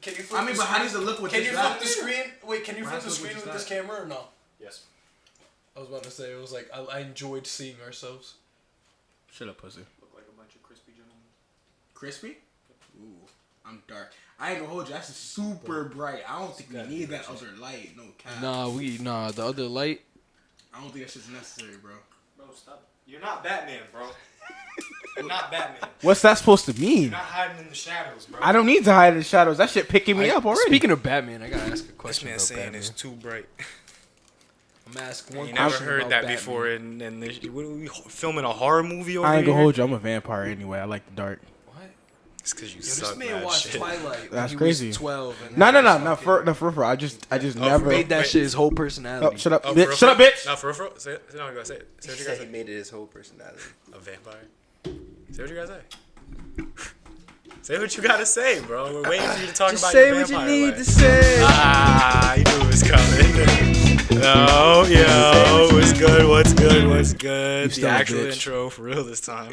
Can you flip I mean, but how does it look with Can this you light? flip the screen? Wait, can you flip the Mine's screen looking with just this camera or no? Yes. I was about to say, it was like, I enjoyed seeing ourselves. Shut up, pussy. Look like a bunch of crispy gentlemen. Crispy? Ooh, I'm dark. I ain't gonna hold you. That's super bright. I don't think we need that other light. No cap. Nah, the other light. I don't think that shit's necessary, bro. Bro, stop. You're not Batman, bro. You're not Batman. What's that supposed to You're mean? not hiding in the shadows, bro. I don't need to hide in the shadows. That shit picking me up already. Speaking of Batman, I gotta ask a This question man about saying Batman. it's too bright. I'm asking one You never question heard about that Batman. before. And what are we filming a horror movie over I ain't gonna here? hold you. I'm a vampire anyway. I like the dark. What? It's because you Yo, suck this man mad watched shit. Twilight. when That's he crazy. Was 12. And No. that was For real. I just never. made that Wait. shit his whole Oh, personality. shut up, Oh, bitch. for Shut up, real? bitch. No, for real? Say it. No, go say it. Say what you guys He say. made it his whole personality. A vampire. Say what you guys say. Say what you gotta say, bro. We're waiting for you to talk Just about say your what you vampire need life. to say. Ah, you knew it was coming. Yo, what's good? What's good? What's good? The still a actual bitch. intro for real this time.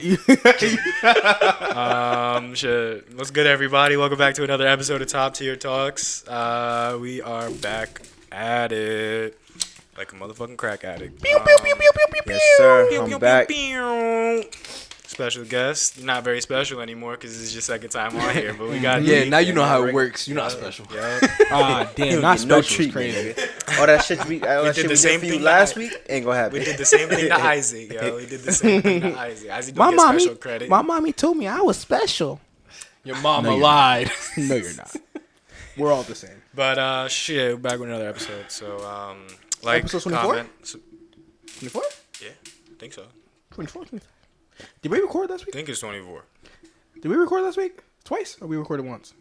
Shit. What's good, everybody? Welcome back to another episode of Top Tier Talks. We are back at it like a motherfucking crack addict. Yes, sir. I'm back. Special guest, not very special anymore because it's your second time on here, but we got Yeah, D. now you know how it works. You're not special. Yeah. Ah, damn. Not No special. treat, Crazy. nigga. All that shit we did the same for you thing last that- week ain't gonna happen. We did the same thing to Isaac, yo. We did the same thing to Isaac. Isaac don't get special credit. My mommy told me I was special. Your mama No, you're lied. No, you're not. We're all the same. But shit, we're back with another episode. So like, Episode 24? comment. 24? Yeah, I think so. 24? Did we record last I week? think it's 24. Did we record last week? Twice? Or we recorded once?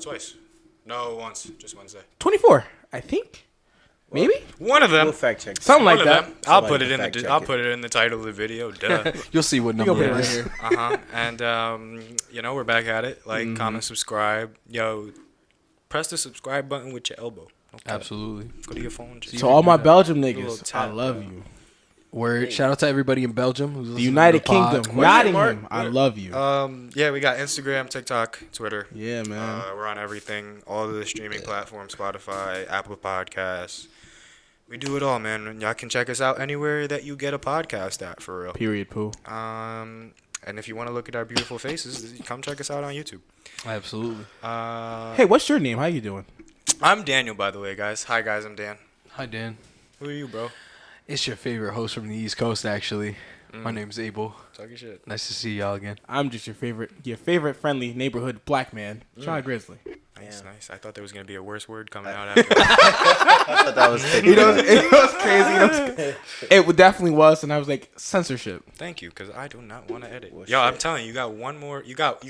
Twice. No, once. Just Wednesday. 24, I think. Maybe? One of them. We'll fact check. Something One like of that. them. I'll Somebody put it can in fact the. check I'll it. put it in the title of the video. Duh. You'll see what gonna number put it it right is. here. And we're back at it. Like, comment, subscribe. Yo, press the subscribe button with your elbow. Okay. Absolutely. Go to your phone. Just To all my Belgium little niggas, tap, I love you. Word. Shout out to everybody in Belgium who's The listening United to the pod. Kingdom, Nottingham, I Where- love you. Yeah, we got Instagram, TikTok, Twitter. Yeah, man. We're on everything, all of the streaming platforms, Spotify, Apple Podcasts. We do it all, man. Y'all can check us out anywhere that you get a podcast at, for real. Period, poo. And if you want to look at our beautiful faces, come check us out on YouTube. Absolutely. Hey, what's your name? How you doing? I'm Daniel, by the way, guys. Hi, guys. I'm Dan. Hi, Dan. Who are you, bro? It's your favorite host from the East Coast, actually. My name's Abel. Talk your shit. Nice to see y'all again. I'm just your favorite friendly neighborhood black man, Sean Grizzly. Nice. I thought there was going to be a worse word coming out after. I thought that was You know, it was crazy. It definitely was, and I was like, censorship. Thank you, because I do not want to edit. Well, Yo, I'm shit. telling you, you got one more. You get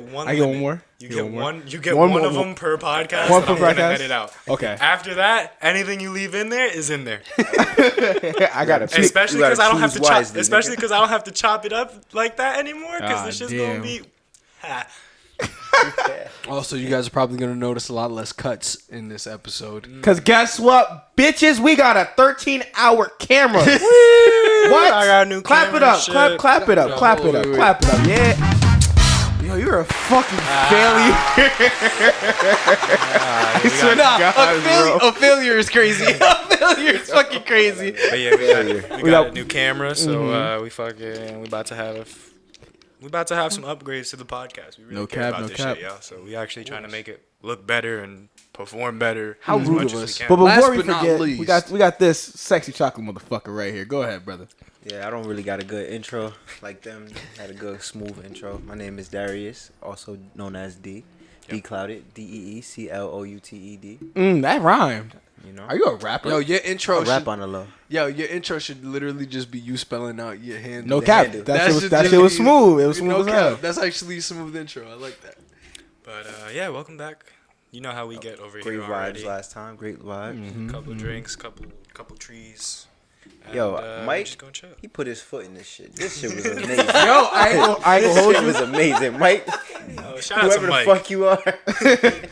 one. I get one limit. more? You You get get one one. more? You get One one more- of them per podcast. One and per I'm gonna podcast? edit out. Okay. After that, anything you leave in there is in there. I got to pick. Especially you gotta because I don't have to choose chop. wisely, Especially nigga. because I don't have to chop it up like that anymore. Because Ah, this shit's damn. gonna be. Ha. Also, you guys are probably going to notice a lot less cuts in this episode. Because guess what, bitches? We got a 13-hour camera. What? I got a new Clap camera it up. and Clap shit. it up. Clap it up. wait. Clap it up. Yeah. Yo, you're a fucking failure. I swear to God, bro. A failure is crazy. A failure is fucking crazy. But yeah, we got a new camera, so Mm-hmm. we about to have some upgrades to the podcast. We really No care cap, about no this cap. shit, y'all. So we actually trying to make it look better and perform better. How as rude much of as us. we But can. Last before we but not forget, least. we got this sexy chocolate motherfucker right here. Go ahead, brother. Yeah, I don't really got a good intro like them. Had a good smooth intro. My name is Darius, also known as D. D Clouded. DEECLOUTED. That rhymed. You know. Are you a rapper? Yo, your intro I rap should, on the low. your intro should literally just be you spelling out your hand. no cap. handle. That shit was smooth. It was smooth no as hell. cap. That's actually a smooth intro. I like that. But yeah, welcome back. You know how we get over Great here vibes already. last time. Great vibes. Couple drinks, couple trees. Yo, and, Mike, just gonna chill. he put his foot in this shit. This shit was amazing. Yo, I ain't gonna This hold shit you. was amazing, Mike. Oh, shout out to Whoever the Mike. fuck you are.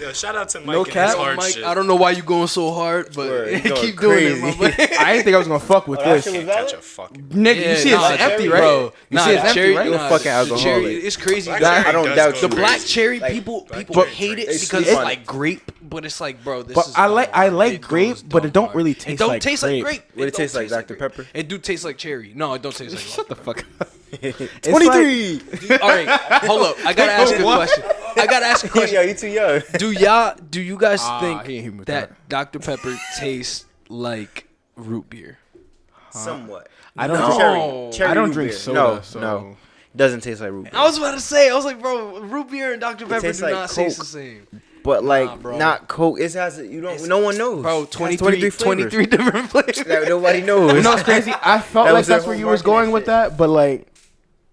Yo, shout out to Mike No and cap. his hard Mike, shit. I don't know why you going so hard, but Word, you going keep doing it, crazy. my boy. I didn't think I was gonna fuck with Oh, that this. shit was Can't catch valid? a fucking. Nigga, you see nah, it's empty, cherry, right? bro. You Nah, see it's the empty, cherry, right? You're nah, fucking the alcoholic. cherry, it's crazy. Black that- cherry I don't does doubt go you. the black crazy. cherry, Like, people black people cherry hate it crazy. because It's it's funny. like grape, but it's like, bro, this But is I like it grape, goes but dumb it don't hard. really It taste don't like taste grape. like grape. What it don't tastes like, Dr. grape. Pepper? It do taste like cherry. No, it don't taste like. Shut the fuck up. 23. All right, hold up. I gotta ask a question. I gotta ask a Yo, question. you too young. Do you guys he ain't think hit me with that Dr. Pepper tastes like root beer? Somewhat. I don't No. Cherry I don't root drink beer. soda. No, so. no. Doesn't taste like root beer. I was about to say, I was like, bro, root beer and Dr. Pepper tastes do like not taste the Coke. same. But like, bro. not Coke. It has. You don't. No one knows. Bro, It has 23 flavors. different flavors. That nobody knows. You know what's crazy? I felt That like was their that's where whole you was marketing going with shit. that, but like,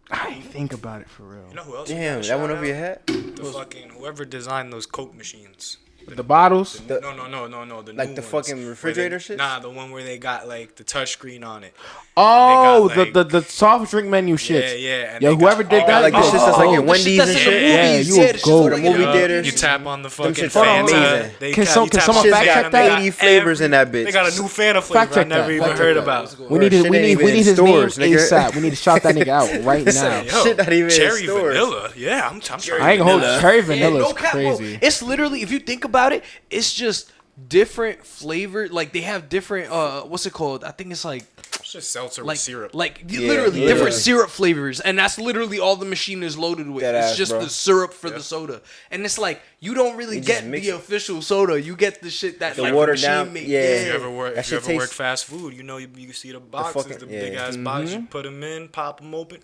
I didn't think about it for real. You know who else? we Damn, gotta that went shout over out? your head. The fucking whoever designed those Coke machines. The bottles. No. The Like new the ones, fucking where refrigerator they, shit? Nah, the one where they got like the touch screen on it. Oh, They got, like- the soft drink menu shit. Yeah. And Yo, they whoever got did all that, like the shit that's like in the Wendy's shit that's and in shit. the Yeah, movies. you Yeah, a the shit goat. like The in movie Yup, theaters. You tap on the fucking shits are Fanta. amazing. They Can got- some- you can tap someone on fact Fanta, check they that? got 80 flavors in that bitch. They got a new Fanta Fact flavor I check never that. even Fact heard check about. We need Shit ain't even in his stores, name nigga. ASAP. We need to shout that nigga out right now. Yo, Shit not even in cherry stores. vanilla. Yeah, I'm trying. I ain't gonna hold vanilla. cherry Yeah, vanilla no is cap, bro. crazy. It's literally, if you think about it, it's just different flavor. Like they have different. What's it called? I think it's like It's just seltzer like with syrup. literally different syrup flavors, and that's literally all the machine is loaded with. That It's ass, just bro. the syrup for the soda, and it's like you don't really You just get mix the it. official soda. You get the shit that The like, watered machine down- make. yeah. If you ever work, That if you shit ever work tastes- fast food, you know you see the boxes, fucking- the yeah. big ass boxes. You put them in, pop them open,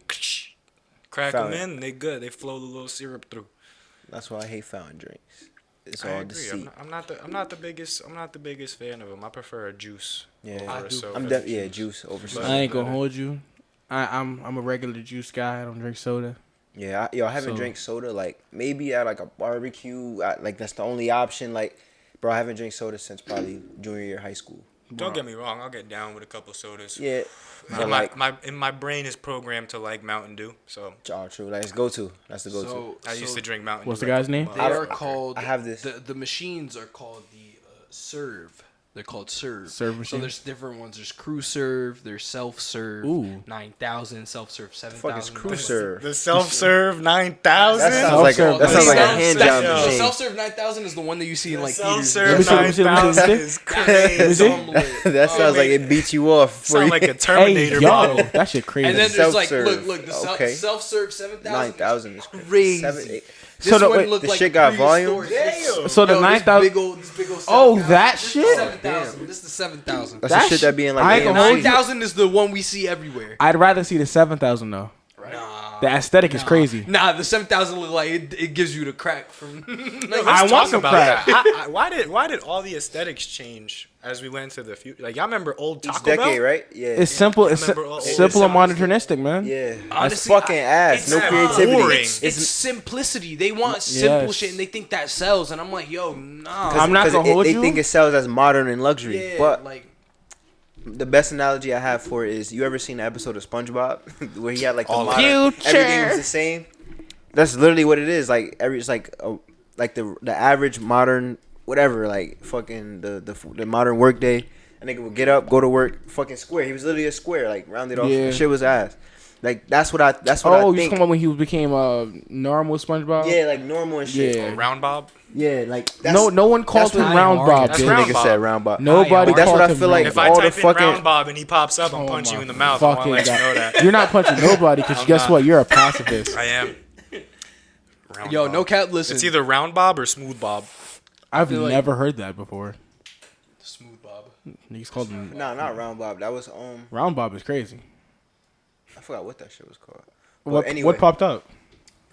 crack Fountain. them in. They good. They flow the little syrup through. That's why I hate fountain drinks. It's I all agree. deceit. I'm not the biggest fan of them. I prefer a juice. Yeah, over a soda. I'm juice over soda. I ain't gonna hold you. I'm a regular juice guy. I don't drink soda. Yeah, I haven't So- drank soda like maybe at like a barbecue. Like that's the only option. Like, bro, I haven't drank soda since probably junior year of high school. Don't get me wrong. I'll get down with a couple sodas. Yeah, but And like, my brain is programmed to like Mountain Dew, so oh, true. Like, it's go to. That's the go to. So I used to drink Mountain What's Dew. the guy's name? They I are don't- called. I have this. The machines are called the serve. They're called serve. Serve So machines? there's different ones. There's crew serve. There's self serve. Ooh. 9,000. Self serve 7,000. Fuck is crew serve? The self-serve 9,000. That sounds like Self-serve. that sounds like a Self-serve. hand That's- job yo. So machine. self serve 9,000 is the one that you see in like eaters. Self-serve Let me see, let me see, 9,000 let me see. is crazy. see. That sounds like it beat you off. For Sound like a Hey, Terminator yo, model. that shit crazy. And then there's like, Self-serve. look, the Okay. self serve 7,000. 9,000 is Crazy. crazy. This So the- one wait, looked the like shit got volume? prehistoric. So the Yo, 9,000. This big old Oh, 7,000. that This is shit? 7,000. This is the 7,000. That's That the shit that be in like I ain't gonna hold you. 9,000 is the one we see everywhere. I'd rather see the 7,000 though. Nah. The aesthetic is crazy. Nah, the 7,000 look like it gives you the crack from. I want some crack. that. Why did all the aesthetics change as we went into the future? Like, y'all remember old each Taco decade, Bell? right? Yeah. It's simple. It's remember all- simple and it's- modernistic, man. Yeah. Honestly, That's fucking ass. No it's creativity. boring. It's simplicity. They want simple Yes. shit and they think that sells. And I'm like, yo, nah. I'm not gonna hold they you. think it sells as modern and luxury. Yeah, But like the best analogy I have for it is, you ever seen the episode of SpongeBob where he had like the All modern, Future. everything was the same? That's literally what it is. Like it's like the average modern whatever, like fucking the modern work day. A nigga would get up, go to work, fucking square. He was literally a square, like rounded off. Yeah. The shit was ass. Like that's what I Oh, you think. talking about when he became normal SpongeBob? Yeah, like normal and shit. Yeah. Round Bob. Yeah, like that's, No one called that's him what- Round Bob. That's This dude. Round nigga Bob. said round Bob. Nobody. That's called what I him feel like. Round If I all type the in fucking- Round Bob and he pops up, I'm Oh punching you my in the mouth. I want to fucking let you God. know that. You're not punching nobody because guess not. what? You're a pacifist. I am. Round yo, Bob. no cap. Listen, It's either Round Bob or Smooth Bob. I've feel like- never heard that before. Smooth Bob. He's called him Nah, not round Bob. That was Round Bob is crazy. I forgot what that shit was called. But What anyway, what popped up?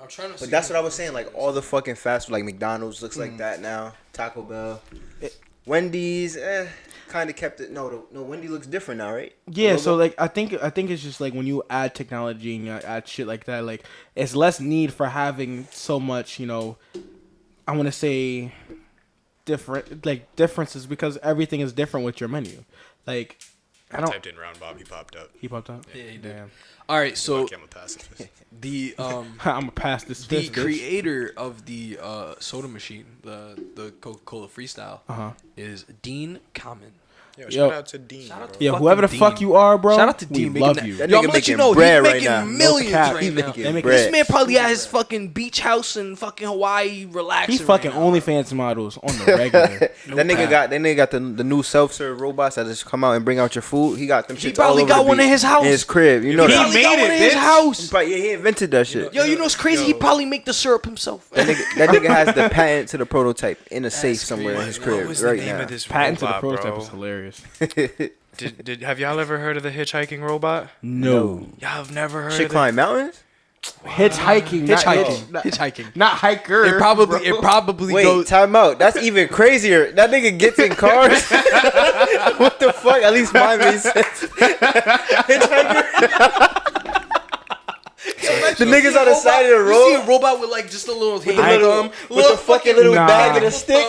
I'm trying to. But that's what I was saying. Like all the fucking fast food, like McDonald's looks like that now. Taco Bell, Wendy's, kind of kept it. No, Wendy looks different now, right? The Yeah, so logo? like I think it's just like when you add technology and you add shit like that, like it's less need for having so much, I want to say different like differences because everything is different with your menu. Like I typed in Round Bob, he popped up. He popped up. Yeah, he did. Damn. All right, so Lucky I'm a pacifist. the I'm gonna pass this. the fist, bitch. creator of the soda machine, the Coca-Cola Freestyle, is Dean Common. Yo, Yo. shout out to Dean. Shout out bro. to Yeah, fucking whoever the Dean. fuck you are, bro. Shout out to we Dean. making love that. you. That Yo, nigga I'm gonna let you making know bread he's right making now. No millions cap. right He now. making This bread. This man probably at his fucking beach house in fucking Hawaii, relaxing. He's fucking right now. OnlyFans models on the regular. That nigga got the new self-serve robots that just come out and bring out your food. He got them He shits probably all over got the one in beach. his house. In his crib. You know He that. probably got one in his house. Yeah, he invented that shit. Yo, you know what's crazy? He Yo. probably make the syrup himself. That nigga has the patent to the prototype in a safe somewhere in his What crib was the right name now. of this Patent to the robot, prototype bro? is hilarious. Did have y'all ever heard of the hitchhiking robot? No. Y'all have never heard Shit of climb mountains? Hitchhiking. Hitchhiking. Not hiker. It probably bro. probably Wait, goes. time out. That's even crazier. That nigga gets in cars. What the fuck? At least mine made sense. The niggas on the side of the You see road a robot with like just a little hand with the fucking little Nah. bag and a stick.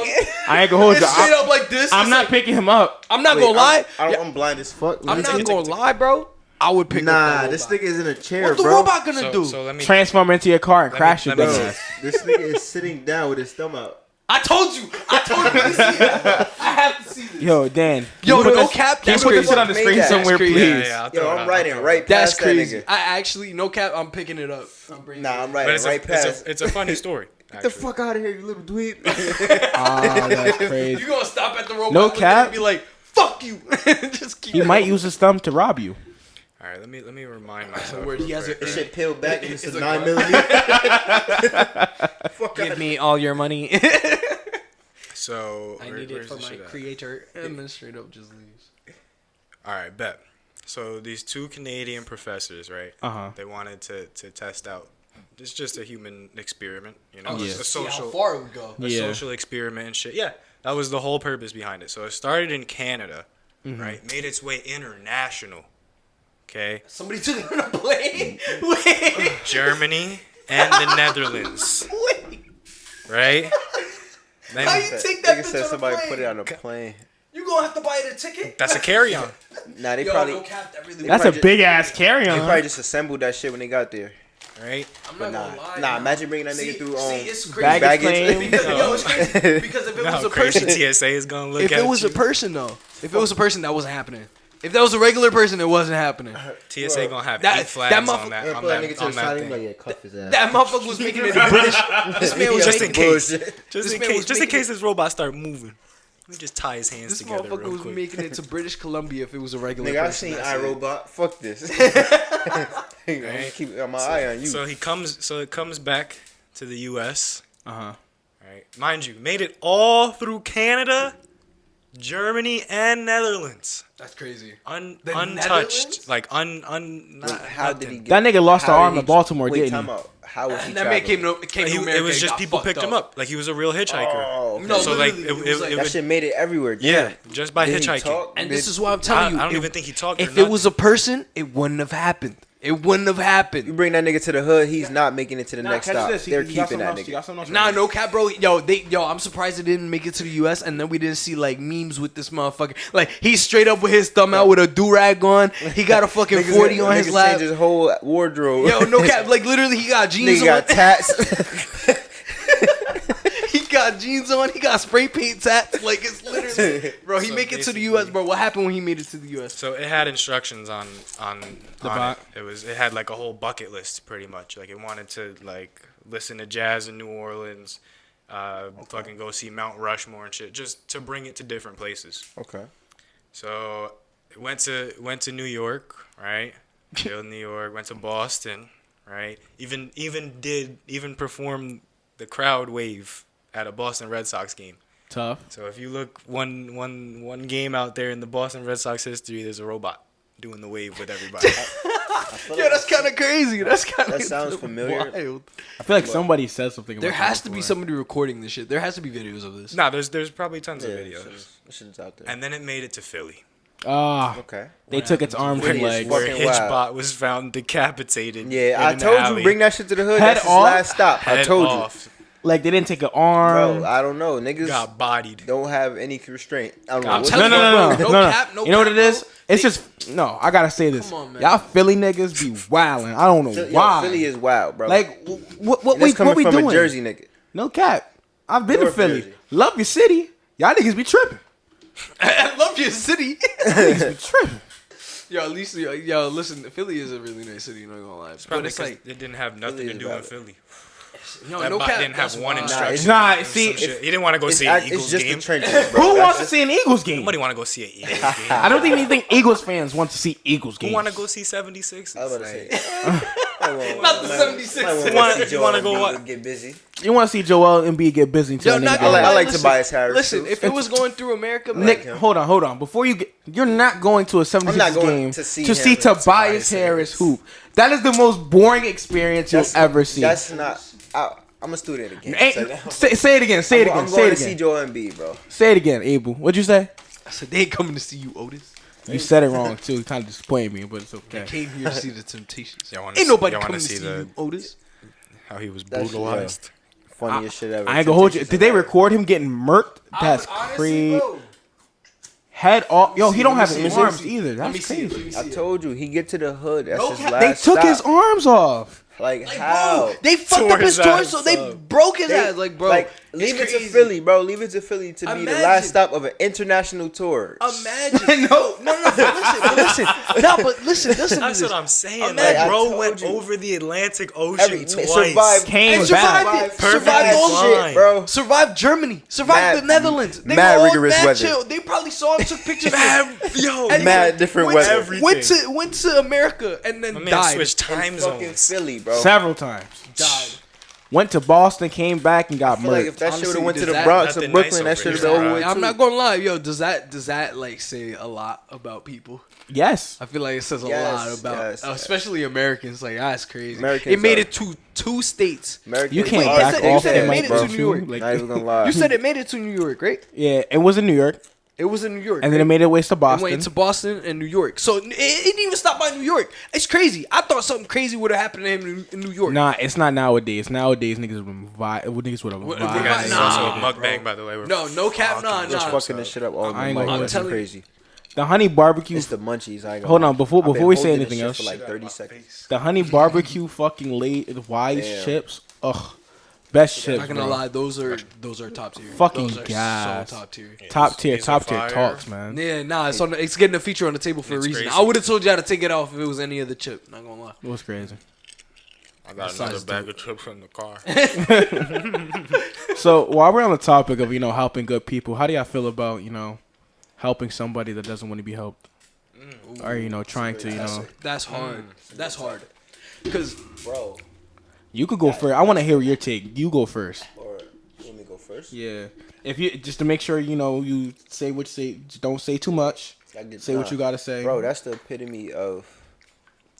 I ain't gonna hold you. It's straight up like this. I'm It's not like- picking him up. I'm not gonna lie. I'm blind as fuck. I'm not gonna lie, bro. I would pick up Nah, the this robot. nigga is in a chair, What's the bro. robot gonna do? So let me. Transform into your car and crash your let me- dumb Bro, ass. this nigga is sitting down with his thumb out. I told you to see that. I have to see this. Yo, Dan. Yo, can you put no this- cap. Can you That's put this crazy. shit on the Made screen that. somewhere, That's crazy. please? I'll throw Yo, it I'm out, riding I'll throw it right out. That's past that crazy. nigga. I actually, no cap. I'm picking it up. I'm bringing Nah, I'm But riding it's, right past. it's a funny story. Get the actually. fuck out of here, you little dweeb. Ah, that's You crazy. gonna stop at the robot? No look at it cap. and be like, "Fuck you." Just keep. He might use his thumb to rob you. All right, let me remind myself. Where he has real a- quick. This shit peeled back and it's a It's a 9mm. Fuck Give out. me all your money. So I where- need it where's for the my shit at? creator, and then straight up just leaves. All right, bet. So these two Canadian professors, right? Uh-huh. They wanted to test out. It's just a human experiment, you know, Yeah. a See how social far it would go. a Yeah. social experiment and shit. Yeah, that was the whole purpose behind it. So it started in Canada, right? Made its way international. Okay, Somebody took it on a plane. Wait, Germany and the Netherlands, wait. right? Then How you take that Nigga bitch said on a somebody plane? put it on a plane. You gonna have to buy it a ticket? that's a carry-on. Nah, they Yo, probably no cap. That really. That's a probably big ass they carry-on. probably just assembled that shit when they got there. Right? I'm But not gonna lie. nah, man. imagine bringing that nigga through it's crazy. baggage baggage. claim. Because, yo, it's crazy. Because if it was How a crazy person, TSA is gonna look if at it was you. a person though, if it was a person, that wasn't happening. If that was a regular person, it wasn't happening. TSA gonna have That- 8 flags that on motherfucker- that Yeah, on pull that that, nigga to the on side. that He be like, thing. yeah, cuff his ass. That motherfucker was making it a British. This man was Just in making case. Bullshit. Just This in man case, was just in making case this robot start moving. Let me just tie his hands This together motherfucker real was quick. making it to British Columbia if it was a regular Nigga, I person. seen That's it. iRobot. Fuck this. I'm gonna keep my eye on you. So it comes back to the U.S. Uh-huh. Right, mind you, made it all through Canada, Germany, and Netherlands. That's crazy. Untouched, Netherlands? like not, How did he nothing. get That nigga lost how the did arm he- in Baltimore, Wait, didn't time he? out. How was he That man came traveling? to America. It was and just got people fucked picked him up, like he was a real hitchhiker. Oh, okay. No, So like literally, it it was like- would that shit made it everywhere. yeah, Damn. just by Did he hitchhiking. talk? And Did- this is why I'm telling you. I don't if- even think he talked. If or it was a person, it wouldn't have happened. It wouldn't have You happened. bring that nigga to the hood, he's not making it to the next stop. They're keeping that nigga. Nah, no cap, bro. Yo, I'm surprised it didn't make it to the U.S. and then we didn't see like memes with this motherfucker. Like he's straight up with his thumb out with a do rag on. He got a fucking 40 on his Niggas lap. changed his whole wardrobe. Yo, no cap. Like literally, he got jeans Nigga got on. tats. He got jeans on. He got spray paint tats. Like it's literally, bro. He So make it to the basically- U.S., bro. What happened when he made it to the U.S.? So it had instructions on The on bot? it had like a whole bucket list pretty much. Like it wanted to like listen to jazz in New Orleans, fucking go see Mount Rushmore and shit, just to bring it to different places. Okay. So it went to New York, right? Chilled in New York, went to Boston, right? Even performed the crowd wave at a Boston Red Sox game. Tough. So if you look one game out there in the Boston Red Sox history, there's a robot doing the wave with everybody. Yeah, that's kind of crazy. That's kind of That sounds familiar. wild. I feel like somebody said something about There that has to be before. somebody recording this shit. There has to be videos of this. Nah, there's probably tons of Yeah, videos. this shit's out there. And then it made it to Philly, Ah, Okay. they took its arms Where and he is legs. where Fucking wild. Hitchbot was found decapitated. Yeah, in I an told alley. you, bring that shit to the hood. Head That's his off. last stop. I Head told off. Like they didn't take an arm. Bro, I don't know. Niggas Got bodied. don't have any restraint. I don't know. I'm What telling the No. fuck? No cap, no You know what cap, it is? bro. It's just no. I gotta say this. Come on, man. Y'all Philly niggas be wilding. I don't know Yo, why. Philly is wild, bro. Like what And that's coming we from doing? a Jersey nigga. No cap. I've been North to Philly. Jersey. Love your city. Y'all niggas be tripping. I love your city. Niggas be tripping. Yo, at least yo, listen, Philly is a really nice city. Not gonna lie, but Probably it's because like, it didn't have nothing Philly to is do in valid. Philly. yo, That no bot cap. didn't have that's one wild. instruction. It's not- Some see, shit. He didn't want to go see an It's Eagles just game. the trenches, bro. Who That's wants to just- see an Eagles game? Nobody want to go see an Eagles game. I don't think anything Eagles fans want to see Eagles games. Who want to go see 76? I was about to say. Not the 76. You wanna go what? Get busy. You want to see Joel Embiid get busy until Yo, that not nigga gonna get I lie, like listen, Tobias Harris, Listen, too. if it was going through America, man, Nick, hold on. Before you get, you're not going to a 76ers I'm not going game to see to see him. Tobias Tobias Harris Harris. hoop. That is the most boring experience you'll ever see. That's not. I'm a student again. Ain't- say it again. Say it again. I'm Say going it to see again. Joel Embiid, bro. Say it again, Abel. What'd you say? I said they ain't coming to see you, Otis. You said it wrong too. Kind of disappointed me, but it's They okay. came here to see the Temptations. Y'all wanna Ain't see- nobody y'all wanna coming to see see the- you, Otis. How he was That's- brutalized. Funniest shit ever. I ain't gonna hold you. Did they record him getting murked? That's crazy. Head off. Yo, he don't have any arms either. Let me That's see. crazy. I told you, he get to the hood. That's No his cap. last They took stop. his arms off. Like, Like, how? bro, they fucked Tore up his his ass torso. They up. broke his ass. Like, bro, Like, it's leave it to crazy. Philly, bro. Leave it to Philly to be the Imagine. last stop of an international tour. Imagine. no. But listen. No, but listen to That's this. what I'm saying. Imagine- Like, I bro told went you. over the Atlantic Ocean twice. Survived. Came And back. survived it. Perfect Survived all fine. shit, bro. Survived Germany. Survived Mad- the Netherlands. They mad were all rigorous mad weather. chill. They probably saw him, took pictures. Yo, And Mad different went weather. to, went to America and then my man died. switched time Fucking zones. Philly, bro. Several times. Died. Went to Boston, came back, and got I feel like if murked. that shit Honestly, would have went to does the that- Bronx or Nothing Brooklyn, nice that should have over been here, over with I'm too. not gonna lie, yo. Does that like say a lot about people? Yes. I feel like it says a Yes, lot about, yes. especially Americans. Like that's crazy. Americans it made are- it to 2 states. Americans You can't Wait, are you back said- you off said that it made mic, it bro. to New York. Like, Not even gonna lie. You said it made it to New York, right? yeah, it was in New York, It was in New York, and then it right? made it ways to It Boston. went to Boston and New York. So it didn't even stop by New York. It's crazy. I thought something crazy would have happened to him in New York. Nah, it's not nowadays. Nowadays, niggas would niggas would have What- You Nah, guys, this is also a nah, mukbang, by the way. We're No cap, nah, Just nah. fucking this shit up all I ain't night. gonna hold That's you. I'm crazy. The honey barbecue. It's the munchies. I ain't gonna Hold lie. on, before I've been we say holding this anything shit else, for like 30 seconds. the honey barbecue fucking Wise Damn. chips. Ugh, best chips. Not gonna bro. lie, those are top tier. Fucking those are gas. so top tier. Top tier These are fire. talks, man. Yeah, nah, it's getting a feature on the table for a It's reason. crazy. I would have told you how to take it off if it was any other chip. Not gonna lie. It was crazy. I got Besides another the- bag of chips in the car. So while we're on the topic of helping good people, how do y'all feel about helping somebody that doesn't want to be helped, or trying to That's hard. That's hard. Cause Bro, You could go first. I want to hear your take. You go first. or let me go first. Yeah. If you just to make sure you say what you say. Don't say too much. Say what you gotta say. Bro, that's the epitome of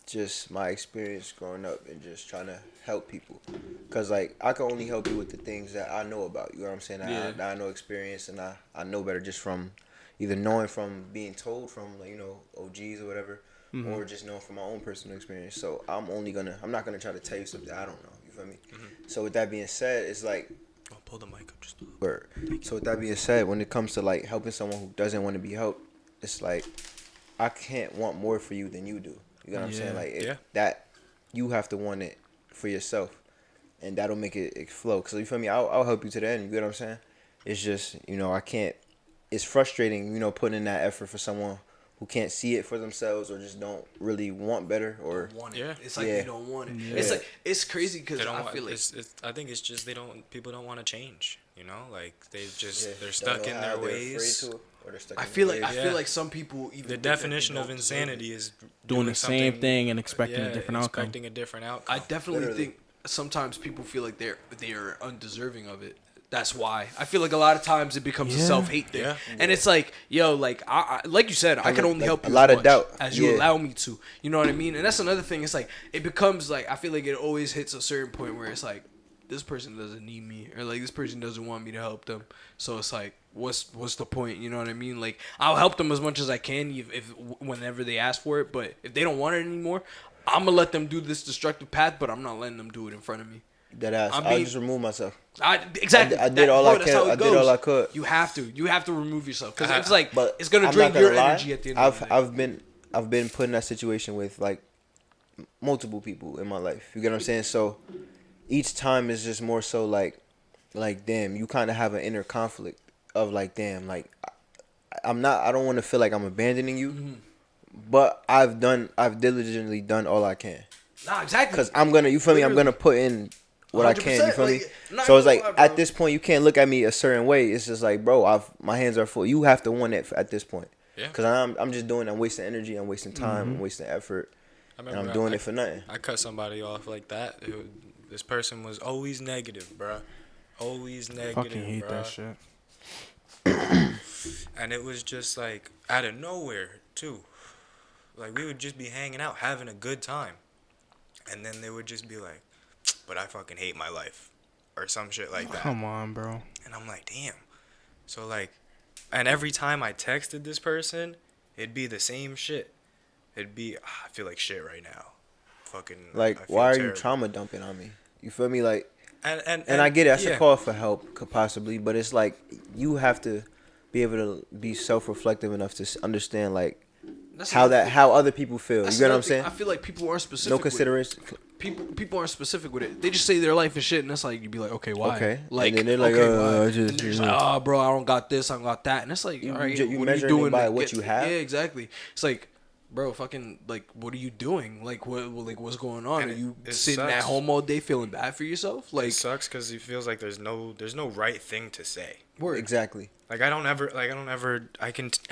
just my experience growing up and just trying to help people. Cause like I can only help you with the things that I know about. You know what I'm saying? Yeah. That I know experience and I know better just from either knowing from being told from OGs or whatever, or just knowing from my own personal experience. So I'm not gonna try to tell you something I don't know. You feel me? So with that being said, it's like. Oh, pull the mic up just a little. Word. So with that being said, when it comes to like helping someone who doesn't want to be helped, it's like I can't want more for you than you do. You know what I'm saying? Like that you have to want it for yourself, and that'll make it flow. Cause you feel me? I'll help you to the end. You get what I'm saying? It's just I can't. It's frustrating, putting in that effort for someone who can't see it for themselves or just don't really want better or want it. Yeah. It's like Yeah. you don't want it. Yeah. It's like it's crazy because They don't I want, feel like I think it's just people don't want to change. Like they just yeah, they're don't stuck know in how their they're ways. afraid to, or they're stuck I in feel their like ways. I feel like some people even The think that definition they of don't deserve it. insanity is doing the same something- thing and expecting a different outcome. Expecting a different outcome. I definitely Literally. think sometimes people feel like they're undeserving of it. That's why I feel like a lot of times it becomes a Yeah. self-hate thing, Yeah. and it's like, yo, like I like you said, I can only like help a you lot as of much doubt. as you Yeah. allow me to. You know what I mean? And that's another thing. It's like it becomes like I feel like it always hits a certain point where it's like this person doesn't need me, or like this person doesn't want me to help them. So it's like, what's the point? You know what I mean? Like I'll help them as much as I can if whenever they ask for it, but if they don't want it anymore, I'm gonna let them do this destructive path, but I'm not letting them do it in front of me. That ass. I I mean- just remove myself. Exactly. I did all I could. That's how it I did all goes. I could. You have to remove yourself because it's like But it's gonna I'm drain not gonna your lie, energy at the end of the day. I've been put in that situation with like multiple people in my life. You get what I'm saying? So each time is just more so like damn, you kind of have an inner conflict of like damn, like I don't want to feel like I'm abandoning you, but I've diligently done all I can. Nah, exactly. Cause I'm gonna, you feel me? I'm gonna put in what I can. You feel me? So it's like at this point, you can't look at me a certain way. It's just like, bro, my hands are full. You have to want it at this point. Yeah. Cause I'm just doing. I'm wasting energy. I'm wasting time. I'm wasting effort. And I'm doing it for nothing. I cut somebody off like that. This person was always negative, bruh. Always negative, Fucking hate bruh. that shit. And it was just like out of nowhere too. Like we would just be hanging out, having a good time, and then they would just be like, "But I fucking hate my life," or some shit like that. Come on, bro. And I'm like, damn. So like, and every time I texted this person, it'd be the same shit. It'd be, I feel like shit right now. Fucking. Like, I feel why are terrible. you trauma dumping on me? You feel me? Like, And I get it. That's yeah. a call for help, could possibly, but it's like you have to be able to be self-reflective enough to understand like how other people feel. You get what I'm saying? I feel like people aren't specific. No with it. consideration. People aren't specific with it. They just say their life is shit, and it's like you'd be like, okay, why? Okay. Like, And then they're like, okay, I why? just- And they're just like, oh, bro, I don't got this, I don't got that, and it's like, all right, you what are you measuring it doing by to what get- you have? Yeah, exactly. It's like, bro, fucking, like, what are you doing? Like, what's going on? And Are you it sitting at sucks. home all day feeling bad for yourself? Like, It sucks because it feels like there's no right thing to say. word. Exactly. Like I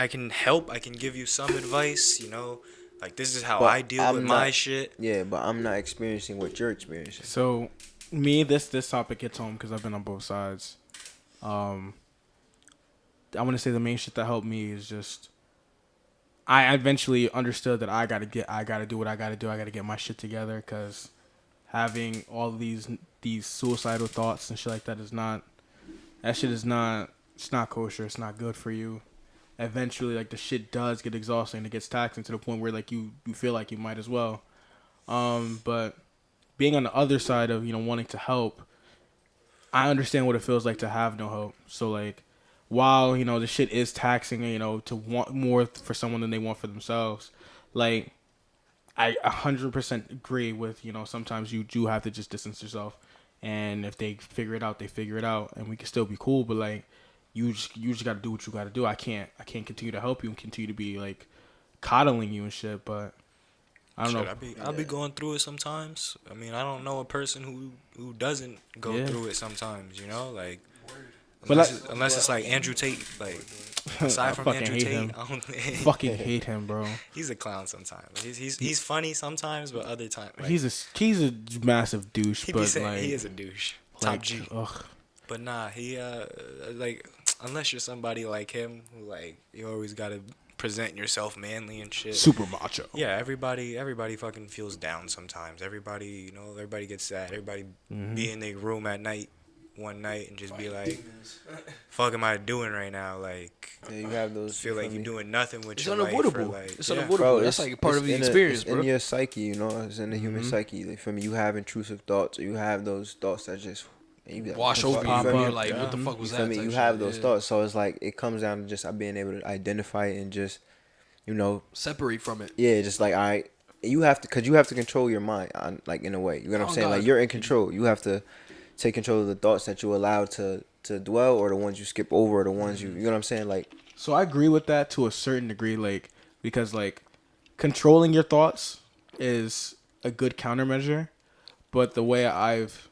can help. I can give you some advice. You know, like this is how But I deal I'm with not- my shit. Yeah, but I'm not experiencing what you're experiencing. So, me, this topic hits home because I've been on both sides. I want to say the main shit that helped me is just I eventually understood that I gotta do what I gotta do. I gotta get my shit together because having all these suicidal thoughts and shit like that is not it's not kosher. It's not good for you. Eventually, like the shit does get exhausting and it gets taxing to the point where like you feel like you might as well. But being on the other side of, wanting to help, I understand what it feels like to have no hope. So like, while, the shit is taxing, to want more for someone than they want for themselves, like, I 100% agree with, sometimes you do have to just distance yourself. And if they figure it out, they figure it out. And we can still be cool, but like, you just got to do what you got to do. I can't continue to help you and continue to be like coddling you and shit, but I don't know. I'll be going through it sometimes. I mean, I don't know a person who doesn't go through it sometimes. You know, like unless it's like Andrew Tate. Like aside from fucking Andrew hate Tate, him. I don't Fucking hate him, bro. he's a clown sometimes. He's funny sometimes, but other times like, He's a massive douche, he be but saying like he is a douche. Top like, G. ugh. But nah, he like unless you're somebody like him who like you always gotta present yourself manly and shit. Super macho. Yeah, everybody fucking feels down sometimes. Everybody gets sad. Everybody be in their room at night, one night, and just be like, "Fuck, am I doing right now?" Like, Yeah, you have those. feel like you're doing nothing with It's your life. unavoidable. Or like, It's yeah. unavoidable. Bro, That's like part of the experience, it's bro. in your psyche, It's in the human psyche. You feel me? You have intrusive thoughts, or you have those thoughts that just and you be like, Wash what the over fuck? you, feel and me? you're like, what the fuck was You that? feel me? type You shit. have those Yeah. thoughts, so it's like it comes down to just being able to identify it and just, Separate from it. yeah, just like you have to, cause you have to control your mind, like in a way. You know what I'm Oh, saying? God. Like you're in control. You have to take control of the thoughts that you allow to dwell, or the ones you skip over, or the ones you know what I'm saying? Like, So I agree with that to a certain degree, like, because like controlling your thoughts is a good countermeasure, but the way I've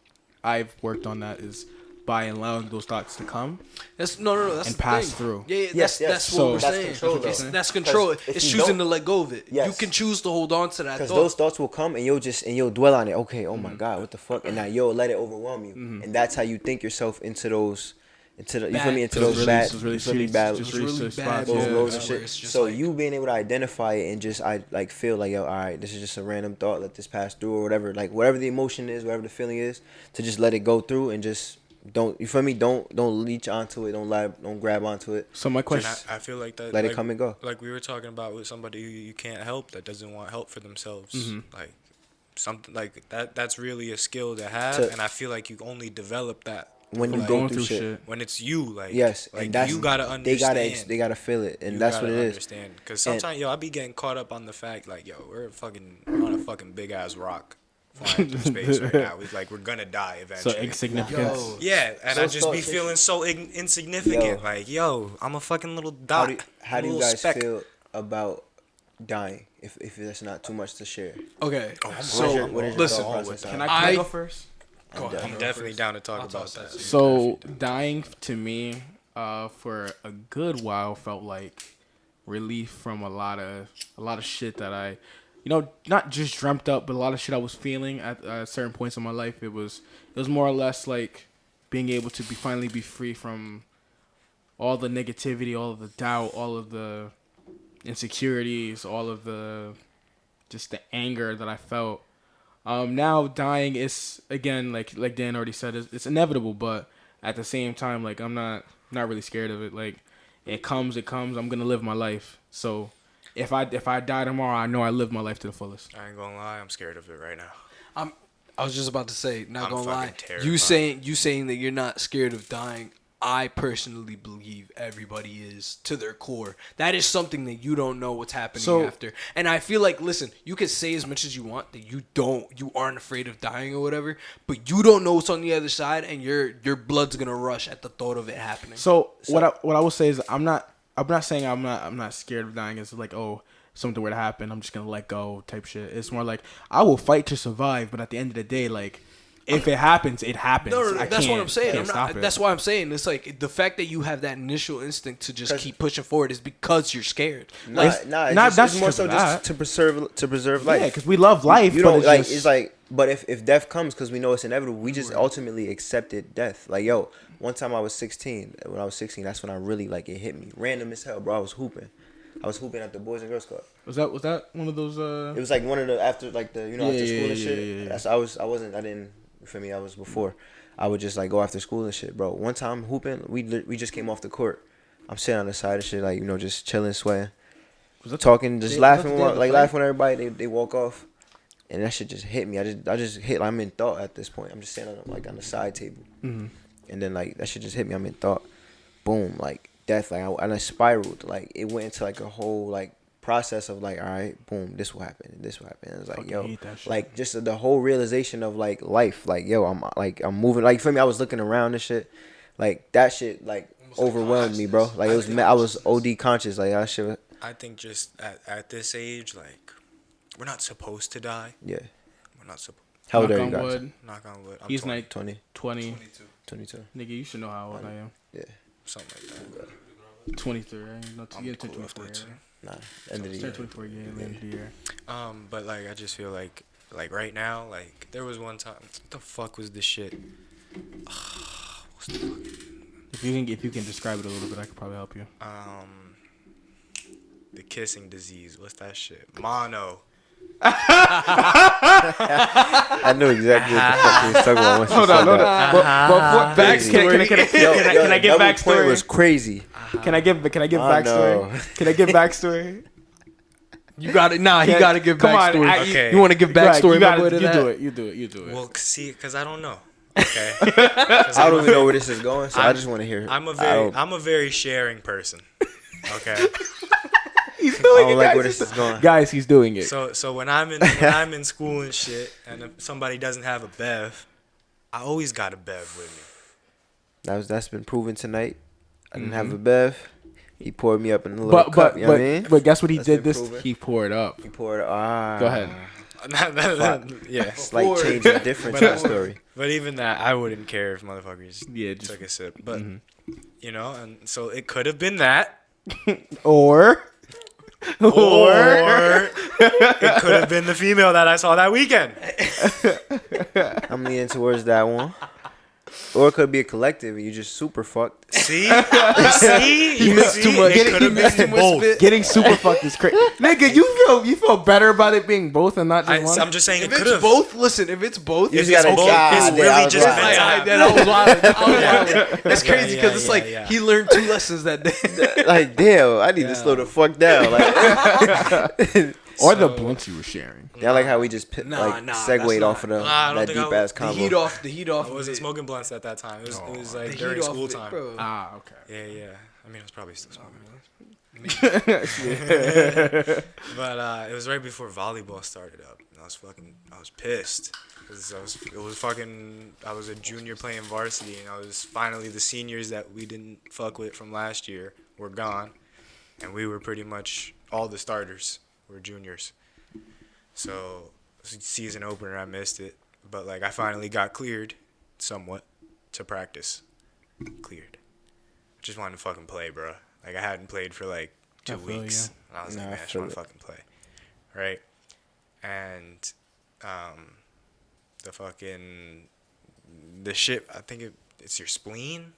worked on that is by allowing those thoughts to come. That's no. That's And the pass thing. through. Yeah, Yes, that's yes. what So- we're That's saying. control, though. That's control. 'Cause if It's you choosing don't- to let go of it. Yes. You can choose to hold on to that because thought. those thoughts will come and you'll dwell on it. Okay, oh my God, what the fuck? And now you'll let it overwhelm you, and that's how you think yourself into those, you feel me, into Those those bad, those really you feel me, shitty- bad, just Those really really bad spots, those yeah. roads and where shit. it's just So like- you being able to identify it and just feel like, yo, all right, this is just a random thought. Let this pass through or whatever. Like whatever the emotion is, whatever the feeling is, to just let it go through and just don't, you feel me? Don't leech onto it. Don't grab onto it. So my And question, I feel like that. Let it like, come and go. Like we were talking about with somebody who you can't help, that doesn't want help for themselves. Mm-hmm. Like something like that. That's really a skill to have, and I feel like you only develop that when you're like, going through shit. when it's you. Like Yes, like and that's you gotta understand. they gotta feel it, and You that's what gotta it is. understand. Because sometimes, yo, I be getting caught up on the fact, like, yo, we're on a fucking big ass rock flying through space right now. We're gonna die eventually. So insignificance. Yeah, and So I just be thought- feeling so insignificant. Yo. Like, yo, I'm a fucking little dot. How do you little guys speck. feel about dying? If that's not too much to share. Okay. So what is your listen, thought process Can on I it? go first? Go ahead. I'm definitely down to talk I'll about toss that that. to you. So dying to me, for a good while, felt like relief from a lot of shit that I, not just dreamt up, but a lot of shit I was feeling at certain points in my life. It was more or less like being able to finally be free from all the negativity, all of the doubt, all of the insecurities, all of the anger that I felt. Now dying is, again, like Dan already said, it's inevitable, but at the same time, like, I'm not really scared of it. Like, it comes, I'm gonna live my life. So if I die tomorrow, I know I lived my life to the fullest. I ain't gonna lie, I'm scared of it right now. I was just about to say, not I'm gonna lie. fucking terrified. You saying that you're not scared of dying. I personally believe everybody is to their core. That is something that you don't know what's happening after. And I feel like, listen, you can say as much as you want that you aren't afraid of dying or whatever, but you don't know what's on the other side, and your blood's gonna rush at the thought of it happening. So what I will say is I'm not saying I'm not scared of dying. It's like, oh, something were to happen, I'm just gonna let go type shit. It's more like I will fight to survive, but at the end of the day, like, if it happens, it happens. No, that's what I'm saying. That's why I'm saying it's like the fact that you have that initial instinct to just keep pushing forward is because you're scared. It's more so just to preserve life. Yeah, because we love life. You but don't like. just, It's like, but if death comes, because we know it's inevitable, we just ultimately accepted death. Like, yo, one time I was 16. When I was 16, that's when I really, like, it hit me. Random as hell, bro. I was hooping at the Boys and Girls Club. Was that one of those? It was like one of the after school and shit. Yeah. I didn't. You feel me? I was before. I would just, like, go after school and shit, bro. One time hooping, we just came off the court. I'm sitting on the side and shit, like, just chilling, sweating, talking, just laughing, laughing when everybody they walk off, and that shit just hit me. I just hit. I'm in thought at this point. I'm just sitting on the side table, and then, like, that shit just hit me. I'm in thought. Boom, like, death. Like, I spiraled. Like, it went into, like, a whole, like, process of, like, all right, boom, this will happen, and this will happen. It's like, yo, like, just the whole realization of, like, life. Like, yo, I'm moving. Like, for me, I was looking around and shit. Like, that shit, like, overwhelmed me, bro. Like, I was OD conscious. Like, that shit. I think just at this age, like, we're not supposed to die. Yeah. We're not supposed. How old are you knock on guys? wood. Knock on wood. I'm He's 20, like 20, 20. 22. Nigga, you should know how old I am. Yeah. something like that. 23, right? No, I'm you cool 24, with that right? Nah, end of the Turn year. 24 year, end of the year. But like I just feel like right now, like there was one time. What the fuck was this shit? What's the fuck? If you can describe it a little bit, I could probably help you. The kissing disease. What's that shit? Mono. I knew exactly what the fuck he was talking about. Once Hold you on, said hold that. on. Backstory. Can I get Double backstory? Point was crazy. Can I give Oh, backstory? no. Can I give backstory? You got it. Nah, he got to give Come on, backstory. Okay. You want to give backstory? You do it. Well, see, because I don't know. Okay. I don't even know where this is going, so I just want to hear. I'm a very sharing person. Okay. He's I doing don't it, like guys. where this is going. Guys, he's doing it. So when I'm in school and shit, and if somebody doesn't have a bev, I always got a bev with me. That's been proven tonight. I didn't have a bev. He poured me up in a little cup. You know what I mean? But guess what he That's did been this? proven. He poured up. He poured. Go ahead. Yeah. Slight change of difference in the story. But even that, I wouldn't care if motherfuckers Just took a sip. But you know, and so it could have been that, or it could have been the female that I saw that weekend. I'm leaning towards that one. Or it could be a collective and you just super fucked. See, He mixed too much. It could have been both. getting super fucked is crazy. Nigga, you feel better about it being both and not just one? I'm just saying If it could it's have. both, listen. If it's both, You if just it's gotta both, God, it's damn, really I was just wild. been that was wild. That's crazy because it's like yeah. he learned 2 lessons that day. Like, damn, I need to slow the fuck down. Like, Or the So- blunts you were sharing. Yeah, I like how we just Nah, segued that's off not- of Nah, I don't that think I deep ass The combo. heat off. I wasn't smoking blunts at that time. It was The like heat during off school of it, time. bro. Ah, okay. Yeah. I mean, I was probably still smoking. Yeah. But it was right before volleyball started up. And I was pissed. Cause I was a junior playing varsity, and I was finally the seniors that we didn't fuck with from last year were gone, and we were pretty much all the starters were juniors. So season opener, I missed it, but like I finally got cleared, somewhat, to practice. Cleared. Just wanted to fucking play, bro. Like I hadn't played for like 2 weeks. And I was like, man, I just want to fucking play, right? And the shit, I think it's your spleen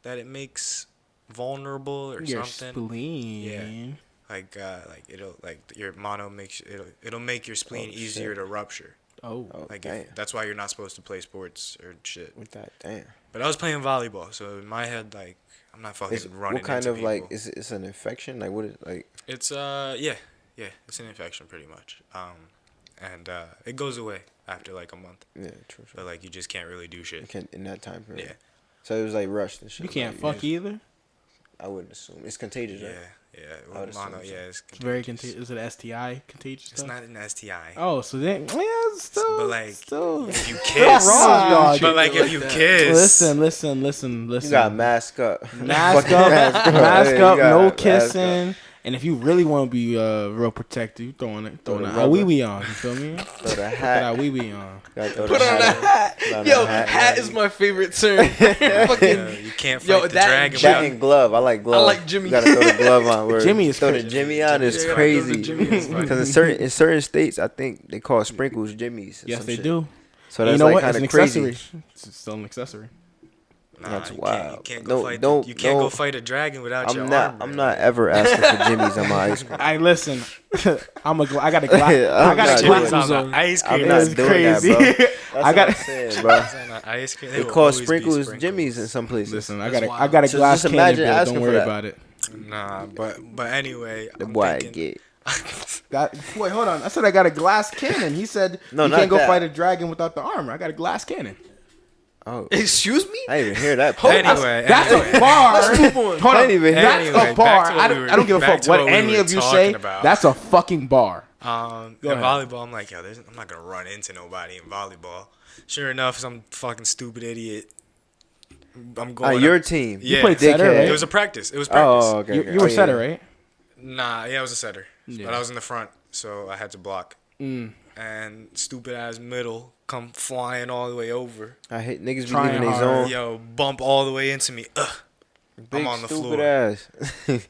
that it makes vulnerable or Your something. spleen. Like it'll your mono makes it'll make your spleen easier to rupture. Oh. Like damn. that's why you're not supposed to play sports or shit. With that, damn. But I was playing volleyball, so in my head, like I'm not fucking running. What kind into of like people. is it's an infection? Like what is like? It's yeah, it's an infection pretty much. And it goes away after like a month. Yeah, true. But like you just can't really do You shit. can't in that time period. Yeah. So it was like rushed and shit. You can't like, fuck either? I wouldn't assume it's contagious, Yeah, right? yeah. I Well, would assume mono, so. yeah, it's It's very contagious. contagious. Is it STI contagious It's stuff? not an STI. Oh, so then, yeah, still. But, like, still. If you What's kiss, wrong, y'all? but like if you kiss, Listen. You got mask up. Mask Fucking up, Yeah, you no got mask kissing. And if you really want to be real protective, you throwing the a rubber. wee wee on. You feel me? up. Throw the Put that hat. wee wee on. Gotta throw Put the on that hat. Put on Yo, that hat is my favorite term. yeah, Fucking you can't fight Yo, the that- dragon That without. and glove. I like glove. like Jimmy. You gotta throw the glove on. Where Jimmy is throw crazy. the Jimmy on is Yeah, crazy. Jimmy is fine. Because in certain states, I think they call sprinkles Jimmies. or Yes, some they shit. do. So And that's you know like what? kind It's an of crazy. accessory. It's still an accessory. Nah, That's you wild. You can't No, go fight. don't- You can't go don't- fight a dragon without your I'm not. armor. I'm not ever asking for Jimmy's on my ice cream. I listen. I got a glass. I'm I got not a doing Jimmy's glass. on the ice I'm cream. not It's doing crazy. that, bro. That's I what got- I'm saying, bro. It's on the ice cream. They will call always be sprinkles sprinkles. Jimmy's in some places. Listen, I That's got wild. a So glass just cannon, imagine Bill. asking Don't for worry that. about it. Nah, but anyway, The I'm boy I thinking, get. Wait, hold on. I said I got a glass cannon. He said No, you not can't go that. fight a dragon without the armor. I got a glass cannon. Oh, Excuse me? I didn't even hear that. Anyway, That's anyway. a bar. Let's move on. Hold I on. didn't even hear That's Anyway, a back bar. to what I don't give a back fuck to what what we any were of you say. talking about. That's a fucking bar. In ahead. volleyball, I'm like, I'm not gonna run into nobody in volleyball. Sure enough, some fucking stupid idiot. I'm going. your up- team. Yeah, played setter, Dickhead. right? It was a practice. It was practice. Oh, okay. You okay. were Oh, setter, yeah. right? Nah, yeah, I was a setter, Yeah. but I was in the front, so I had to block. Mm. And stupid ass middle come flying all the way over. I hate niggas be Trying leaving their hard. zone. Yo, bump all the way into me. Ugh. Big I'm on the stupid floor. ass.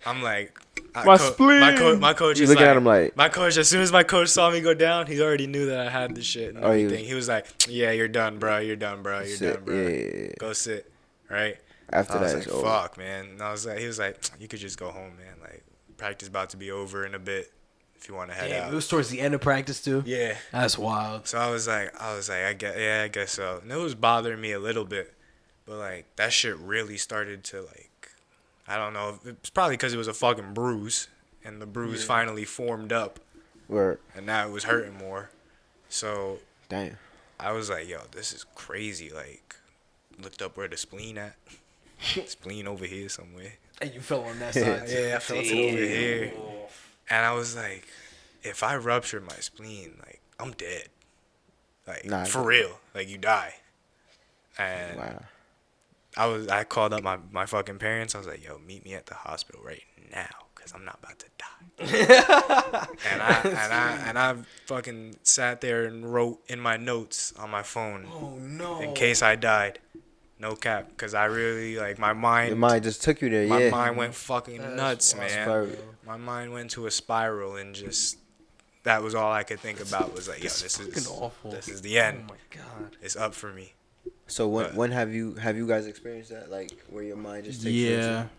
I'm like, My spleen! My coach You is looking like, at him like- my coach. As soon as my coach saw me go down, he already knew that I had the shit and Oh, he was- everything. He was like, "Yeah, you're done, bro. You're done, bro. You're Sit, done, bro. yeah. Go sit." Right. After I was that, like, it's over. "Fuck, man." And I was like, he was like, "You could just go home, man. Like, practice about to be over in a bit. If you want to head Damn, out." it was towards the end of practice too. Yeah. That's wild. So I was like, I guess so. And it was bothering me a little bit, but like that shit really started to like, I don't know. It's probably because it was a fucking bruise, and the bruise finally formed up, Word. and now it was hurting more. So Damn. I was like, yo, this is crazy. Like, looked up where the spleen at. Spleen over here somewhere. And you fell on that side. too. Yeah, I felt it over here. And I was like, if I rupture my spleen, like, I'm dead. Like, Nah, for real. Like, you die. And Wow. I called up my fucking parents. I was like, yo, meet me at the hospital right now, because I'm not about to die. and I fucking sat there and wrote in my notes on my phone Oh no. in case I died. No cap, because I really, like, my mind. Your mind just took you there, My yeah. mind went fucking nuts, man. Spiral. My mind went to a spiral, and just that was all I could think about was like, yo, this fucking is awful. this is the Oh end. my god. It's up for me. So But- when have you guys experienced that? Like where your mind just takes you Yeah. into-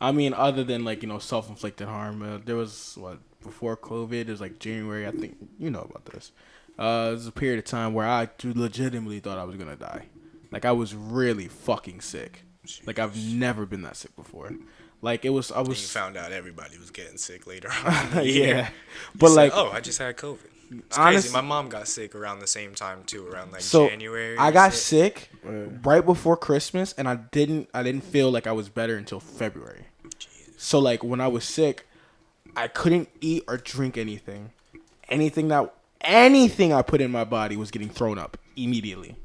I mean, other than like, self-inflicted harm, there was before COVID, it was like January, I think you know about this. It was a period of time where I legitimately thought I was gonna die. Like I was really fucking sick. Like I've never been that sick before. Like it was, I And you was, found out everybody was getting sick later on. In the year. yeah. You But said, like, oh, I just had COVID. It's honest- crazy. My mom got sick around the same time too, around like so January. I got shit. sick right before Christmas, and I didn't feel like I was better until February. So like when I was sick, I couldn't eat or drink anything. Anything I put in my body was getting thrown up immediately.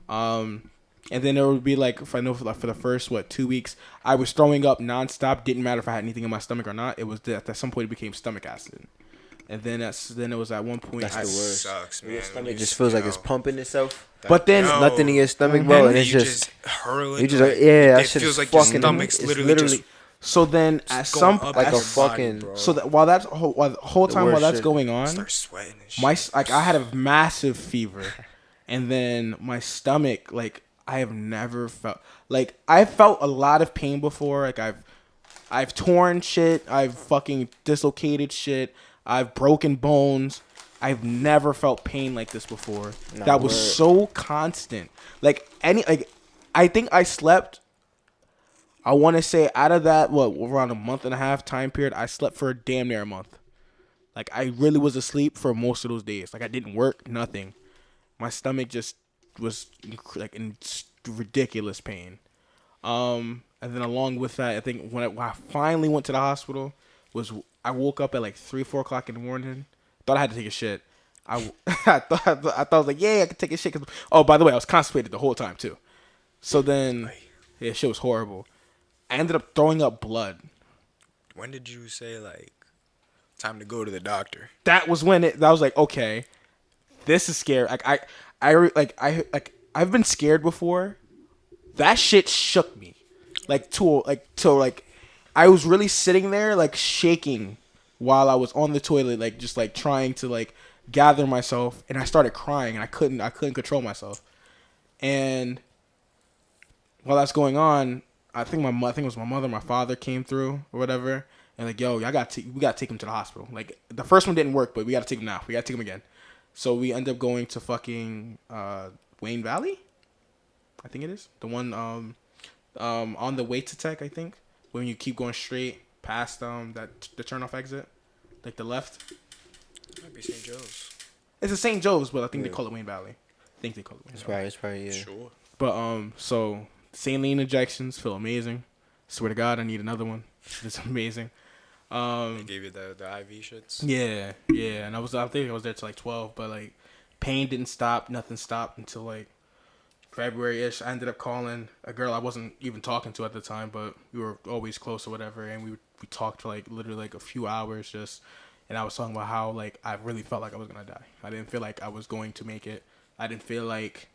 And then it would be like, if I know for the first 2 weeks, I was throwing up nonstop. Didn't matter if I had anything in my stomach or not. It was at some point it became stomach acid. And then it was at one point. That's the worst. Sucks, man. Your when stomach you just feels like know, it's pumping itself. But then There's nothing in your stomach, bro, and and it's you just hurling. you just like, yeah. That it shit feels is like your fucking. stomach's It's literally just so then at some going up like in a your fucking- body, bro. so that while the whole time while worst that's shit. going on, Start sweating and shit. I had a massive fever, and then my stomach, like I have never felt, like I felt a lot of pain before. Like I've torn shit, I've fucking dislocated shit, I've broken bones. I've never felt pain like this before. Nah, that was word. so constant. I think I slept. I want to say out of that, around a month and a half time period, I slept for damn near a month. Like, I really was asleep for most of those days. Like, I didn't work, nothing. My stomach just was, like, in ridiculous pain. And then along with that, I think when I finally went to the hospital, I woke up at, like, 3, 4 o'clock in the morning. Thought I had to take a shit. I thought I was like, yeah, I could take a shit. Oh, by the way, I was constipated the whole time, too. So then, yeah, shit was horrible. I ended up throwing up blood. When did you say like time to go to the doctor? That was when I was like, okay, this is scary. I've been scared before. That shit shook me. I was really sitting there like shaking while I was on the toilet, like just like trying to like gather myself, and I started crying, and I couldn't control myself. And while that's going on, I think it was my mother, my father came through or whatever, and like, yo, we gotta take him to the hospital. Like the first one didn't work, but we gotta take him now. We gotta take him again. So we end up going to fucking Wayne Valley, I think it is the one on the way to Tech. I think when you keep going straight past the turnoff exit, like the left. Might be St. Joe's. It's a St. Joe's, but I think they call it Wayne Valley. I think they call it Wayne Valley. It's probably yeah. Sure. But so saline injections feel amazing. Swear to God, I need another one. It's amazing. They gave you the IV shits. Yeah, and I think I was there till like 12, but like pain didn't stop, nothing stopped until like February-ish. I ended up calling a girl I wasn't even talking to at the time, but we were always close or whatever, and we talked for like literally like a few hours just, and I was talking about how like I really felt like I was gonna die. I didn't feel like I was going to make it. I didn't feel like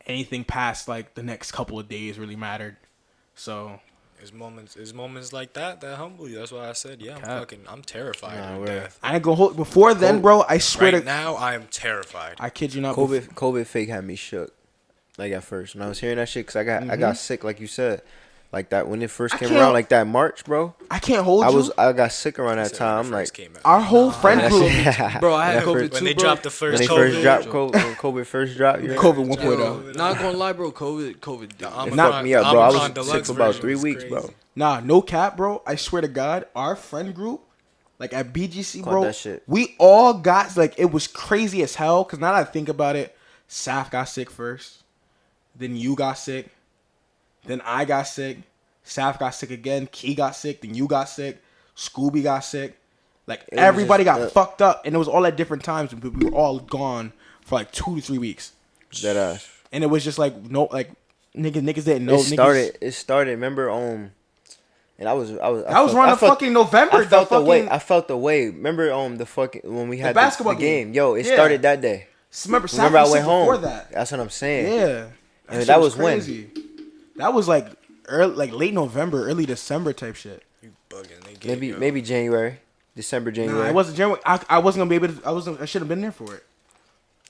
anything past like the next couple of days really mattered. So There's moments like that humble you. That's why I said, yeah, I'm terrified Nah, of we're- death. I ain't gonna hold. Before then, bro, I swear Right to now, I am terrified. I kid you not. COVID fake had me shook. Like at first, when I was hearing that shit, cause I got sick, like you said, like that when it first came around, like that March, bro. I can't hold you. I got sick around that time. I'm like, Our whole friend group. Bro, I had When COVID when too, they bro. dropped the when first they COVID, first dropped when COVID first dropped, you COVID 1.0. Yo, not gonna lie, bro. COVID did. it knocked me up, bro. I was sick for about 3 weeks, bro. Nah, no cap, bro. I swear to God, our friend group, like at BGC, Caught bro, that shit. we all got like it was crazy as hell. Cause now that I think about it, Saf got sick first, then you got sick, then I got sick, Saf got sick again, Key got sick, then you got sick, Scooby got sick. Like was everybody just, got fucked up, and it was all at different times. But we were all gone for like 2 to 3 weeks, That ass. and it was just like no, like niggas didn't know. It started. Remember, and I was around the fucking November. I felt the way. I felt the way. Remember, the fucking when we had the basketball game. game. Yo, it Yeah. started that day. Remember, Saf Remember, I was went sick home. before that. That's what I'm saying. Yeah, And shit that was when? crazy. That was like early, like late November, early December type shit. You bugging. They gave Maybe January, December, January. Nah, it wasn't January. I wasn't gonna be able to. I should have been there for it.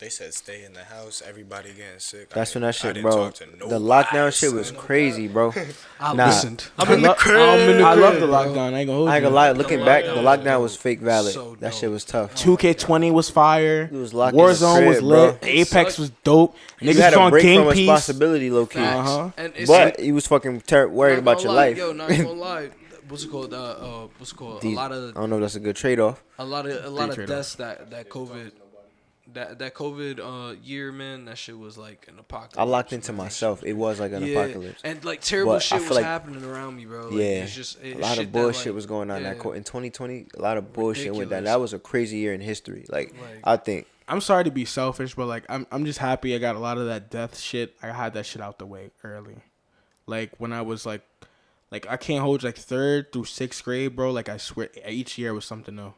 They said stay in the house. Everybody getting sick. That's when that I shit, didn't bro. talk to The nobody, lockdown shit was son. crazy, bro. I Nah. listened. I'm in the crib. I love the lockdown. I ain't gonna hold I ain't you. gonna lie. Looking back, the lockdown lockdown was fake valid. so That dope. shit was tough. 2K20 was fire. It was locked in the Warzone was crib, lit. bro. Apex was dope. You Niggas had was a on break game from piece. responsibility, low key. Facts. Uh-huh. And it's But you was fucking worried not about gonna your lie, life. Yo, not gonna lie. what's it called? What's it called? These- a I lot of don't know if that's a good trade off. a lot of trade-off. deaths that COVID. That COVID year, man, that shit was like an apocalypse. I locked into myself. It was like an apocalypse. And like terrible But I shit feel was like- happening around me, bro. Like, Yeah, it's just a lot of bullshit was going on yeah. in 2020. A lot of bullshit went down. Ridiculous. That was a crazy year in history. Like Like- I think. I'm sorry to be selfish, but like I'm just happy I got a lot of that death shit. I had that shit out the way early. Like when I was like I can't hold you, like 3rd through 6th grade, bro. Like I swear each year was something new.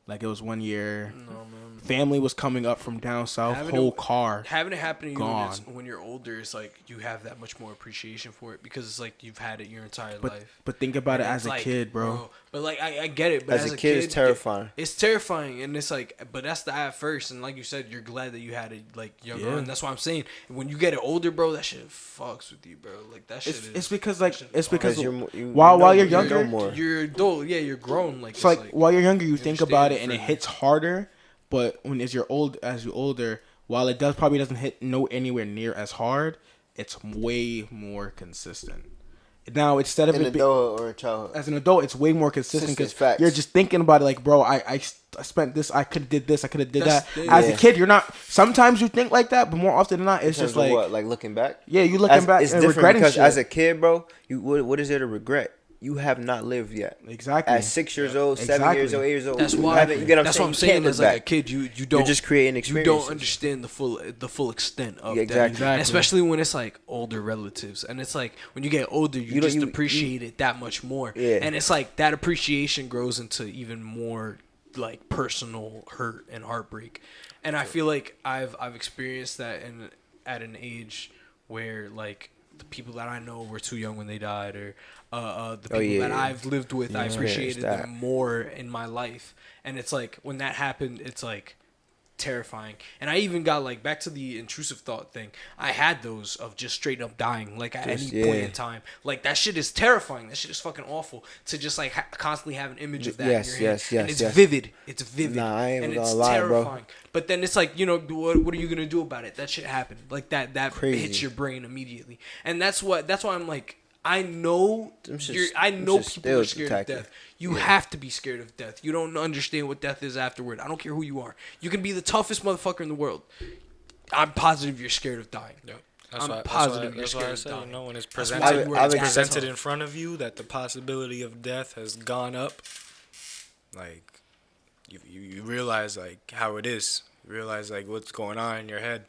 Like it was one year. No, man. Family was coming up from down south. Having Whole it- car. Having it happen to you Gone. when you're older is like you have that much more appreciation for it because it's like you've had it your entire But life. but think about it And as it's a like, kid, bro. But like I get it. But As a kid, it's terrifying. It's terrifying, and it's like, but that's the at first, and like you said, you're glad that you had it like younger, Yeah. and that's why I'm saying when you get it older, bro, that shit fucks with you, bro. Like that shit. It's because like that shit it's because you while know- you're you know younger, more. You're adult, yeah, you're grown. Like it's like while you're younger, you you think about it understand and it further. hits harder. But when as you're older, while it probably doesn't hit anywhere near as hard, it's way more consistent. Now instead of An it be, adult or a child. as an adult, it's way more consistent because Facts. you're just thinking about it. Like, bro, I spent this, I could have did this, I could have did That's that. the- As a Yeah. kid, you're not. Sometimes you think like that, but more often than not, it's In just terms of like, what, looking back. yeah, you looking back It's and different regretting because shit. as a kid, bro, what is there to regret? You have not lived yet. Exactly. At 6 years old, 7 Exactly. years old, 8 years old, That's you why. haven't- you get That's what what I'm You saying. can't As look like a back. kid, you don't. You're just creating You experiences. don't understand the full extent of Yeah, that, exactly. and especially when it's like older relatives, and it's like when you get older, you don't- just you- appreciate it that much more. Yeah. And it's like that appreciation grows into even more like personal hurt and heartbreak, and I feel like I've experienced that at an age where like the people that I know were too young when they died, or the people that yeah. I've lived with, I appreciated that. them more in my life. And it's like when that happened, it's like terrifying. And I even got like back to the intrusive thought thing. I had those of just straight up dying, like at any point in time. Like that shit is terrifying. That shit is fucking awful to just like constantly have an image of that Yes, in your head. yes, And yes, it's yes. vivid. It's vivid. Nah, I ain't and gonna it's lie, bro. terrifying. But then it's like, you know, what are you gonna do about it? That shit happened. Like that Crazy. hits your brain immediately. And that's why I'm like, I know Them shit's- you're. I them know shit's people are still scared attacking. of death. You have to be scared of death. You don't understand what death is afterward. I don't care who you are. You can be the toughest motherfucker in the world. I'm positive you're scared of dying. Yep. I'm positive you're that's why scared I of said, dying. you know, when it's That's why presented, I when I've it's that's presented tough. in front of you that the possibility of death has gone up, like you realize like how it is. You realize like what's going on in your head,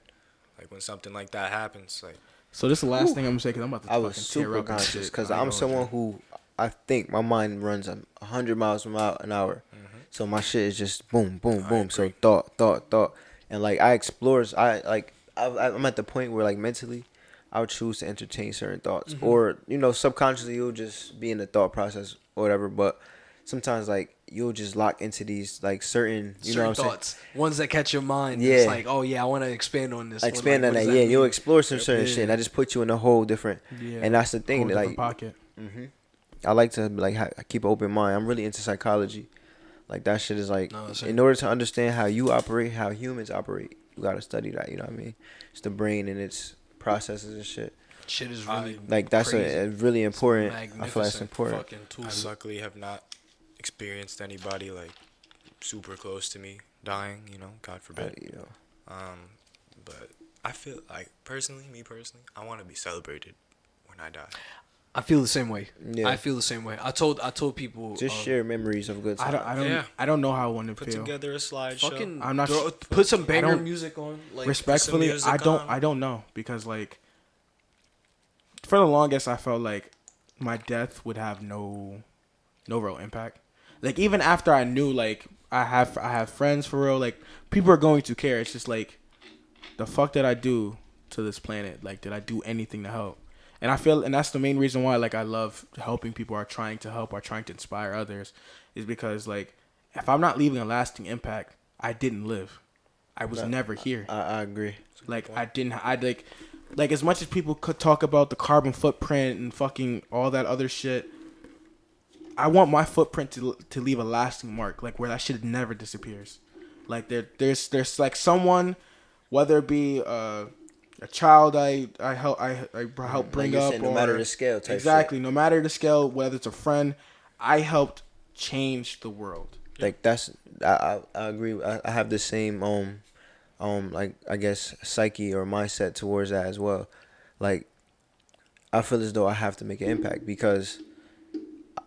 like when something like that happens. Like So this is the last thing I'm gonna say because I'm about to I fucking was tear super up and conscious shit. because I ain't I'm gonna someone hold who I think my mind runs 100 miles an hour. So my shit is just boom, boom, boom. So thought, and like I explore. I'm at the point where like mentally, I would choose to entertain certain thoughts, or subconsciously you'll just be in the thought process or whatever. But sometimes like you'll just lock into these like certain Certain what I'm saying? thoughts, ones that catch your mind. Yeah. It's like, oh yeah, I want to expand on this. Expand What on that, does yeah. And you'll mean? explore some certain shit, and that just puts you in a whole different. Yeah. And that's the it. thing, Whole that, different like pocket. I like to like keep an open mind. I'm really into psychology. Like that shit is like, No, in order to understand how you operate, how humans operate, you gotta study that. You know what I mean? It's the brain and its processes and shit. Shit is really Like that's crazy. a really important. I feel like it's Magnificent important. fucking I tools. luckily have not experienced anybody like super close to me dying. You know, God forbid. But I feel like me personally, I want to be celebrated when I die. I feel the same way. Yeah. I feel the same way. I told people Just share memories of good I times. don't Yeah. I don't know how I want to Put feel. together a slideshow. fucking I'm not throw- sh- put some banger don't- music on. Like Respectfully, music I don't on. I don't know because like for the longest I felt like my death would have no real impact. Like even after I knew like I have friends for real, like people are going to care. It's just like the fuck did I do to this planet? Like did I do anything to help? And I feel and that's the main reason why like I love helping people, or trying to help, or trying to inspire others, is because like if I'm not leaving a lasting impact, I didn't live. I was never here. I agree. Like I like as much as people could talk about the carbon footprint and fucking all that other shit, I want my footprint to leave a lasting mark, like where that shit never disappears. Like there's like someone, whether it be a child I help bring you're up, saying, or no matter the scale type exactly, shit. no matter the scale, whether it's a friend, I helped change the world. Like that's I agree. I have the same like I guess psyche or mindset towards that as well. Like I feel as though I have to make an impact because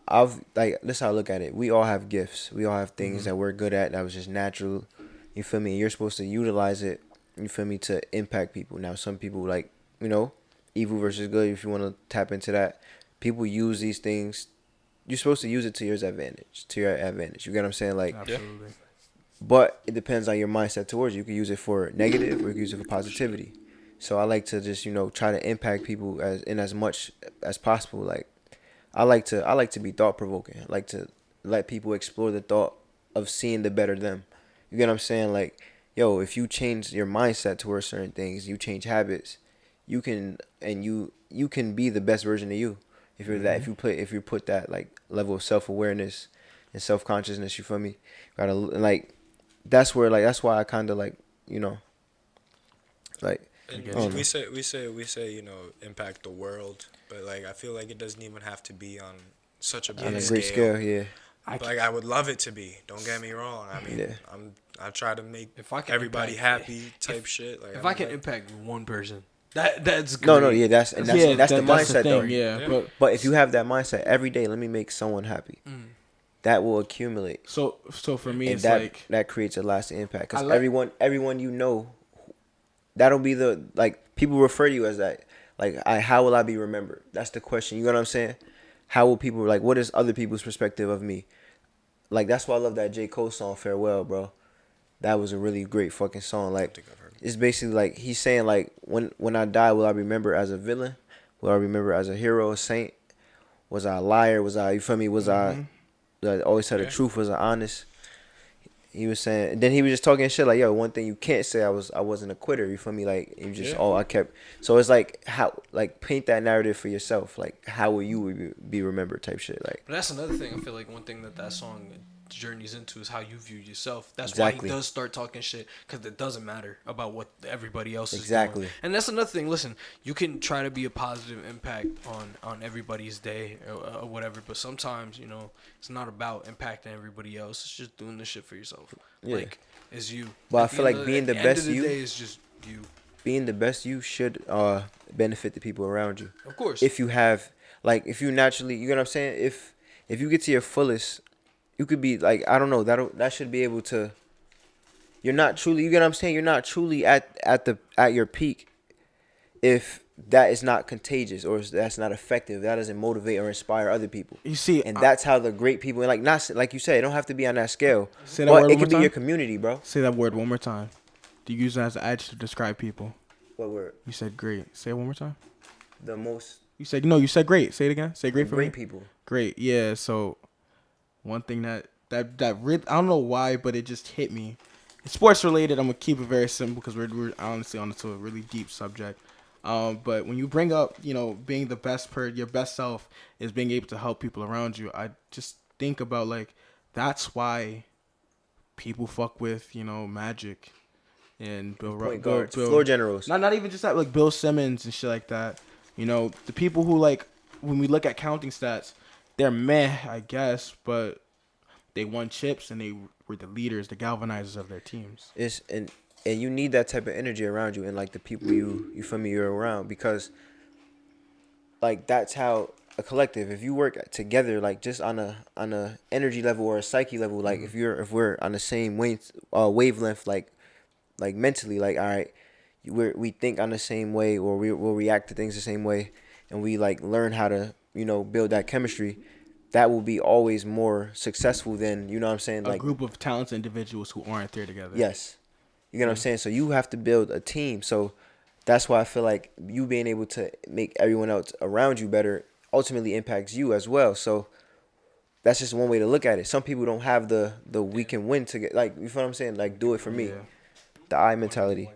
I've like this is how I look at it. We all have gifts. We all have things that we're good at that was just natural. You feel me? You're supposed to utilize it. You feel me, to impact people. Now some people like, evil versus good. If you want to tap into that, people use these things. You're supposed to use it to your advantage. To your advantage. You get what I'm saying? Like, Absolutely. but it depends on your mindset towards it. You can use it for negative or you can use it for positivity. So I like to just try to impact people as much as possible. Like I like to be thought provoking. I like to let people explore the thought of seeing the better them. You get what I'm saying? Like, yo, if you change your mindset towards certain things, you change habits, you can be the best version of you. If you're that, if you put that like level of self-awareness and self-consciousness, you feel me? Gotta like that's why I kind of like like And we say impact the world, but like I feel like it doesn't even have to be on such a big on a scale. great scale, yeah. Like I would love it to be. Don't get me wrong. I mean, Yeah. I try to make If I can everybody impact- happy type shit. Like If I can like, impact one person, that's great. No, yeah, that's the mindset though. Yeah, Yeah. But if you have that mindset every day, let me make someone happy. That will accumulate, so for me, and it's that like that creates a lasting impact. Because I like- everyone that'll be the like people refer to you as that. Like, how will I be remembered? That's the question. You know what I'm saying? How will people like? What is other people's perspective of me? Like that's why I love that J. Cole song "Farewell," bro. That was a really great fucking song. Like, think I've heard it. it's basically like he's saying like when I die, will I remember as a villain? Will I remember as a hero, a saint? Was I a liar? Was I, you feel me? Was I always tell the Yeah. truth? Was I honest? He was saying, and then he was just talking shit like, yo, one thing you can't say, I wasn't a quitter. You feel me? Like, you just, Yeah. I kept. So it's like, how, like, paint that narrative for yourself. Like, how will you be remembered type shit. Like, But that's another thing. I feel like one thing that song journeys into is how you view yourself. That's Exactly. why he does start talking shit, because it doesn't matter about what everybody else is Exactly. doing. And that's another thing. Listen, you can try to be a positive impact on everybody's day or whatever, but sometimes it's not about impacting everybody else. It's just doing this shit for yourself. Yeah. Like, it's you. But I At the feel end like of being at the end best of the you- day is just you. being the best you should benefit the people around you. Of course. If you have, like, if you naturally, you know what I'm saying? If you get to your fullest, you could be like, I don't know, that should be able to. You're not truly, you get what I'm saying? You're not truly at your peak if that is not contagious or if that's not effective. That doesn't motivate or inspire other people. you see, And that's how the great people, like, not like you said, it don't have to be on that scale. Say that But word it one could be more your time. community, bro. Say that word one more time. Do you use it as an adjective to describe people? What word? You said great. Say it one more time. The most You said no. You said great. Say it again. Say great for great me. people. Great. Yeah. So one thing that really, I don't know why, but it just hit me. It's sports related. I'm gonna keep it very simple because we're honestly on to a really deep subject. But when you bring up, being the best your best self is being able to help people around you. I just think about like that's why people fuck with Magic and Point guards, floor generals. Not even just that, like Bill Simmons and shit like that. The people who like when we look at counting stats, they're meh, I guess, but they won chips and they were the leaders, the galvanizers of their teams. It's and you need that type of energy around you and like the people you feel me you're around, because like that's how a collective, if you work together like just on a energy level or a psyche level, like if we're on the same wavelength, like mentally, like all right, we think on the same way, or we'll react to things the same way, and we like learn how to build that chemistry, that will be always more successful than what I'm saying, A like group of talented individuals who aren't there together. yes, you get what I'm saying. So you have to build a team. So that's why I feel like you being able to make everyone else around you better ultimately impacts you as well. So that's just one way to look at it. Some people don't have the we can win to get, like, you feel what I'm saying, like do it for me, Yeah. the I mentality.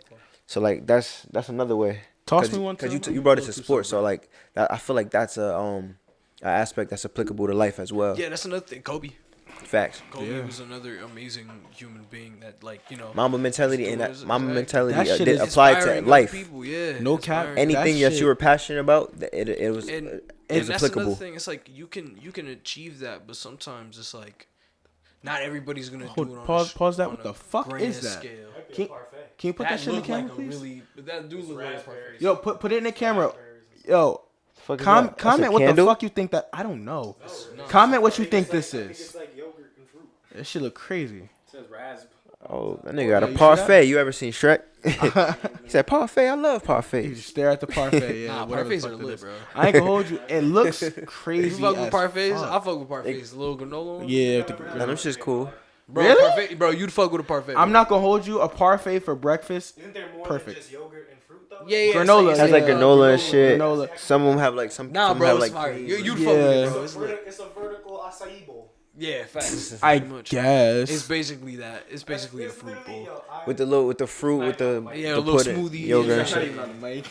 So like that's another way. Toss me one, because too. you brought it Go to to sports. So something. like that, I feel like that's a aspect that's applicable to life as well. Yeah, that's another thing. Kobe. Facts. Kobe was another amazing human being that, like, you know, Mamba mentality and that Mamba mentality That shit did is apply to inspiring life. other people, yeah, No cap. inspiring. Anything that shit- you were passionate about, it was and it and was that's another applicable. thing. It's like you can achieve that, but sometimes it's like not everybody's gonna Hold- do it. On pause that. on What a the fuck grand is that? Scale. Can you put that shit in the looked camera, like please? that do look like a parfait. Yo, put it in the camera. Yo, Fuck is that? That's a comment what the candle? fuck you think that. I don't know. Comment what you think this is. like yogurt and fruit. This shit look crazy. It says raspberry. Oh, that nigga got you a see parfait. You ever seen Shrek? He said parfait. I love You parfaits. just stare at the parfait. Yeah, Nah, whatever the parfaits fuck are that lit, is. bro. I ain't gonna hold you. It looks You crazy. fuck with as parfaits? fuck. I fuck with parfaits. A little granola. one? Yeah, with the Nah, them shit's cool. Bro, Really? Parfait, bro, you'd fuck with a parfait. I'm not gonna hold you. A parfait for breakfast. Isn't there more Perfect. than just yogurt and fruit though? Yeah, yeah. Granola, it's Has like Yeah, granola and shit. granola. Some of them have like some. Nah, some bro, have it's like fire. cream. You'd Yeah. fuck with it, bro. It's lit. It's a vertical acai bowl. Yeah, facts. I Pretty much. guess. It's basically that. It's basically a fruit bowl. with the fruit with the Yeah, a the little pudding, smoothie. yogurt Yeah, and not shit. even on the mic.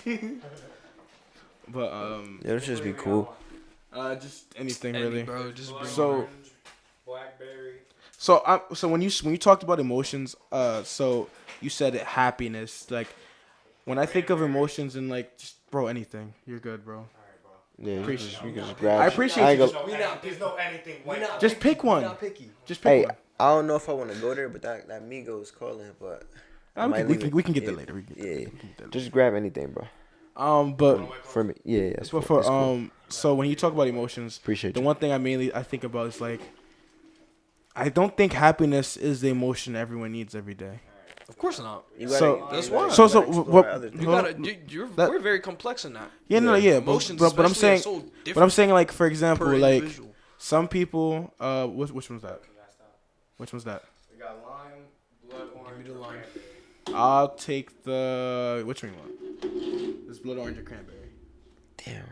But Yeah, that should be cool. just anything Any, really. bro, just bring So Blackberry. so when you talked about emotions, so you said it, happiness. Like when I think of emotions and like just bro, anything, you're good, bro. Yeah, you can Appreciate just, you can just grab. I shit. appreciate ain't you. gonna- There's no anything. Just pick one. picky. Just pick Hey, one. I don't know if I want to go there, but that Migos calling, but I might We leave it. can get that Yeah, later. We can Yeah, get that just grab anything, bro. later. But For me, yeah, that's but cool. for That's cool. so when you talk about emotions, Appreciate the you. one thing I think about is like I don't think happiness is the emotion everyone needs every day. Of course not. You so- that's you gotta- why. you So gotta explore what? other things. You Hold gotta. on. You're we're very complex in that. Yeah, no, yeah, Emotions, but I'm especially, are saying, so but I'm different saying like for example, per like individual. some people, which one's that? Which one's that? We got lime, blood orange. Give me the lime. I'll take the which one you want? This blood orange or cranberry? Damn,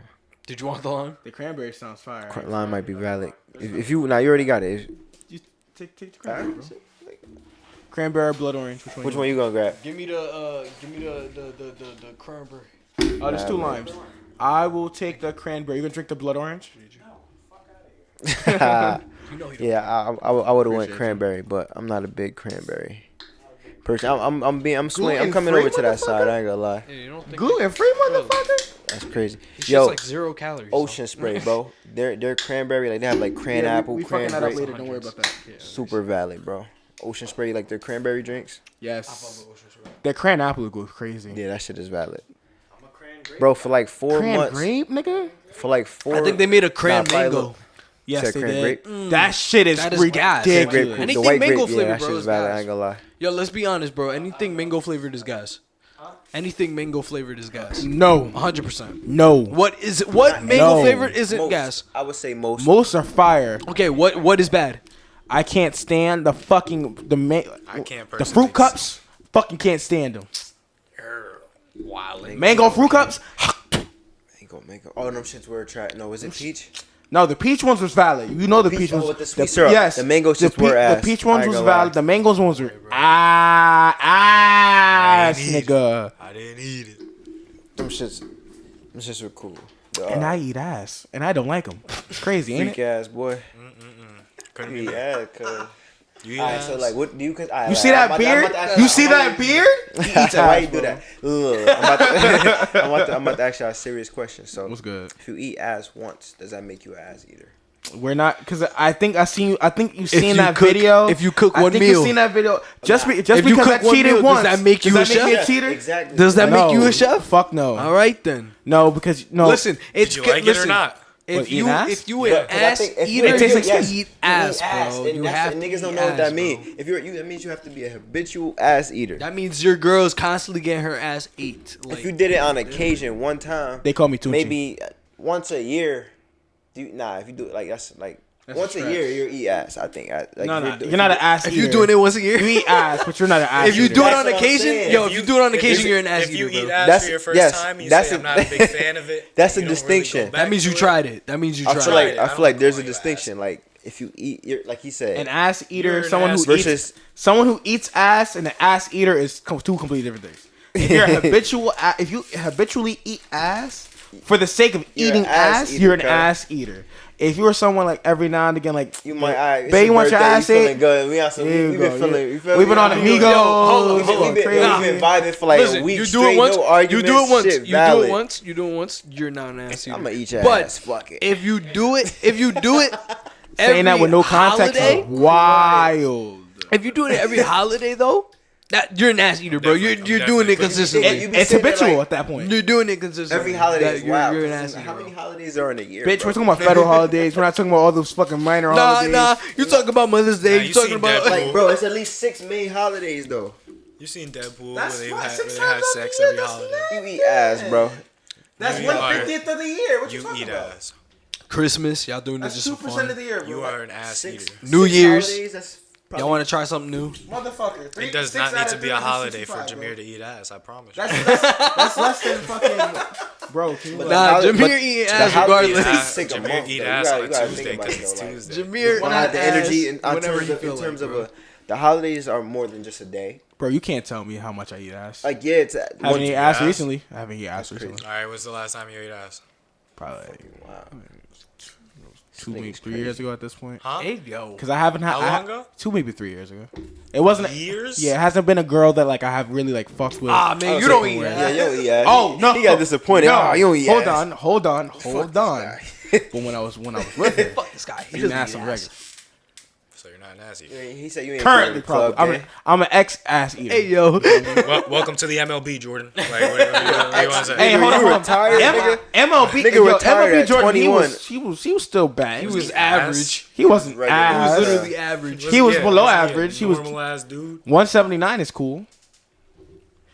Did you want the lime? The cranberry sounds fire. line might be valid. If you now you already got it. You take the cranberry, bro. Cranberry or blood orange? Which one you gonna grab? Give me the cranberry. Oh, there's two limes. I will take the cranberry. You gonna drink the blood orange? You know he don't. Yeah, I would have went Appreciate you. cranberry, but I'm not a big cranberry person. I'm swinging. I'm Gluten-free, coming over to that side. I ain't gonna lie. Yeah, you don't think Gluten free, motherfucker. That's crazy. It's Yo, just like 0 calories. Ocean Spray, bro. Their cranberry, like they have like cran apple, we fucking that up cranberry. later. Don't worry about that. Super valid, bro. Ocean Spray, like their cranberry drinks. Yes. That cran apple goes crazy. Yeah, that shit is valid, I'm a cran grape. bro. For like 4 Cran months, grape, nigga. for like 4. I think they made a cran probably mango. look- Yes, Said they cran did. grape? That shit is That is gas. Cran ridiculous. grape, cool. Anything the white mango grape, yeah, flavor, that bro, shit is is valid. gas. I ain't gonna lie. Yo, let's be honest, bro. Anything mango flavored is gas. Anything mango flavored is gas. No, 100%. no. What is it? What mango No. flavored isn't Most, gas? I would say most. Most are fire. Okay, what is bad? I can't stand the fucking I can't the personally. fruit cups. Fucking can't stand them. Wilding. Mango fruit cups. Ain't gonna make it. Oh, them shits were trash. No, was it peach? No, the peach ones was valid. You know the peach- peach oh, ones. with the sweet syrup. Yes, The mango shits were ass. The peach I ones ain't was gonna lie. valid. The mangoes ones were ass, nigga. I didn't eat it. Them shits were cool. And I eat ass, and I don't like them. It's crazy, ain't Freak it? ass boy. Couldn't be Yeah, cuz. You eat Alright, ass? so like, what do you? You see that beard? You see that beard? Why you do that? Look, I'm about to ask y'all a serious question. So, What's good? if you eat ass once, does that make you an ass eater? We're not, because I think I think you've seen you that cook- video. if you cook I one think meal. you've seen that video. Just If because you I cook one cheated meal, once, does that make you a chef? me a cheater? Exactly. Does that make you No. a chef? Fuck no. All right then. No, because no. Listen, it's Did you like it or not? If What, you eating ass? if you But- an 'cause I ass think if you- eater, It tastes like you yes. eat ass, bro. and You that's have and to niggas eat don't know what that ass, means. bro. If that means you have to be a habitual ass eater. That means your girl's constantly getting her ass ate. Like, If you did it on occasion, one time, They call me Tunchi. maybe once a year. If you do it like that's once a stretch. year, you eat ass. I think. Like, No, if no, do- you're not an ass if eater. you doing it once a year, You eat ass, but you're not an ass if you eater. do it That's on what I'm occasion, saying. yo, if you do it on occasion, If you're an ass If you eater, eat bro. ass That's- for your first yes, time, you that's say a- I'm not a big fan of it. That's you a don't really go distinction. back That means to you it. tried it. That means you I tried feel it. like I I don't feel like like there's a calling you distinction. Like if you eat, you're like he said, An ass eater, You're an someone ass who eats, versus- someone who eats ass, and an ass eater is two completely different things. If you're a habitual, if you habitually eat ass for the sake of You're eating an ass ass, eater, you're an cuz. ass eater. if you were someone like every now and again, like You might, babe, you want your ass feeling ate? good. We on some. There We you been go, feeling. yeah. You feel We've me? been on Amigos. hold on, We've been vibing for like Listen, a week you straight. do it once. No arguments. You do it once. Shit, You do valid. it once. You do it once. You're not an ass eater. I'm gonna eat your But ass. Fuck it. if you do it, Saying that with no context holiday, is wild. if you do it every holiday though, that you're an ass eater, bro. Definitely, You're I'm doing it definitely consistently. You be It's sitting there habitual like, at that point. You're doing it consistently. every holiday That is wild. You're an ass eater. How many bro. holidays are in a year? Bitch, bro? we're talking about federal holidays. We're not talking about all those fucking minor holidays. Nah. You talking about Mother's Day? Nah, you you talking seen about Deadpool. Like, bro, it's at least 6 main holidays though. You seen Deadpool That's where they right, had 6 where they had times sex a year, every that's holiday? You eat ass, bro. That's You 1/50th of the year. What you You talking eat about? ass. Christmas? Y'all doing this That's just for 2% of fun? the year, bro. You are an ass Six- eater. New 6 Year's. holidays, that's Y'all want to try something new? Motherfucker. It does not need to be a holiday for Jameer to eat ass. I promise. you. That's less than fucking. Bro, can you But Nah, the holi- Jameer but eating the ass holidays regardless. is sick a Jameer month, eat though. ass You on a gotta Tuesday think about it, because it's though, like, Tuesday. Jameer Well, want the energy in whenever terms he of feel like, of bro. the holidays are more than just a day. bro, you can't tell me how much I eat ass. Like yeah, it's I haven't eaten ass ass? recently. I haven't eaten ass That's recently. All right, when's the last time you ate ass? Probably wow. 2 nigga's maybe 3 crazy. years ago at this point. Huh? Hey yo. Because I haven't had How long ago? 2 maybe 3 years ago. It wasn't. Years? Yeah, it hasn't been a girl that like I have really like fucked with. Ah man, you don't eat Yeah, ass. you don't eat ass. Oh no! he got disappointed. No, Oh, you don't eat hold ass. on, hold on. Fuck this guy. But when I was with her, Fuck this guy. He eating doesn't ass eat on ass. regular. So you're not an ass eater. He said you ain't Currently, playing the club, probably. gang. I'm an ex ass eater. Hey yo. Welcome to the MLB, Jordan. Like, what do you want to say? Hey, Nigga, hold on, you hold on. retired, nigga? MLB, Nigga yo, retired MLB at Jordan, 21. he was still bad. He was He average. He wasn't Right, He ass. was literally average. He was below yeah, average. He was normal ass dude. 179 is cool.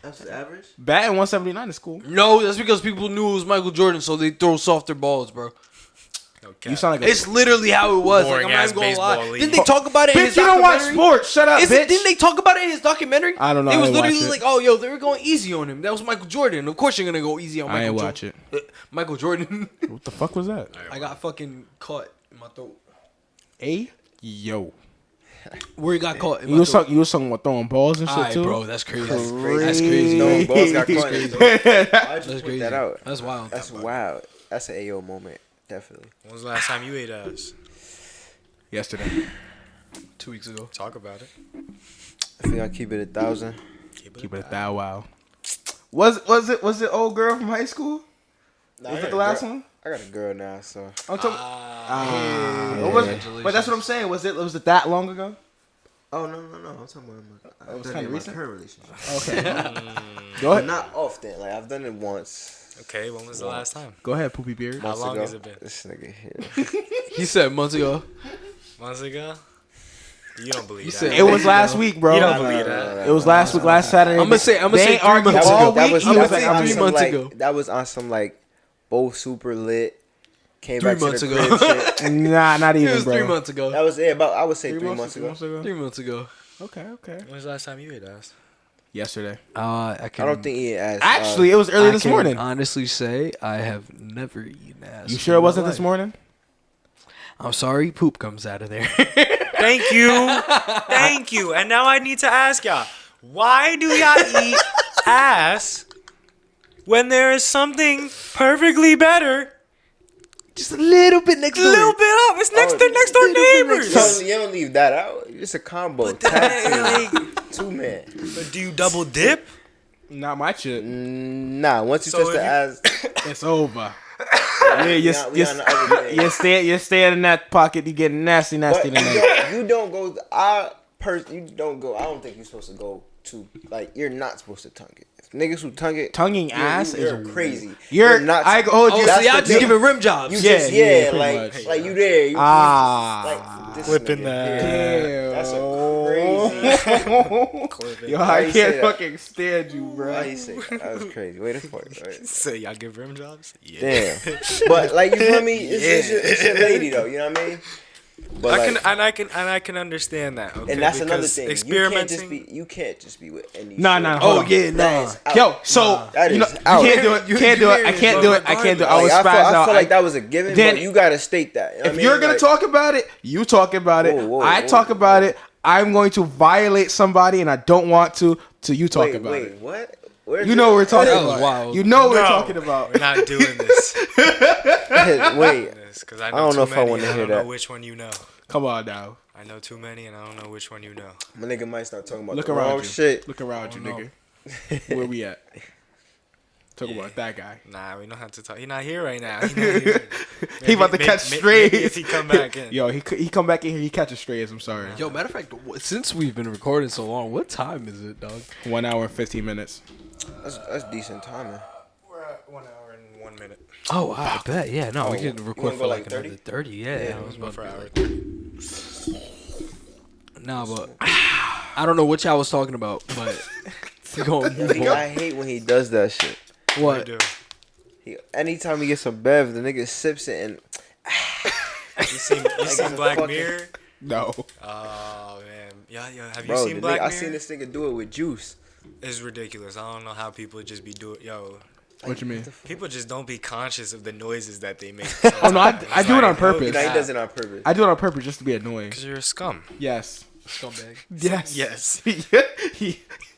That's his average. Batting 179 is cool. No, that's because people knew it was Michael Jordan, so they throw softer balls, bro. No You cap. sound like a It's literally how it was. Like, Boring I'm not ass even gonna lie. baseball league. Didn't they talk about it in his bitch. You don't watch documentary? sports. Shut up, bitch. Didn't they talk about it in his documentary? I don't know. It I was didn't watch literally it. like, oh, yo, they were going easy on him. That was Michael Jordan. Of course you're gonna go easy on Michael I ain't Jordan. watch it. Michael Jordan. What the fuck was that? I got fucking caught in my throat. A yo. Where he got caught in You my was throat. talking. You was talking about throwing balls and shit Alright, too. bro, that's crazy. Crazy. That's crazy. No, balls got caught. Why'd you That's put crazy. that out? That's wild. That's wild. That's an AO moment, definitely. When was the last time you ate ass? Yesterday. 2 weeks ago. Talk about it. I think I'll keep it 1,000. Keep it that wow. Was it old girl from high school? Nah, Was I that got the a last girl- one? I got a girl now, so. I'm talking. Yeah. What was it? Congratulations. But that's what I'm saying. Was it that long ago? Oh no! I'm talking about my. was I've done kinda it in my recent? current relationship. Okay. Go But ahead. not often. Like I've done it once. Okay, when was the last time? Go ahead, poopy beard. How months long ago. has it been? This nigga here. He said months ago. Months ago? You don't believe He that. said It was last week, bro. You don't believe that. It was last week, last Saturday. I'ma say They 3 ain't argued months all ago. week. I'ma He was say like, 3 some, months like, ago. That was on some like both super lit. Came 3 back to months the ago. crib shit. Nah, not It even, was bro. 3 months ago. That was about. I would say 3 months ago. 3 months ago. Okay. When was the last time you ate ass? Yesterday. I I can. don't think he asked. Actually, it was early I this can morning. honestly say I have never eaten ass. You in sure it my wasn't life. this morning? I'm sorry, poop comes out of there. Thank you. Thank you. And now I need to ask y'all, why do y'all eat ass when there is something perfectly better? Just a little bit next A door. little bit up. It's next to next door neighbors. You don't leave that out. It's a combo. Tag team. 2-man. But do you double dip? Not my shit. Nah, once you So touch if the you- ass, It's over. Yeah, we on the other day. you're staying in that pocket. You getting nasty But tonight. you don't go. You don't go. I don't think you're supposed to go to like. You're not supposed to tongue it. If niggas who tongue it, Tonguing you're- ass you're is crazy. You're not. I hold Oh, you. so That's y'all the just thing. giving rim jobs. You Yeah, just yeah, pretty like much. like you there. You Ah. like this Whipping nigga that. here. Damn. That's a crazy. Yo, Why I you say can't that? fucking stand you, Why bro. you say that? That was crazy. Wait a fuck. So y'all give rim jobs? Yeah. Damn. But like you feel me? It's your lady though. You know what I mean? But I can understand that. Okay? and that's another because thing. Experimenting. You can't just be with any. Nah, shit. nah. Oh hold on. yeah, That nah. is out. Yo, so That you know is you out. can't do it. You can't do it. I can't do it. I can't do it. I was Like, spazzed I out. feel like that was a given, Then- but you gotta state that. You know what I If mean? you're gonna Like, talk about it, you talk about it. Whoa, I whoa. talk about it. I'm going to violate somebody, and I don't want to. Till you talk about wait, it. what? Where's You know what we're talking That was about. wild. You know what we're No, talking about. We're not doing this. Wait, this because I don't know too if I many wanna and I hear don't know that. which one you know. Come on now. I know too many and I don't know which one you know. My nigga might start talking about Look the around wrong you. shit. Look around you, know. nigga. Where we at? Talk Yeah. about that guy. Nah, we don't have to talk. He's not here right now. He not here. He about to catch strays. Maybe if he come back in. Yo, he come back in here. He catches strays. I'm sorry. Yo, matter of fact, since we've been recording so long, what time is it, dog? 1 hour and 15 minutes. That's decent timing. We're at 1 hour and 1 minute. Oh, wow, I bet. Yeah, no, we Oh, can you record wanna for go like like another 30? 30. Yeah, Yeah, I was Go about for to an be hour. like, nah, but I don't know what y'all was talking about, but we gonna move on. I hate when he does that shit. What? Do. Anytime he gets some bev, the nigga sips it and You seen it's a Black fucking- Mirror? No. Oh man, yeah. Have you bro, seen Black I Mirror? seen this nigga do it with juice. It's ridiculous. I don't know how people just be doing. Yo, What you mean? people just don't be conscious of the noises that they make. Oh no, I do it on purpose. He does it on purpose. I do it on purpose just to be annoying. Because you're a scum. Yes. Scumbag. Yes. Yes.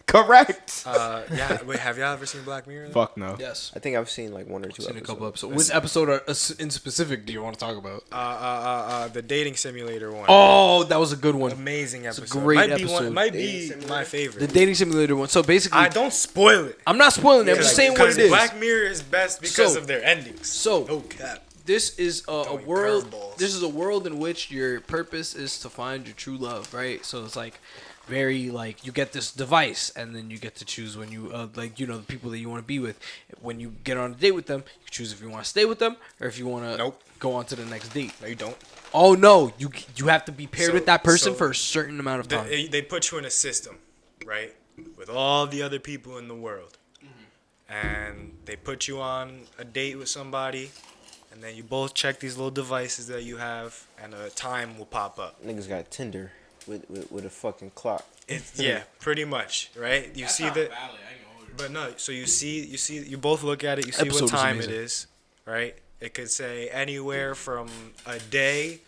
Correct. Yeah. Wait, have y'all ever seen Black Mirror? Fuck no. Yes. I think I've seen like one or two Seen a episodes. couple episodes. Which episode in specific do you want to talk about? The dating simulator one. Oh, that was a good one. Amazing It's a episode. great might episode. Be might Dating be simulator? my The favorite. dating simulator one. So basically, I don't spoil it. I'm not spoiling it. I'm just saying what Because it is. Black Mirror is best because So- of their endings. So- no cap. This is a Throwing world. curveballs. This is a world in which your purpose is to find your true love, right? So it's like very like you get this device, and then you get to choose when you like the people that you want to be with. When you get on a date with them, you choose if you want to stay with them or if you want to Nope. go on to the next date. No, you don't. Oh no, you have to be paired So- with that person so for a certain amount of time. They put you in a system, right, with all the other people in the world, and they put you on a date with somebody, and then you both check these little devices that you have, and a time will pop up. Niggas got Tinder with a fucking clock. Yeah, pretty much, right? You see that, but no. So you both look at it. You see Episode what was time it amazing. is, right? It could say anywhere from a day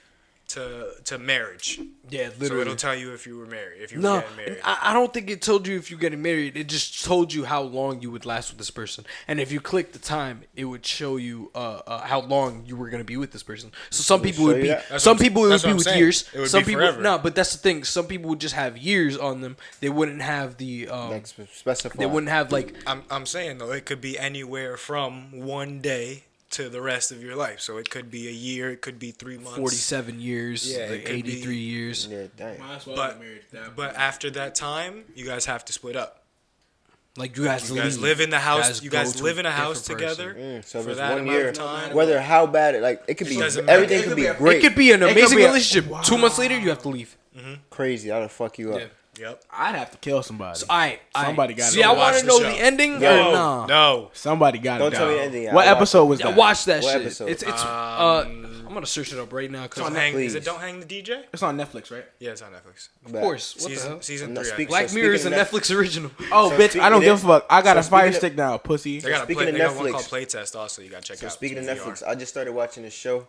to marriage. Yeah, So literally. it'll tell you if you were married, if you were No, getting married. I don't think it told you if you're getting married. It just told you how long you would last with this person. And if you click the time, it would show you how long you were gonna be with this person. So some people show would you be, that? That's some what I'm- people it that's would be what I'm with saying. years. It would Some be people, forever. no, but that's the thing. Some people would just have years on them. They wouldn't have the, Like specify. they wouldn't have like, I'm saying though, it could be anywhere from one day to the rest of your life. So it could be a year, it could be 3 months. 47 years, Yeah, it like could be- 83 years. Yeah, dang. But after that time, you guys have to split up. Like you guys, You guys leave. live in the house. You go guys to live in a different house person. together So if for it's that 1 amount year, of time. whether how bad it could be, doesn't matter. everything It could could be be a- great. It could be an could amazing be a- relationship. 2 months later, you have to leave. Crazy. I'll fuck you up. Yeah. Yep. I'd have to kill somebody. Somebody got it. See, I Watch want to the know show. the ending No, or nah? No. Somebody got Don't it. tell me down. anything. What I'll watch episode it. was Yeah, that? watch that What shit. episode? It's I'm gonna search it up right now because Don't hang, is Please. it Don't Hang the DJ? It's on Netflix, right? Yeah, it's on Netflix. of course. What the Season hell? season No, 3. I speak- think. Black So Mirror is a speaking of Netflix original. Oh, So bitch, I speaking don't give a of- fuck. I got so a fire speaking of- stick now, pussy. They got, Speaking of they got one Netflix- called Playtest also. You gotta check So out. speaking of It's Netflix, VR. I just started watching this show.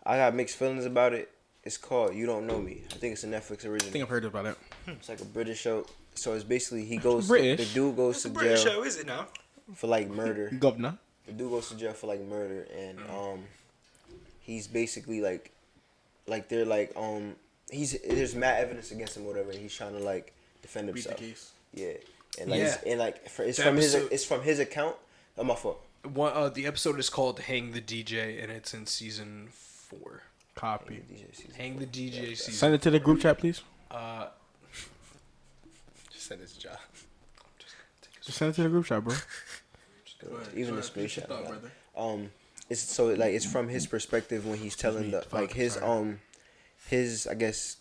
I got mixed feelings about it. It's called You Don't Know Me. I think it's a Netflix I original. think I've heard about it. It's like a British show. So it's basically he goes. British? The dude goes It's to a British jail show, is it now? for like murder. Governor. The dude goes to jail for like murder, and he's basically like they're like there's mad evidence against him, or whatever. And he's trying to like defend himself. Yeah, and like Yeah. it's The from his episode- it's from his account. Oh, my fault. The episode is called "Hang the DJ" and it's in season 4. Copy. DJ season. Hang the DJ season. Send it to the group chat, please. Just said his job. Just send it to the group chat, bro. Even the screenshot. I got it. It's so like it's from his perspective when he's telling the like his I guess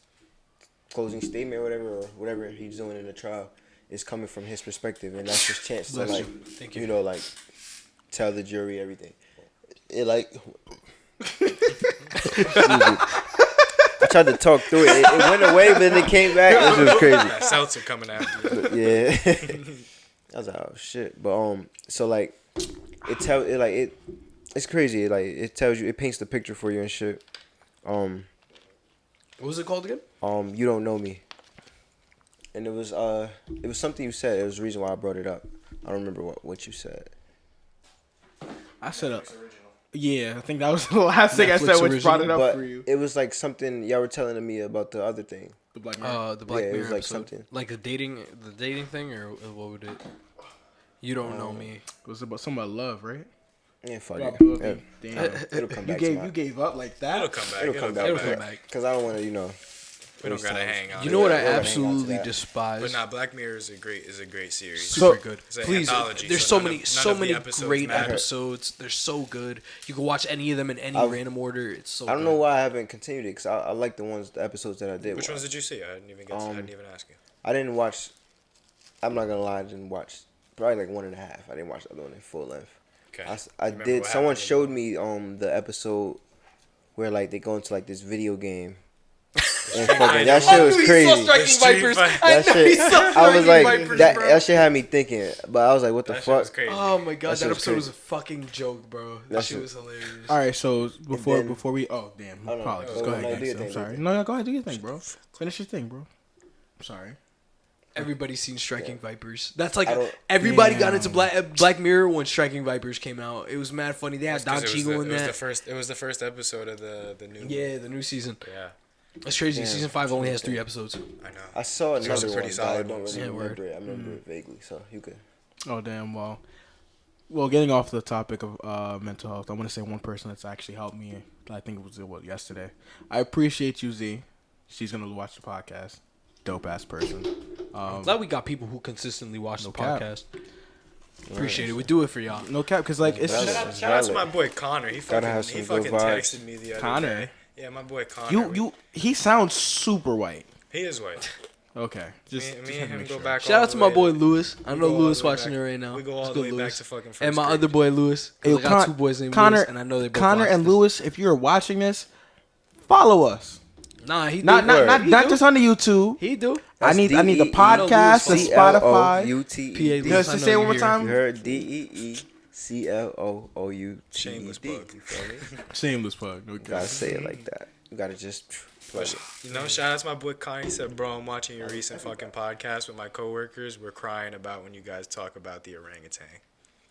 closing statement or whatever he's doing in the trial is coming from his perspective, and that's his chance to Bless like you. Thank you. you know like tell the jury everything. It like I tried to talk through it. It went away, but then it came back. It was just crazy. That seltzer coming after you. Yeah. I was like, oh shit. But so like it's crazy. Like it tells you, it paints the picture for you and shit. What was it called again? You Don't Know Me. And it was something you said. It was the reason why I brought it up. I don't remember what you said. I said Yeah, I think that was the last thing I said, Netflix which brought it up But for you. it was like something y'all were telling me about the other thing. The Black Mirror. The Black Yeah, it Mirror was like episode. something. Like the dating thing, or what would it? You don't know me. It was about something about love, right? Yeah, fuck About it. building. Yeah, Damn. it'll come back. You gave up like that? It'll come back. It'll come back. It'll come back. Because I don't want to, We don't gotta hang on. You know what I we're gonna hang on to absolutely that. despise? But nah, Black Mirror is a great series. Super good. It's an Please, anthology, there's so so none many, of- so none of the many episodes great matter. episodes. They're so good. You can watch any of them in any random order. It's so. I don't good. know why I haven't continued it because I like the episodes that I did. Which watch. ones did you see? I didn't even get. I didn't even ask you. I didn't watch. I'm not gonna lie, I didn't watch probably like 1.5. I didn't watch the other one in full length. Okay. I Remember did. what Someone happened? showed me the episode where like they go into like this video game. And fucking, that shit was crazy. The Street Fighter. That shit, I was like Vipers, that. bro. That shit had me thinking, but I was like, what the That shit was fuck? crazy. Oh my god, That shit that was episode was crazy. a fucking joke, bro. That That shit shit- was hilarious. All right, so before then- we damn, Oh, no. apologies. Oh, Go no, ahead, do your guys. thing, I'm do sorry. your No, go ahead, do your thing, bro. Finish your thing, bro. I'm sorry. Everybody's seen Striking Vipers. That's like I don't- everybody got Damn. into Black Mirror when Striking Vipers came out. It was mad funny. They had Don 'Cause Cheadle in it was that. the first episode of the new. Yeah, the new season. Yeah, That's crazy. Damn. Season 5 only has 3 episodes. I know. I saw Those are another one, pretty but I solid don't ones. really Yeah, remember word. it. I remember it vaguely, so you could. Oh damn. Well, getting off the topic of mental health, I want to say one person that's actually helped me. I think it was yesterday. I appreciate you, Z. She's gonna watch the podcast. Dope ass person. I'm glad we got people who consistently watch the cap. podcast. Appreciate it. We do it for y'all. No cap, because like it's Valid. just Shout out to my boy Connor. He Gotta have fucking some good vibes. texted me the other Connor? day. Yeah, my boy Connor. he sounds super white. He is white. Okay, just Me had and to him make go sure. back. Shout all out the to my way boy Lewis. I we know go all Lewis the way watching back- it right now. We go all Let's the go, way back Lewis. to fucking first And my grade. other boy Lewis. 'Cause Yo, I got 2 boys named Connor, Lewis, and I know they both Connor watch and this. Lewis, if you're watching this, follow us. Nah, he do. Not He not do. just on the YouTube. He do. I need the D-E-E. podcast, the Spotify. CLOUTED. Lewis, Just I to know say it you one more here. time. You heard DEECLOOUTED. Shameless plug. You feel me? Shameless plug. No You gotta cap. say it like that. You gotta just plug it. You know, shout out to my boy Connor. He said, "Bro, I'm watching your recent fucking podcast with my coworkers. We're crying about when you guys talk about the orangutan."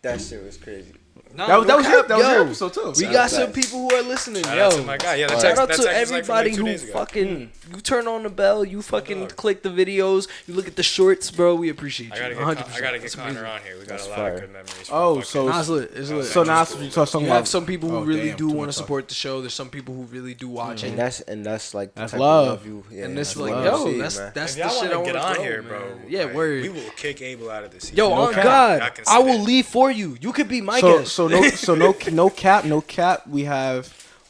That shit was crazy. Nah, That was no your cap, that was your yo. episode too. We got some people who are listening. Shout Yo, out to my guy. Yeah, that shout text, out that to text was like from like everybody 2 who days ago. fucking you turn on the bell, you fucking dog. click the videos, you look at the shorts, bro. We appreciate I you. gotta get, 100%. I gotta get That's Connor amazing. on here. We got That's a lot fire. of good memories. Oh, from so Nah, it's lit. It's lit. so now you talk something You have about some people who Oh, really damn, do too want to much talk. support the show. There's some people who really do watch And it. that's like the That's type love. of love you. Yeah, And this that's is like, love yo, you see, that's man. that's If the y'all shit I want want to to get on grow, here, man. bro, Yeah, like, word. we will kick Abel out of this. Yo, season. on cap. God, Y'all can I will spit. leave for you. You could be my so guest. no cap.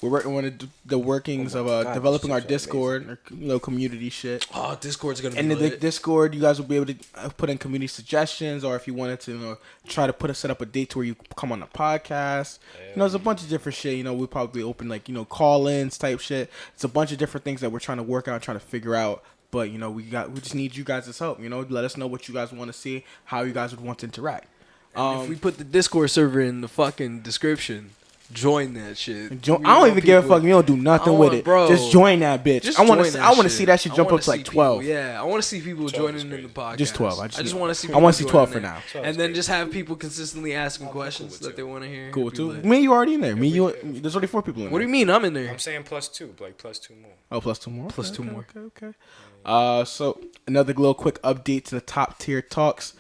We're working on the workings of God, developing our this is Discord, or, community shit. Oh, Discord's gonna be And in the lit. Discord, you guys will be able to put in community suggestions, or if you wanted to, try to set up a date to where you come on the podcast. There's a bunch of different shit. We'll probably open call-ins type shit. It's a bunch of different things that we're trying to work out, trying to figure out. But we just need you guys' help. Let us know what you guys want to see, how you guys would want to interact. If we put the Discord server in the fucking description, join that shit. I don't even give a fuck. You don't do nothing with it. Bro. Just join that bitch. Just I want join to. that I want to shit. see that shit I jump wanna up to like see people- 12. Yeah, I want to see people 12 joining is in the great. podcast. Just 12. I I just just want to see. I wanna see people 12 joining for in. now. 12 And is then great. just have people consistently asking questions that they want to hear. Cool Be too. lit. Me and you already in there. Me, you. There's only 4 people in there. What do you mean? I'm in there. I'm saying +2, like +2 more. Oh, plus 2 more. Plus Okay, 2 okay, more. Okay. So another little quick update to the top tier talks.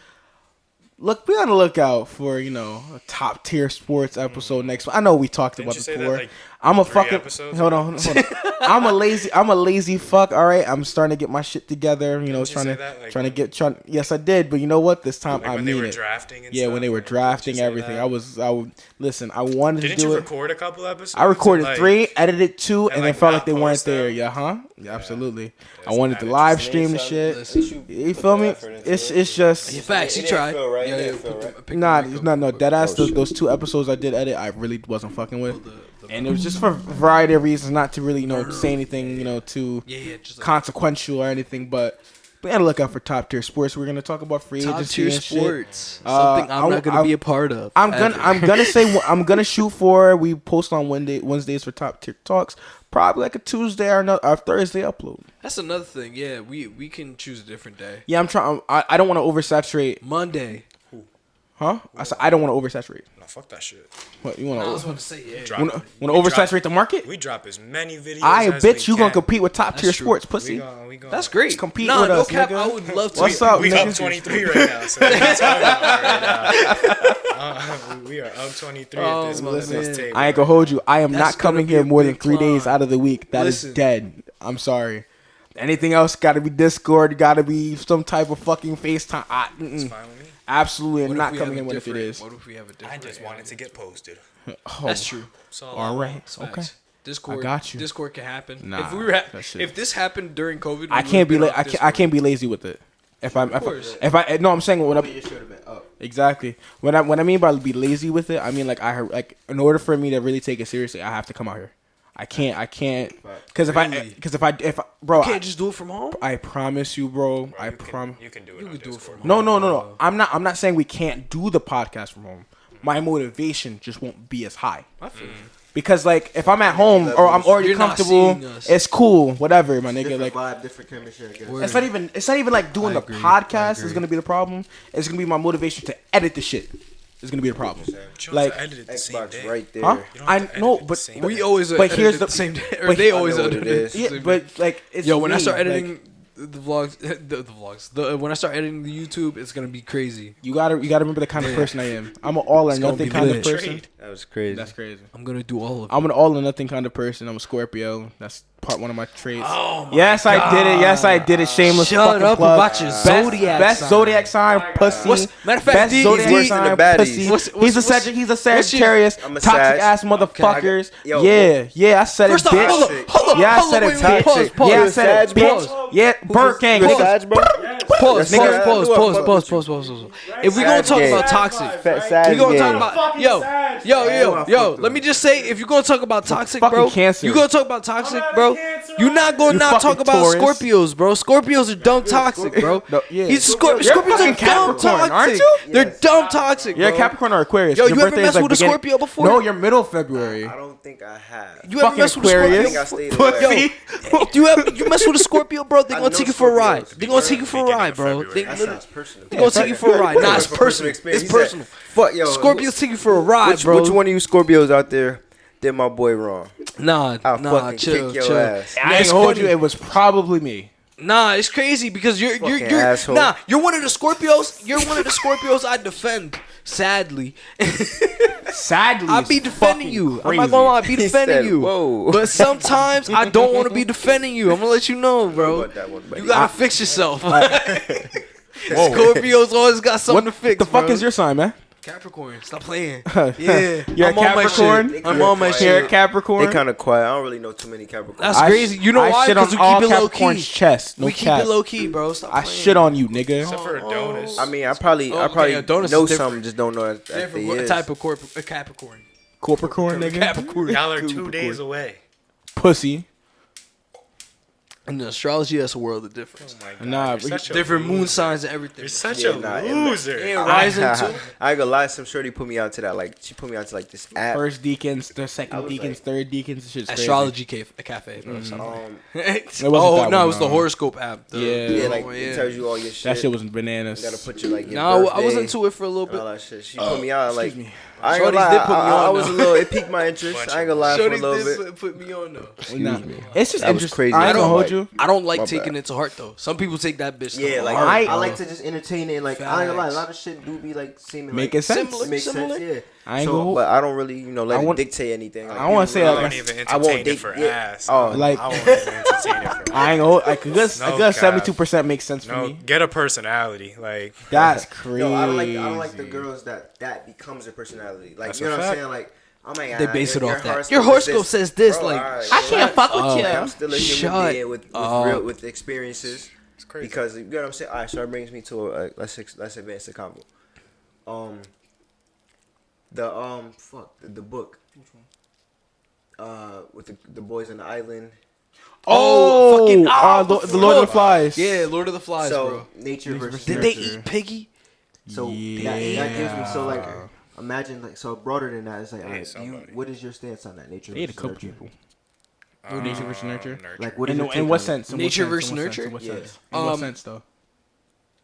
Look, we gotta look out for a top tier sports episode next one. I know we talked Didn't about you say before. that, like, I'm a 3 fucking episodes hold on. I'm a lazy fuck. All right, I'm starting to get my shit together. Didn't you trying say to that, like, trying to get trying. Yes, I did. But you know what? This time Like I when they mean were it. drafting and Yeah, stuff? when they were Like, didn't you drafting say everything, that? I would listen. I wanted Didn't to do you it. record a couple episodes? I recorded and, like, 3, edited 2, and then like, felt not like they weren't post them? there. Yeah, absolutely. I That's wanted to mad live interesting. stream the shit. Listen. You feel me? It's just Yeah, facts. He It didn't tried. feel right. Yeah, It yeah, didn't feel put the- right. pick the nah, mic up no, real quick. that ass. Oh, shit. Those 2 episodes I did edit, I really wasn't fucking with, The- and it was just for a variety of reasons, not to really say anything too Yeah, just like consequential or anything, but. We gotta look out for top tier sports. We're gonna talk about free top agency tier and shit. sports. Something I'm not gonna be a part of. I'm ever. gonna say I'm gonna shoot for. We post on Wednesdays for top tier talks. Probably like a Tuesday or Thursday upload. That's another thing. Yeah, we can choose a different day. Yeah, I'm trying. I don't want to oversaturate. Monday. Huh? I said I don't want to oversaturate. No, fuck that shit. What you want I was to? about to say, yeah. Drop Want it. to oversaturate the market? We drop as many videos. I as bitch, we you gonna can. compete with top tier That's true. sports, pussy. We gonna, That's great. Compete nah, with no us, cap. nigga. I would love to. What's up, We nigga? up 23 right now. So what are you talking about right now? We are up 23 at this listen, table. I ain't gonna hold you. I am That's not coming gonna be here a more than big 3 days climb. out of the week. That is Listen. dead. I'm sorry. Anything else got to be Discord, got to be some type of fucking FaceTime. It's fine with me. Absolutely, What I'm if not we coming have in a when if it different- is. What if we have a I different? just wanted to get posted. Oh, That's true. So all right. Okay. Facts. Discord. I got you. Discord can happen. Nah, if we were that shit- if this happened during COVID, I we can't be. would've been I off can't. I Discord. can't be lazy with it. If I'm. course. If I. No, I'm saying when You should have been up. exactly when I mean by be lazy with it, I mean like in order for me to really take it seriously, I have to come out here. I can't because if bro, You can't just do it from home. I promise you, bro. I you can- promise. You can do it. You on could do it Discord. from No. I'm not saying we can't do the podcast from home. My motivation just won't be as high. I feel you. Because like if I'm at home or I'm already You're not comfortable, seeing us. it's cool, whatever, my nigga. Different Like vibe, different chemistry. I guess. Word. it's not even like doing I the agree. I podcast is agree. gonna be the problem. It's gonna be my motivation to edit the shit. Is gonna be the problem. You don't Like, have to edit it the same Xbox day. right there. Huh? You don't I have to know, edit it the but same We day. always But edit here's it the- the same day, or but they he- always I know what edit it it. is. the yeah, same day. but like it's Yo, when I me, start like, editing the vlogs, the vlogs, when I start editing the YouTube, it's gonna be crazy. you gotta remember the kind of person I am. I'm an all or It's gonna nothing be kind of lit. person. Trade. That was crazy. That's crazy. I'm gonna do all of it. I'm an all or nothing kind of person. I'm a Scorpio. That's one of my traits. Oh my Yes, I did it. Yes, I did it. Shameless Shut fucking up plug. about your zodiac best sign. zodiac sign, pussy. Matter of fact, best D- zodiac D- sign, the baddies. pussy. What's- he's a what's- he's a what's your- Sagittarius. I'm a Toxic Sag. ass motherfuckers. Yo, yeah, I said First it, off, bitch. hold up, Yeah, I hold said up, it, wait, bitch. pause. Yeah, I You said it, Sag, bitch. bro? Yeah, Burger King. You a nigga. Sag, bro? Pause. Nigga, I knew I fucked Pause. If we gonna talk Sag about gang. toxic, Fat Sag we gonna talk gang. about I yo. fucked Let me just say, if you're gonna talk about toxic, fucking bro, Cancer. you gonna talk about toxic, bro. You're not gonna You not talk fucking about Taurus. Scorpios, bro. Scorpios are dumb toxic, bro. No, yeah. He's You're Scorpios are fucking dumb Capricorn, toxic, aren't you? They're Yes. dumb toxic, You're a bro. Capricorn or Aquarius. Yo, Your you ever birthday is messed like with a beginning- Scorpio before? No, you're middle February. I don't think I have. You ever Fucking messed with a Scorpio? Aquarius. I think I stayed away. Pussy. You mess with a Scorpio, bro? They I gonna know take you for a ride. Scorpios. They gonna take you for a Beginning ride, of bro. February. They That literally- sounds personal. they gonna take you for a ride. Nah, it's From personal. experience. It's He said, personal. Fuck, yo. Scorpios take you for a ride, Which bro. one of you Scorpios out there did my boy wrong? Nah, I'll nah, fucking chill, kick your chill. ass. I ain't it's gonna hold funny. you. It was probably me. Nah, it's crazy because you're Fucking asshole. nah, you're one of the Scorpios. You're one of the Scorpios I defend. Sadly, Sadly, I be it's defending fucking you. I'm crazy. not gonna lie, I be He defending said, you. whoa. But sometimes I don't want to be defending you. I'm gonna let you know, bro. about that one, buddy. You gotta fix yourself. Scorpios always got something to fix. The fuck bro. is your sign, man? Capricorn? Stop playing. Yeah, You're I'm a on my Capricorn? shit. I'm on my You're a You're a shit. Capricorn. They kind of quiet. I don't really know too many Capricorns. That's I crazy. You know I why? shit on Because we all keep it low Capricorn's key. chest. No We keep cap. it low key, bro. Stop I playing. shit on you, nigga. Except for Adonis. I mean, I probably okay, Adonis is know different. some, just don't know that Different they what is. type of a Capricorn. Capricorn, nigga. Capricorn. Y'all are 2 days away. Pussy. In astrology, that's a world of difference. Oh my God. Nah, you're but such a Different moon loser. signs and everything. You're such Yeah, a nah, loser. And rising too. I ain't gonna lie, some shorty put me out to that. Like, she put me out to like this app. First deacons, the I second was deacons, like- third deacons. Shit's crazy. Astrology cafe, bro. Um, Oh that no, one, it was the no. horoscope app. Yeah. yeah, like Oh, it tells you all your shit. That shit was You bananas. gotta put your like your No, I was birthday into it for a little and all bit. that shit. She put me out like. me. I ain't gonna Shorties lie, did put me I on, was a though. little. It piqued my interest. I ain't gonna lie for a Shorty little bit. did put me on though. Nah, it's just That was interesting. crazy. I I ain't don't gonna hold like- you. I don't like My taking bad. it to heart though. Some people take that bitch. Yeah, to like heart, I bro. like to just entertain it. Like I ain't gonna lie, a Facts. lot of shit do be like seeming Making like, sense. Similar. Makes sense, yeah. I ain't So, gonna- but I don't really, let I it want- dictate anything. Like, I wanna say, I like, won't even I won't entertain it date- for yeah. ass. Oh, like- I won't even entertain it for I ain't gonna like a good No 72% makes sense for No, me. get a personality. Like, That's crazy. Yo, I don't like the girls that becomes their personality. Like, That's you know a what I'm fact. saying? Like, I'm like, They base it your off that. horoscope Your is horoscope says this, Bro, like, alright, I well, can't fuck with you. I'm still a human Shut being with up. real with experiences. it's crazy. Because you know what I'm saying. All right, so that brings me to let's advance the combo. The book. Which one? With the boys on the island. Oh, fucking the Lord of the Flies. Yeah, Lord of the Flies, So bro. nature versus Did they nurture. eat piggy? So that gives me so like imagine like so broader than that. It's like all right, somebody. what is your stance on that nature? They ate a versus couple nurture? people. Nature versus nurture. Like what is In your what take on sense? In what Nature sense? versus In what sense? nurture? In what Yeah. sense? In what sense though?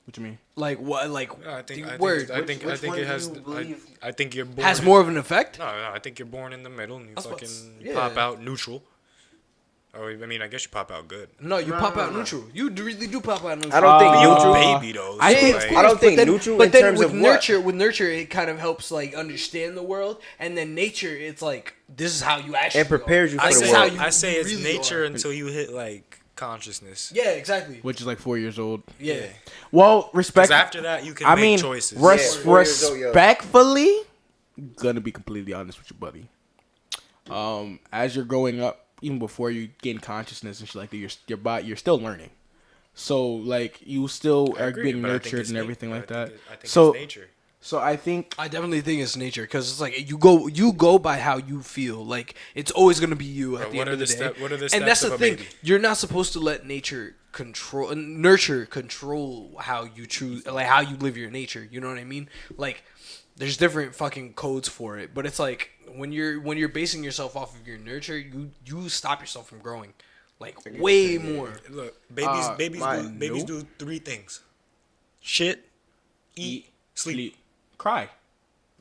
What you mean? Like what? Like No, I think the I word think Which one it do has. you believe? I think you're born. has more of an effect. No, I think you're born in the middle and you That's fucking what's- yeah. pop out neutral. Or I mean, I guess you pop out good. No, you No, pop no, out no. neutral. You really do pop out neutral. I don't think But you're neutral. a baby though. I so, think- like, I don't think but then, neutral but in then terms with of what? nurture, with nurture, it kind of helps like understand the world, and then nature, it's like this is how you actually. It prepares are. you I for the This say, is how world. you I say it's really nature are. until you hit like consciousness. Yeah, exactly. Which is like 4 years old. Yeah. Well, respect. Because after that, you can I make mean, choices. Yeah, 4 years old, yo. respectfully, gonna be completely honest with you, buddy. As you're growing up, even before you gain consciousness and shit like that, you're still learning. So like you still I are agree, being but I think nurtured it's and na- everything like I that. think it's So nature. so I think I definitely think it's nature because it's like you go by how you feel. Like it's always gonna be you at But the what end are of the the day. step- what are the and steps that's of the a thing. baby? You're not supposed to let nurture control how you choose, like how you live your nature. You know what I mean? Like there's different fucking codes for it, but it's like when you're basing yourself off of your nurture, you stop yourself from growing, like way more. Look, babies my- babies do 3 things: shit, eat, sleep. cry,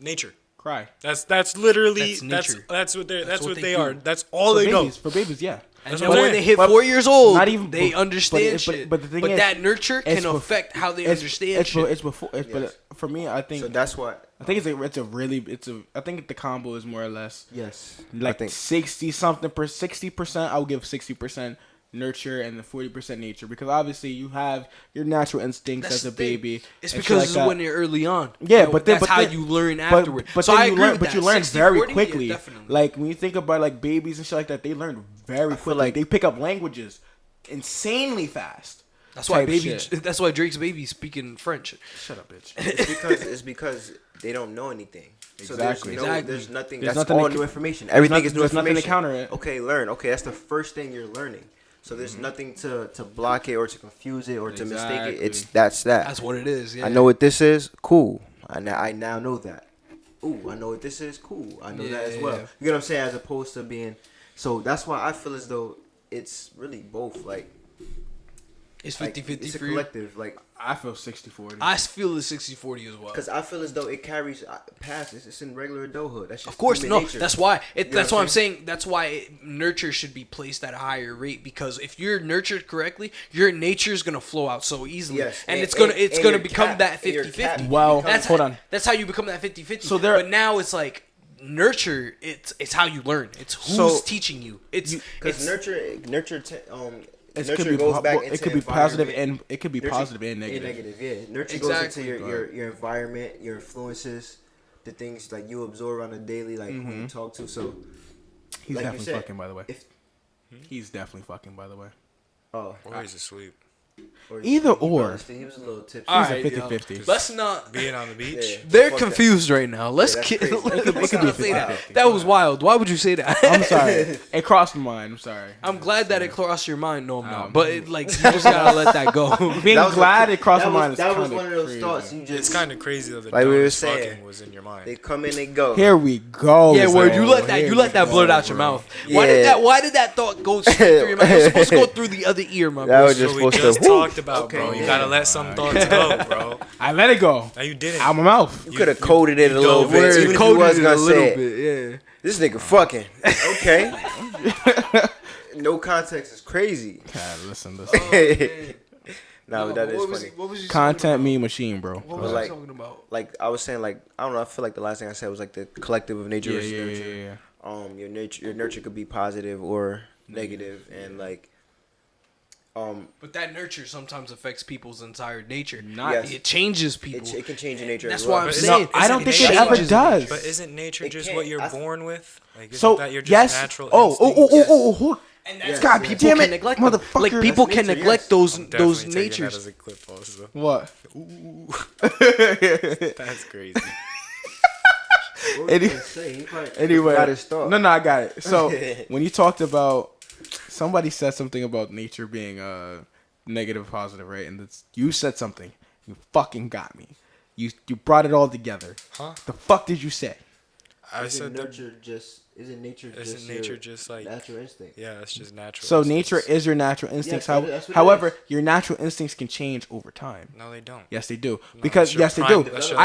Nature. cry. That's literally That's nature. that's what what they they are. do. That's all For they know. babies, for babies, yeah. And That's then what I'm when they saying. hit But 4 years old, not even- they but- understand but shit. the thing is, that nurture it's can bef- affect how they it's- understand it's, shit. It's before. It's, Yes. But for me, I think So that's what. I think I think the combo is more or less Yes. like I think 60%. I would give 60% nurture and the 40% nature because obviously you have your natural instincts That's as a the thing. baby. It's and shit because like it's that. when you're early on. Yeah, You know, but then that's but how then- you learn but- afterward. But So then I you agree learn, with but that. you learn 60, very 40, yeah, quickly. definitely. Like when you think about like babies and shit like that, they learn very quickly. like- They pick up languages insanely fast. That's why type shit. That's why Drake's baby speaking French. Shut up, bitch. it's because they don't know anything. So Exactly. Exactly. there's nothing. There's That's nothing all to- new information. Everything is new there's nothing information. to counter it. Okay, learn. Okay, that's the first thing you're learning. So there's nothing to block it or to confuse it or to mistake it. Exactly. It's that's that. That's what it is. Yeah. I know what this is. Cool. I now know that. Ooh, I know what this is. Cool. I know that as well. Yeah. You get what I'm saying? As opposed to being. So that's why I feel as though it's really both. Like It's like, 50-50 it's a for you. collective. Like I feel 60-40. I feel it's 60-40 as well. because I feel as though it carries past. It's in regular adulthood. That's just Of course, human no. nature. That's why. You know That's what why I'm I'm saying. That's why nurture should be placed at a higher rate because if you're nurtured correctly, your nature is gonna flow out so easily, Yes, and and- it's gonna and become your that cap- and your 50-50. cap Well, That's hold how, on. That's how you become that 50-50. So there- but now it's like nurture. It's how you learn. It's who's So- teaching you. It's Because it's- nurture It nurture could be goes back it into could be positive environment. and it could be Nurture- positive and negative. Yeah, nurture Exactly, goes into your environment, your influences, the things like you absorb on a daily, like who you talk to. So He's like you definitely said, fucking, by the way. if He's definitely fucking, by the way. oh, Or he's asleep. or Either he or. probably- he was a little tipsy. all He's a right, 50-50. yo. Let's not. Being on the beach. Yeah. They're Fuck that. confused right now. Let's that's get. crazy. Let's could be not say that. 50-50. That was wild. Why would you say that? I'm sorry. It crossed my mind. I'm sorry. I'm glad that it crossed your mind. No, I'm not. Um, But you just gotta let that go. Being That was glad a- it crossed that my mind was, is that was kinda one of those crazy. thoughts you just It's kind of crazy that the Like we were dumbest saying. fucking was in your mind. they come and they go. Here we go. Yeah, word. You bro. let that. Here You let we that go, blurt out your bro. mouth. Why did Yeah. that? Why did that thought go straight through your mouth? It was supposed to go through the other ear, my That boy. was So just we supposed just to. talked about, bro. Okay, You yeah. gotta let some thoughts go, bro. I let it go. Now you didn't. Out my mouth. You could have coded it a little don't. bit, Word, even if you coded was it gonna a little say it. bit. Yeah. This nigga fucking okay. No context is crazy. God, listen. No, but that is funny. What was you Content me machine, bro. What was Like- you talking about? Like I was saying, like I don't know. I feel like the last thing I said was like the collective of nature Yeah, versus yeah, nurture. yeah. Your nurture could be positive or negative, and like But that nurture sometimes affects people's entire nature. Not- Yes. It changes people. it can change your nature. That's as well. why I'm But saying. isn't- I don't think it nature- ever changes does. But isn't nature It just can't. what you're I- born with? Like, isn't So that your just yes. natural Oh, instinct? hold. And Yes, God, yes. people damn can it, neglect them. motherfucker. Like people That's can nature, neglect yes. those I'm definitely taking natures. that as a clip also. What? That's crazy. What was Any- I gonna say? He probably Anyway, forgot his thought. no, I got it. So when you talked about, somebody said something about nature being negative, positive, right? And you said something. You fucking got me. You brought it all together. Huh? The fuck did you say? I Isn't said that nurture just Isn't nature Isn't nature just like natural instinct? Yeah, it's just natural. So instincts. nature is your natural instincts. Yes, that's what it However, is. your natural instincts can change over time. No, they don't. Yes, they do. No, Because that's your yes, they prime- do. that's your-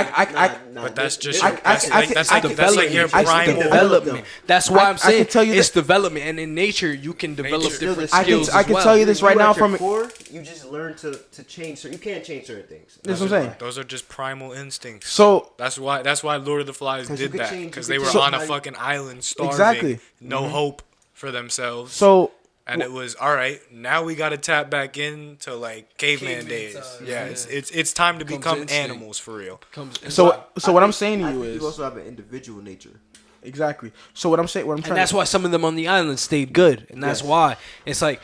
But that's just I- your, I- that's I like can- that's I like can that's like develop your them. I can primal. Development. That's why I'm I saying can tell you it's that- development, and in nature you can develop Nature. different I can- skills. I as can well. tell you this right now from- core, you just learn to change. So you can't change certain things. That's what I'm saying. Those are just primal instincts. So That's why Lord of the Flies 'Cause you did could that, change- because you they could were change on a how you- fucking island starving, Exactly. no hope for themselves. so And it was all right. Now we got to tap back into like caveman days. times, Yeah, yeah. it's time to Becomes become instinct. animals for real. so what I'm saying to I you think is you also have an individual nature. exactly. So what I'm saying, what I'm And trying. that's why some of them on the island stayed good, and that's Yes. why it's like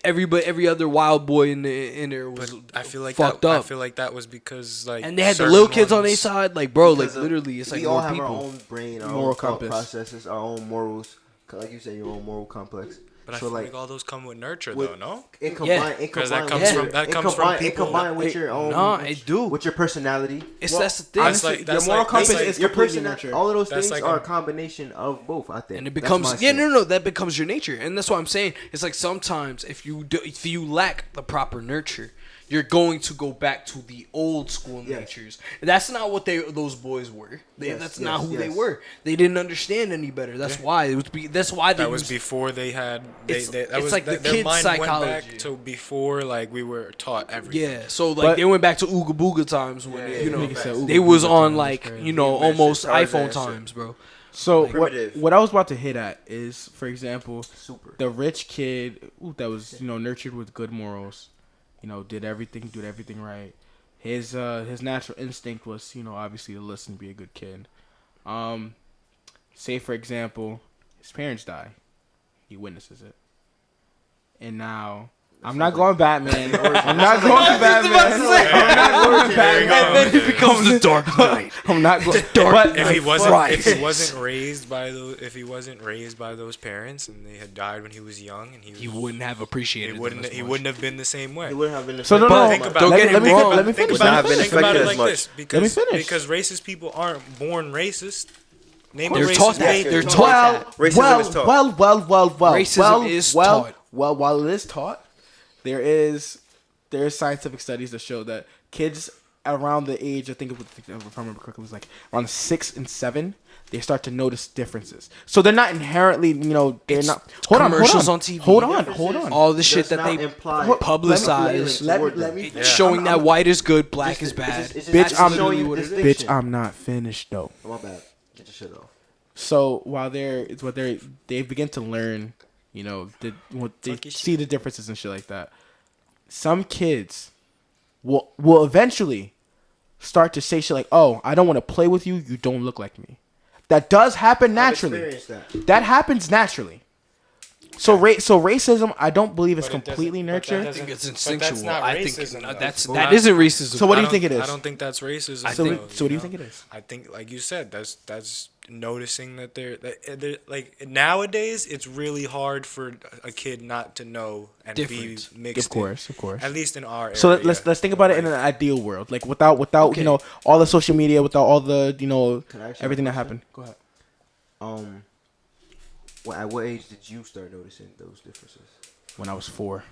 every other wild boy in there But was I feel like fucked that, up. I feel like that was because like And they had the certain little kids on their ones- side, like bro, like Because of- literally, it's like we all more have people. our own brain, our Moral own thought compass. processes, our own morals. Like you said, your own moral complex. But I so feel like like all those come with nurture with- though, no? it combine, it 'Cause that combine comes with from- your- that it comes from combine- people. It combine with your own. Nah, it do. With your personality. It's that's the thing. That's like that's your moral like, compass that's like, is Your completely personality. nurture. All of those That's things like are a- a combination of both. I think. And it That's becomes my yeah, stance. no, that becomes your nature, and that's what I'm saying. It's like sometimes if you lack the proper nurture, you're going to go back to the old school Yes. natures. That's not what those boys were. Yes, That's not yes, who they yes. were. They didn't understand any better. That's why it was. That's why they that was used- before they had. It's- That it's was like the their kid's mind psychology. went back to before like we were taught everything. Yeah, so like But- they went back to Ooga Booga times when Yeah, you know nigga said Ooga they was Booga on times, like crazy. you know He mentioned almost Tarzan iPhone shit. times, bro. So Primitive. what I was about to hit at is, for example, Super. the rich kid that was nurtured with good morals, did everything right. His natural instinct was obviously to listen, be a good kid. Say for example, his parents die, he witnesses it, and now. I'm not going Batman. I'm not going Batman. I'm not going Batman. And then it becomes the Dark Knight. I'm not going. Dark If he Knight wasn't Rises. raised by those parents and they had died when he was young and He wouldn't have appreciated. he wouldn't have been the same way. He wouldn't have been. So no, But no. think about don't it. get Let him me wrong. let me Think finish. Would not about have it. been Think about it affected like as much. this. Because, finish. because racist people aren't born racist. Name They're a taught racist that. baby. They're Well, taught that. Racism is taught. Well. Racism is taught. Well, while it is taught, there is scientific studies that show that kids around the age, I think if I remember correctly, it was like around 6 and 7, they start to notice differences. So they're not inherently, they're not. commercials on TV. Hold on. All the shit Does that not they imply publicize. Let me It's finish. showing that white is good, black Just- is bad. it's just- Bitch, That's I'm showing you what it is. distinction. Bitch, I'm not finished though. Oh, my bad. Get your shit off. So while they begin to learn, they Fuck your see the differences and shit like that. Some kids will eventually start to say shit like, "Oh, I don't want to play with you. You don't look like me." That does happen naturally. I've experienced That happens naturally. So racism, I don't believe is But it completely doesn't- but that nurtured. I doesn't- think it's but that's instinctual. not I racism, think though. that Well, isn't racism. So what do I you think it don't- is? I don't think that's racism. So though, what do you think it is? I think, like you said, that's noticing that they're like nowadays. It's really hard for a kid not to know and Difference. be mixed. Of course. At least in our area. So let's think about it in an ideal world, like without Okay. all the social media, without all the Can I ask you a everything that question? happened. Go ahead. At what age did you start noticing those differences? When I was 4.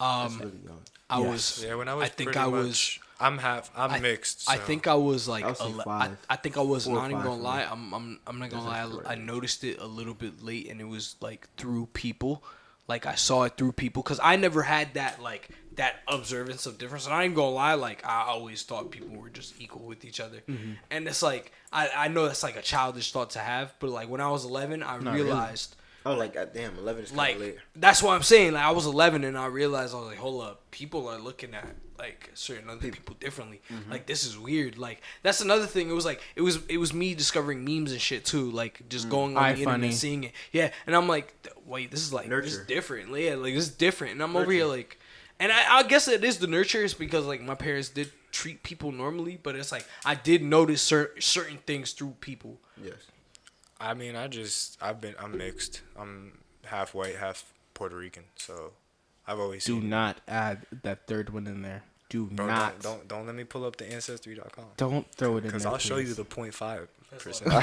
That's really young. I Yes. was. Yeah, when I was I think pretty I was. much, I'm mixed. I so. think I was like. I would say 5. I think I was 4 or not even 5 gonna for lie. me. I'm not gonna lie. That's correct. I noticed it a little bit late, and it was like through people. Like I saw it through people, cause I never had that like that observance of difference. And I ain't gonna lie. Like I always thought people were just equal with each other. And it's like I know that's like a childish thought to have, but like when I was 11, I realized. Oh, like goddamn, 11 is kind Like of late. that's what I'm saying. Like I was 11 and I realized I was like, hold up, people are looking at like certain other people differently. Like this is weird. Like that's another thing. It was like it was me discovering memes and shit too. Like just going on the internet iFunny. and seeing it. Yeah, and I'm like, wait, this is like this is Nurture. different. Yeah, like this is different. And I'm over here like, and I guess it is the nurture is because like my parents did treat people normally, but it's like I did notice certain things through people. Yes. I mean, I'm mixed. I'm half white, half Puerto Rican. So I've always Do seen. not add that third one in there. Do Bro, not. don't let me pull up the ancestry.com. Don't throw it in there. Because I'll show you please. the 0.5 percent. I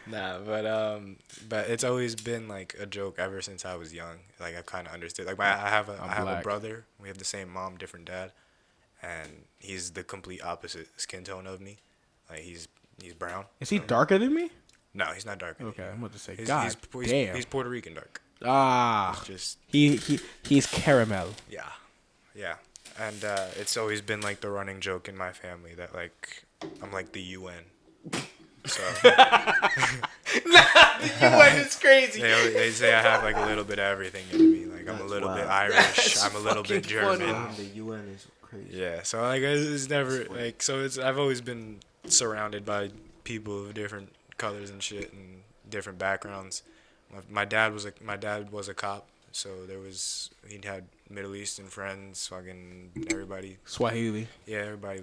Nah, but it's always been like a joke ever since I was young. Like I've kind of understood. Like I have a black. brother. We have the same mom, different dad, and he's the complete opposite skin tone of me. Like he's brown. Is he darker than me? No, he's not dark. Okay, I'm about to say, He's, God he's, damn. he's Puerto Rican dark. Ah, Just he's caramel. yeah, and it's always been like the running joke in my family that like I'm like the UN. So UN is crazy. they say I have like a little bit of everything in me. Like I'm a That's little bit wild. Irish. That's I'm a little bit fucking funny. German. The UN is crazy. Yeah, so like it's never like so it's I've always been surrounded by people of different colors and shit and different backgrounds. My dad was a cop, so he had Middle Eastern friends, fucking everybody. Swahili. Yeah, everybody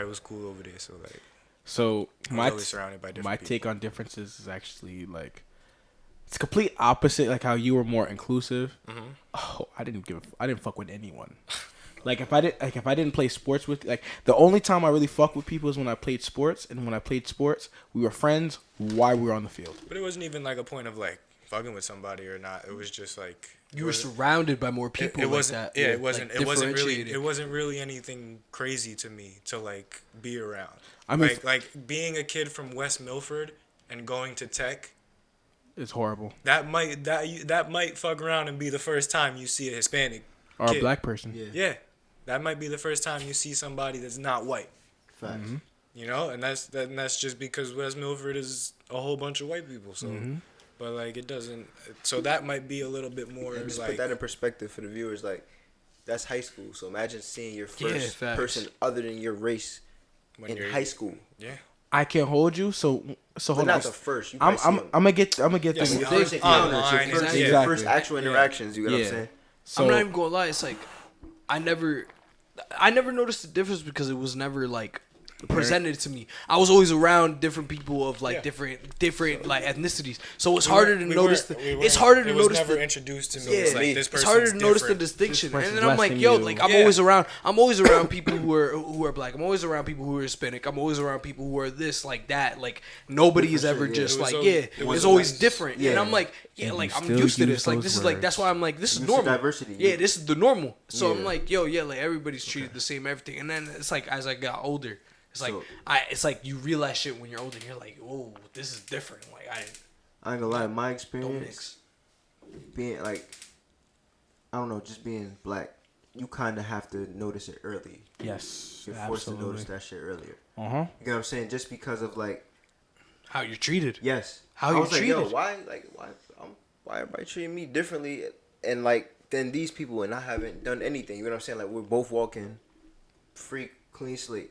was cool over there. So like, So I was always surrounded by different my people. take on differences is actually like it's complete opposite. Like how you were more inclusive. Mm-hmm. Oh, I didn't fuck with anyone. Like if I didn't play sports with like the only time I really fuck with people is when I played sports, and when I played sports, we were friends while we were on the field. But it wasn't even like a point of like fucking with somebody or not. It was just like You were surrounded by more people. It wasn't. Like that. Yeah, it wasn't. Like, It wasn't really. differentiated. It wasn't really anything crazy to me to like be around. I mean, like being a kid from West Milford and going to Tech. It's horrible. That might fuck around and be the first time you see a Hispanic Or kid. a black person. Yeah, that might be the first time you see somebody that's not white. Facts. Mm-hmm. You know, and that's just because West Milford is a whole bunch of white people. So, but like it doesn't. So that might be a little bit more And just like put that in perspective for the viewers. Like, that's high school. So imagine seeing your first facts. person other than your race when in you're high school. Yeah. I can't hold you. So But hold on. not the first. You I'm probably see them. gonna get Yeah, things. so Your Things first encounters, online your first, and- your Exactly. first actual interactions. You get what I'm saying? So I'm not even gonna lie. It's like I never noticed the difference because it was never like presented to me. I was always around different people of like different like ethnicities. So it's harder to notice. It's harder to It was notice. never introduced to me. Yeah, It's like this it's person's harder to notice the different. distinction. This And then person's I'm less like, than yo, you. like I'm always around people who are black. I'm always around people who are Hispanic. I'm always around people who are this, like that. Like nobody is ever yeah. just It was like, always- yeah, it was it's always always- different. yeah. And I'm like, yeah, And like you I'm still used to use this. Like those this is like words. that's why I'm like this is Used to normal. diversity, Yeah, yeah. this is the normal. So I'm Yeah. like, yo, yeah, like everybody's treated the same, everything. And then it's like as I got older, it's like So- it's like you realize shit when you're older. And you're like, whoa, this is different. Like I ain't gonna lie. My don't experience mix. being like, I don't know, just being black, you kind of have to notice it early. yes, You're forced to absolutely. notice that shit earlier. Uh huh. You get what I'm saying? Just because of like, How you're treated. yes, How I you're was like, yo, treated. why everybody treating me differently? And like, then these people and I haven't done anything. You know what I'm saying? Like, we're both walking free, clean slate,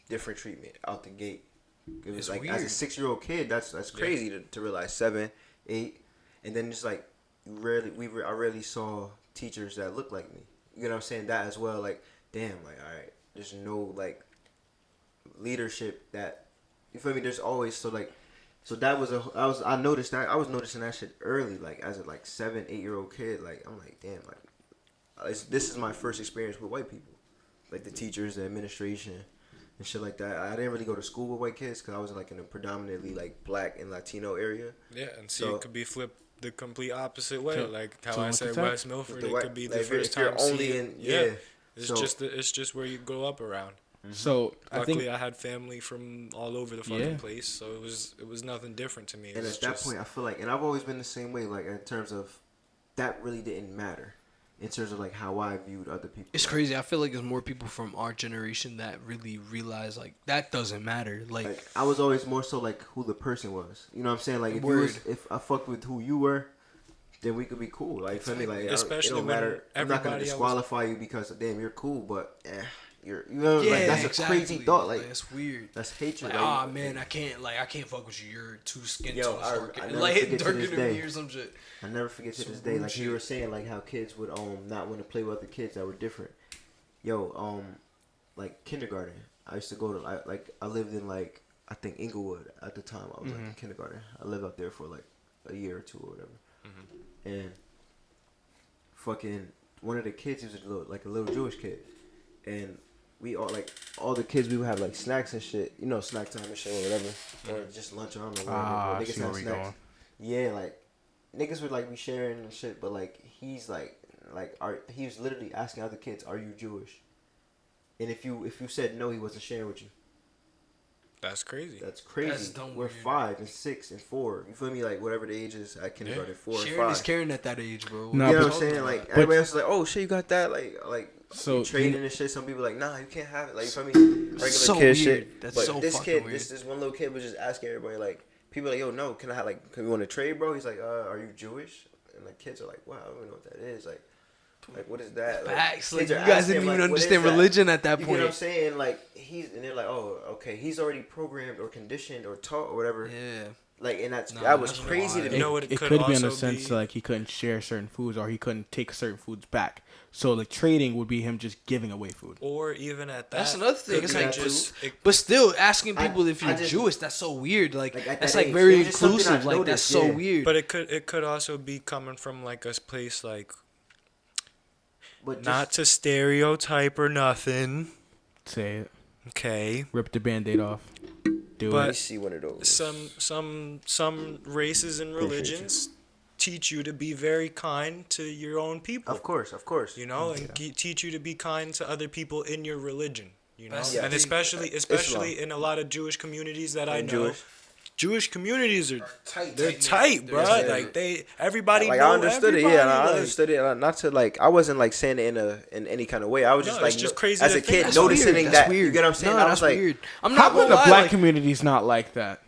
different treatment out the gate. It was It's like as a weird. 6-year-old kid, that's crazy to realize 7, 8, and then it's like I rarely saw teachers that looked like me. You know what I'm saying? That as well, like, damn, like, all right, there's no like leadership that, you feel me? There's always so that was I noticed that I was noticing that shit early, like as a like 7, 8-year-old kid. Like I'm like, damn, like this is my first experience with white people, like the teachers, the administration, and shit like that. I didn't really go to school with white kids because I was like in a predominantly like black and Latino area. Yeah, and see, So- it could be flipped the complete opposite way. So- like how so I what said, the West type? Milford, With the it white- could be like, the if you're- first if you're time only seeing. in- yeah. It's So- it's just where you grow up around. So I Luckily, think I had family from all over the fucking Yeah. place, so it was nothing different to me. It And was at that just- point, I feel like, and I've always been the same way. Like in terms of that, really didn't matter in terms of like how I viewed other people. It's Like, crazy. I feel like there's more people from our generation that really realize like that doesn't matter. Like I was always more so like who the person was. You know what I'm saying? Like if I fucked with who you were, then we could be cool. Like for me, like it Especially don't when matter. I'm not gonna everybody else- disqualify you because damn you're cool, but you know yeah, like that's exactly. a crazy thought. Like it's weird. that's hatred. Like, like, oh man, I can't fuck with you. You're too skin Yo, tones I darker, never like forget to darker this than day. me or some shit. I never forget to Some this day, rude like you shit. were saying, like how kids would not want to play with other kids that were different. Yo, like kindergarten, I used to go to I lived in like I think Inglewood at the time. I was like in kindergarten. I lived out there for like a year or two or whatever. And fucking one of the kids, he was a little Jewish kid, and we all the kids, we would have like snacks and shit, snack time and shit or whatever, or just lunch. I don't know. Whatever. Niggas have snacks. Yeah, like niggas would like be sharing and shit, but like he's he was literally asking other kids, "Are you Jewish?" And if you said no, he wasn't sharing with you. That's crazy. That's crazy. That's dumb. We're 5 and 6 and 4. You feel me? Like whatever the age is at kindergarten, 4 and 5. Sharing is caring at that age, bro. No, you know what I'm saying? Like everybody else is like, "Oh shit, you got that?" Like so trading and shit. Some people like, "Nah, you can't have it." Like you feel me? Regular so kid weird. shit. That's but so this fucking kid, weird. this one little kid was just asking everybody like, people like, "Yo, no, can we want to trade, bro?" He's like, "Are you Jewish?" And like kids are like, "Wow, I don't even know what that is." Like what is that? Facts. Like you guys didn't even understand religion at that point. You know what I'm saying? Like and they're like, "Oh, okay, he's already programmed or conditioned or taught or whatever." Yeah. Like, and that was crazy to me. You know what it could be in a sense like he couldn't share certain foods or he couldn't take certain foods back. So like trading would be him just giving away food. Or even at that. That's another thing. It's like just, but still asking people if you're Jewish, that's so weird. Like that's like age, very inclusive. Like that's so weird. But it could also be coming from like a place like. But not to stereotype or nothing. Say it. Okay. Rip the Band-Aid off. Do Let me see one of those. Some races and religions teach you to be very kind to your own people. Of course. You know, and teach you to be kind to other people in your religion. You know, Yeah. and especially in a lot of Jewish communities that I know. Jewish communities are tight, bro. Like everybody. Like know I understood everybody, it, yeah. I understood it. Not to like, I wasn't like saying it in any kind of way. I was just like, just crazy as a kid, That's noticing weird. that. Weird. You get what I'm saying? No, I that's was like, weird. I'm How not come gonna the lie, black like, community's not like that?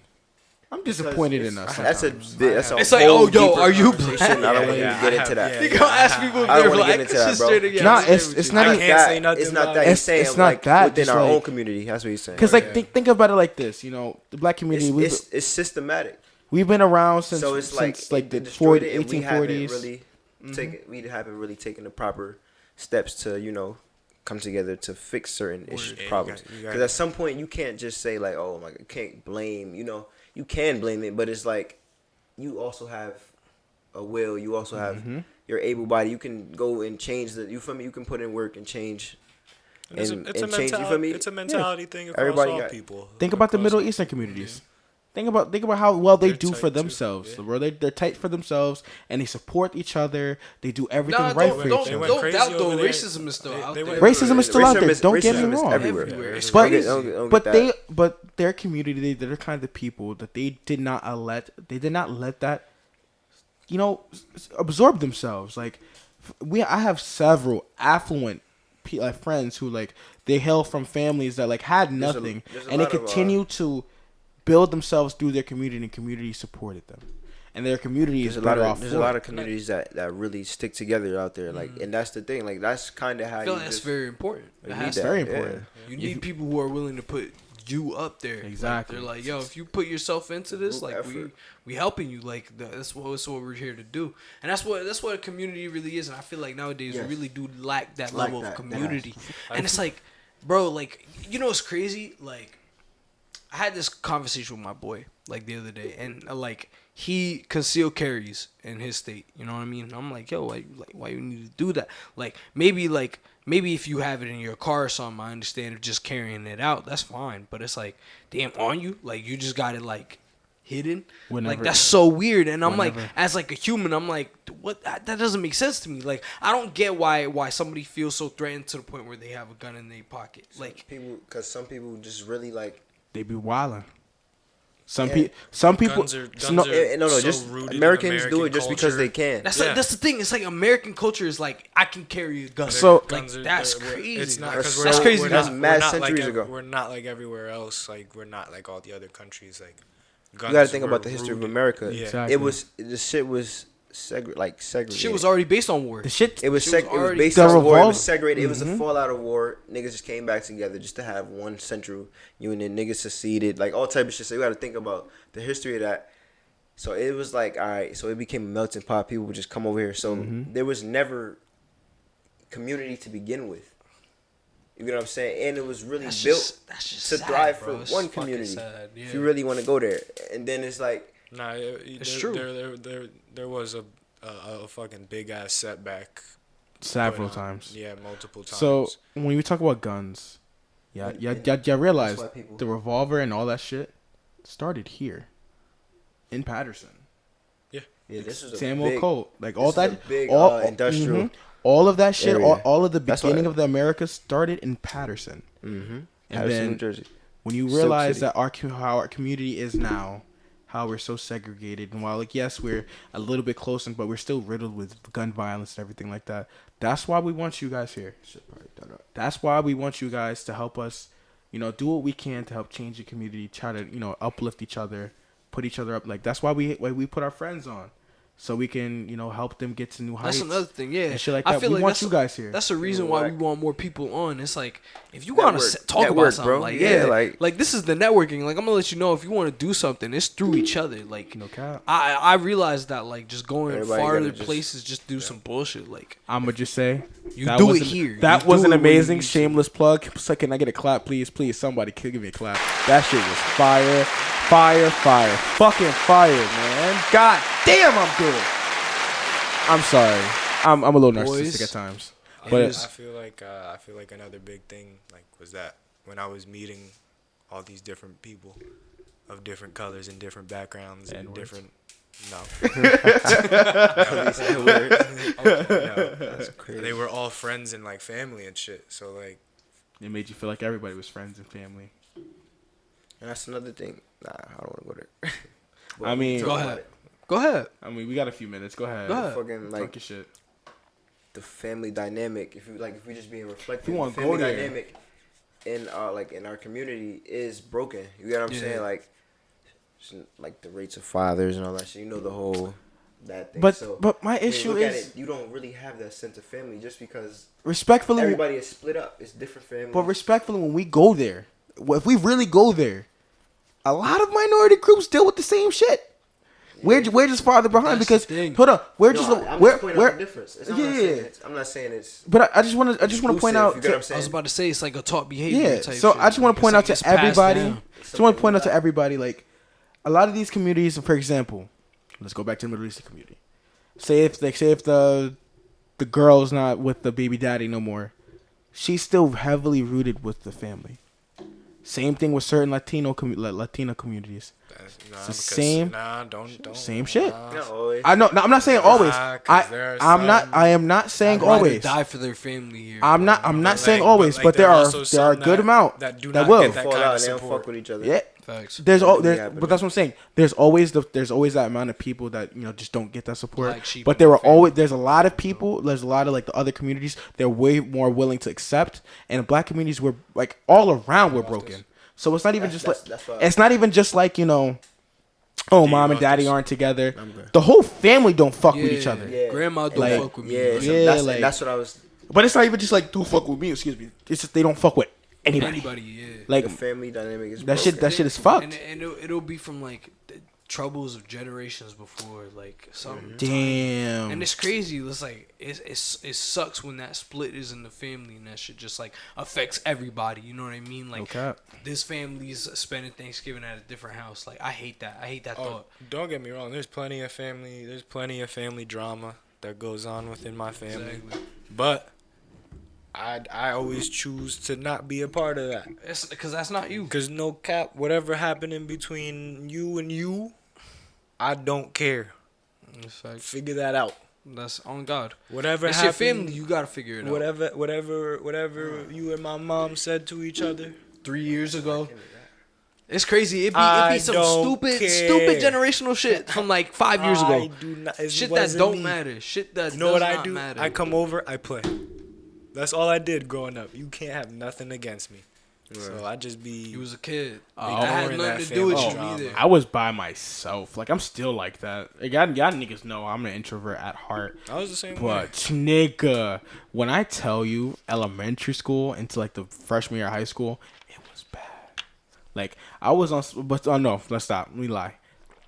I'm disappointed in us. That's a It's like, oh, yo, deeper are you conversation. black? I don't want to get into that. You gonna ask people if I they're don't want to black? get into that, bro. Nah, it's not I even can't say nothing It's not about that. it. He's saying It's not like that, within just our like- own community. That's what he's saying. because like think about it like this. You know, the black community. It's systematic. We've been around since So it's like the destroyed it, and 1840s. we haven't really taken the proper steps to come together to fix certain problems. Because at some point you can't just say like, oh my God, you can't blame. You can blame it, but it's like you also have a will. You also have you're able body. You can go and change you feel me? You can put in work and change. It's a change. You feel me? It's a mentality thing across Everybody all got- people. Think about the Middle Eastern communities. Think about how well they They're do tight for too, themselves. yeah. Where they're tight for themselves and they support each other. They do everything Nah, right don't for each other. went don't crazy doubt though. over there. Racism is still out They there. went- Racism is still out there. Don't get me Racism is wrong. everywhere. It's But crazy. Don't get that. but their community, they're kind of the people that they did not let that absorb themselves. Like I have several affluent friends who like they hail from families that like had nothing there's a and they lot of, continue to build themselves through their community and community supported them. And their community is better off. There's a lot of communities that really stick together out there, like, and that's the thing. Like, that's kind of how I feel like that's very important. That's very important. You need people who are willing to put you up there. Exactly. Like, they're like, yo, if you put yourself into this, Group like effort. we helping you. Like that's what we're here to do. And that's what a community really is. And I feel like nowadays Yes. we really do lack that Like level that, of community. that And it's like, bro, like what's crazy? Like I had this conversation with my boy like the other day, and like he concealed carries in his state. You know what I mean? And I'm like, yo, why you need to do that? Like maybe if you have it in your car or something, I understand if just carrying it out, that's fine. But it's like, damn, on you, like you just got it like hidden. Like that's so weird. And I'm like, as like a human, I'm like, what? That doesn't make sense to me. Like I don't get why somebody feels so threatened to the point where they have a gun in their pocket. Like because some people just really like. They be wilding. Some Yeah. people. Guns are No, so just rooted in Americans do American it just because culture. they can. that's Yeah. that's the thing. It's like American culture is like I can carry a gun. So- like Guns are- that's we're- crazy. It's not That's because so- we're not, crazy We're now. not, Mad we're not centuries like ago. We're not like everywhere else. Like we're not like all the other countries. Like guns You got to think were about the history of rooted- America. Yeah. Exactly. It was the shit was segregated. Shit was already based on war. The shit. It was Shit was it was already- based The on war. It revolt- was segregated. It was the fallout of war. Niggas just came back together just to have one central union. Niggas seceded, like all type of shit. So you got to think about the history of that. So it was like, all right. So it became a melting pot. People would just come over here. So there was never community to begin with. You know what I'm saying? And it was really That's built just to sad, thrive bro. for It's one fucking community. sad, yeah. If you really want to go there, and then it's like. Nah, It's true. There was a fucking big ass setback several times. Yeah, multiple times. So when we talk about guns, yeah, realize That's why people- the revolver and all that shit started here in Patterson. Yeah, this is a Samuel big, Colt, like all this is that, a big all industrial. all of that shit, area. all of the That's beginning why- of the Americas started in Patterson. Mm-hmm. And Patterson, then New Jersey. when you Silk realize City. that how our community is now, how we're so segregated, and while like yes we're a little bit closer, but we're still riddled with gun violence and everything like that. That's why we want you guys here. That's why we want you guys to help us, do what we can to help change the community, try to uplift each other, put each other up. Like that's why we put our friends on. So we can, help them get to new heights. That's another thing, yeah. And shit like that. I feel We like want that's you guys here. That's the reason why we want more people on. It's like if you want to talk Network, about something, bro. like Yeah, like this is the networking. Like I'm gonna let you know if you want to do something, it's through each other. Like No cap. I realized that like just going Everybody farther gotta just- places, just do some bullshit. Like I'ma just say you that do was it here. That You was do an it where you amazing need to. shameless plug. So can I get a clap, please? Please, somebody give me a clap. That shit was fire, fire, fire, fucking fire, man. God damn, I'm good. I'm sorry. I'm a little Boys. narcissistic at times, I but feel like another big thing was that when I was meeting all these different people of different colors and different backgrounds and N-words. different no, That's no, crazy. they were all friends and like family and shit. So like it made you feel like everybody was friends and family. And that's another thing. Nah, I don't want to go there. I mean, Go ahead. Go ahead. I mean, we got a few minutes. Go ahead. Go ahead. Fucking Talk like your shit. the family dynamic. If we just being reflective, wanna the go family there. dynamic in our community is broken. You get what I'm Yeah. saying? Like the rates of fathers and all that shit. The whole that thing. But So, but my when you issue look at is it, you don't really have that sense of family just because respectfully. everybody is split up. It's different families. But respectfully, when we go there, if we really go there, a lot of minority groups deal with the same shit. We're just farther behind That's because the thing. hold on, we're No, just I'm we're just pointing out the difference. I'm not saying yeah. I'm not saying it's. But I just want to point out. You get what I'm I saying? was about to say it's like a taught behavior. Yeah, Type so shit. I just want Like, to point it's out like to it's passed everybody. down. Just want to point out to everybody, like a lot of these communities. For example, let's go back to the Middle Eastern community. Say if the girl's not with the baby daddy no more, she's still heavily rooted with the family. Same thing with certain Latino communities. nah, the same- don't same shit. Not always. I know. No, I'm not saying always. Nah, 'cause there are I am not saying I'd rather always. die for their family here. I'm not But, saying like- always, but, but like, there are also a some good amount that do that not will. get that Fall kind out of and they don't support. fuck with each other. Yeah. Facts. There's That do be but happening. that's what I'm saying. There's always that amount of people that just don't get that support. Black sheep But in there the are family. always there's a lot of people. There's a lot of like the other communities. They're way more willing to accept, and the black communities were like all around we're broken. So it's not even just like That's why- it's not even just like oh mom and daddy this? aren't together. I'm good. The whole family don't fuck with each Yeah. other. Yeah. Grandma don't Like, fuck with me. Yeah, bro. so Yeah, that's, like- that's what I was. But it's not even just like don't fuck with me. Excuse me. It's just they don't fuck with anybody. Anybody, yeah. Like The family dynamic is that shit. broken. That shit is fucked. And it'll be from like the troubles of generations before, like something. Damn. And it's crazy. It's like it sucks when that split is in the family and that shit just like affects everybody. You know what I mean? Like Okay. this family's spending Thanksgiving at a different house. Like I hate that. I hate that Oh, thought. don't get me wrong. There's plenty of family drama that goes on within my family. Exactly. But I always choose to not be a part of that. It's because that's not you. Cause no cap, whatever happened in between you and you, I don't care. It's facts. Figure that out. That's on God. Whatever It's your happened, family. You gotta figure it out. whatever you and my mom said to each other. 3 years ago. It's crazy. It I be some don't stupid care. generational shit from like 5 years I ago. do not. It Shit that wasn't don't me. matter. Shit that You know what does I not do? matter. I come over, I play. That's all I did growing up. You can't have nothing against me. So I just be. You was a kid. Oh, that had ignoring nothing that to do with family you drama. either. I was by myself. Like I'm still like that. Like, y'all niggas know I'm an introvert at heart. I was the same way. But nigga, when I tell you elementary school into like the freshman year of high school, it was bad. Like I was on, but oh no, let's stop. Let me lie.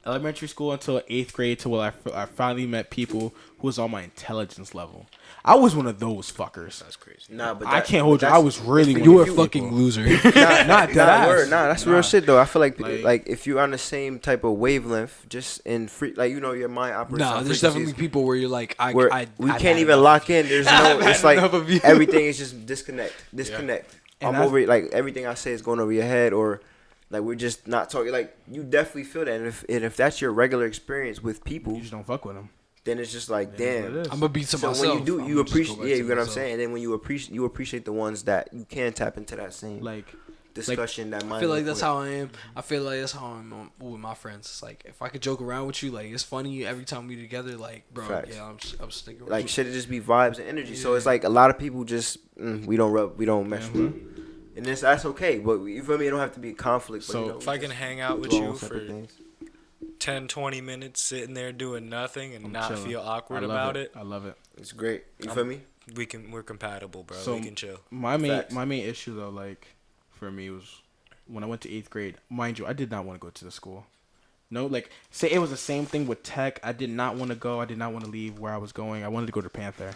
elementary school until 8th grade to where I finally met people who was on my intelligence level. I was one of those fuckers. That's crazy. Nah, but I can't hold you. I was really one You were of a those fucking people. loser. Not that Nah, ass. word. Nah, that's real shit though. I feel like Like- if you're on the same type of wavelength, just in free, like your mind operates. Nah, on there's frequencies definitely people where you're like, where I've we had can't even enough. lock in. There's I've no. had It's like enough of you. everything is just disconnect. And I'm over it. Like everything I say is going over your head, or like we're just not talking. Like you definitely feel that, and if that's your regular experience with people, You just don't fuck with them. then it's just like It damn. is. I'm gonna be to So myself. when you do, I'm you gonna just appreciate. go back Yeah, to you know what I'm myself. saying. And then when you appreciate the ones that you can tap into that same Like discussion. That I mind. feel like that's how I am. I feel like that's how I'm with my friends. It's like if I could joke around with you, like it's funny every time we together. Like, bro, Facts. yeah, I'm sticking with like you. shit. It just be vibes and energy. So Yeah. it's like a lot of people just we don't mesh Mm-hmm. with. And that's okay, but you feel me? It don't have to be a conflict. But, So, you know, If I can hang out with do you all for separate things. 10, 20 minutes sitting there doing nothing and I'm not chilling. feel awkward I love about it, I love it. It's great. You feel me? we're compatible, bro. So we can chill. my Facts. main issue though, like for me was when I went to 8th grade. Mind you, I did not want to go to the school. No, like say it was the same thing with tech. I did not want to go. I did not want to leave where I was going. I wanted to go to Panther,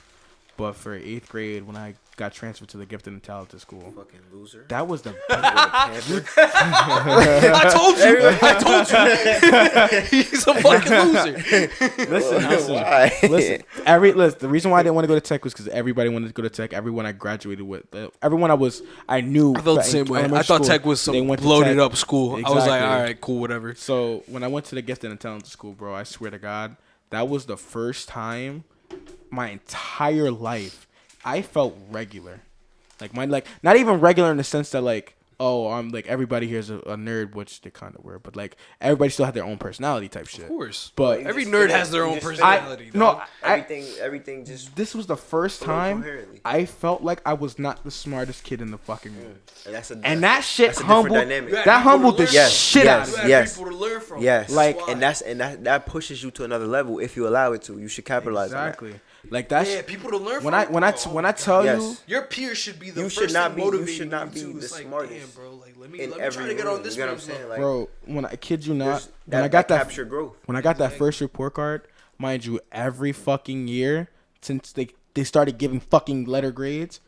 but for 8th grade when I got transferred to the gifted and talented school, Fucking loser. that was the I told you. He's a fucking loser. listen. The reason why I didn't want to go to tech was because everybody wanted to go to tech. Everyone I graduated with, everyone I knew. I felt the in same way. elementary I thought school, tech was they some went to bloated tech. up school. I was like, Exactly. all right, cool, whatever. So when I went to the gifted and talented school, bro, I swear to God, that was the first time my entire life I felt regular. Like not even regular in the sense that like, oh, I'm like everybody here's a nerd, which they kind of were, but like everybody still had their own personality type shit. Of course. But You Every just nerd fit in. has their You own just fit in. personality. dog. Everything just. this was the first Flow time coherently. I felt like I was not the smartest kid in the fucking room. And That shit that's a different humbled. dynamic. You had That people humbled to the learn Yes, shit out yes, of You me. had yes. people to learn from. Yes, Like, That's why. that pushes you to another level if you allow it to. You should capitalize Exactly. on that. Like that's Yeah, people to learn when from. I bro. tell Yes. you. Your peers should be the You first should not thing be- you motivating should not be too. the It's like, smartest damn, bro. Like, let me in try every to get room. on this You know what I'm man's saying? level. Like, Bro, when I kid you not, there's when I got that capture growth. when I got that first report card, mind you, every fucking year since they started giving fucking letter grades,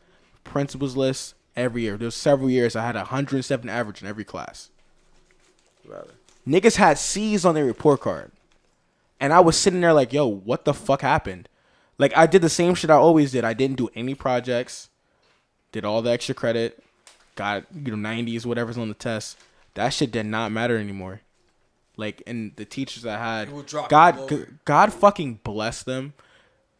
principals list every year. There was several years I had 107 average in every class. Rather. Niggas had C's on their report card, and I was sitting there like, yo, what the fuck happened? Like I did the same shit I always did. I didn't do any projects, did all the extra credit, got 90s, whatever's on the test. That shit did not matter anymore. Like, and the teachers I had, It would drop God, lower. God fucking bless them,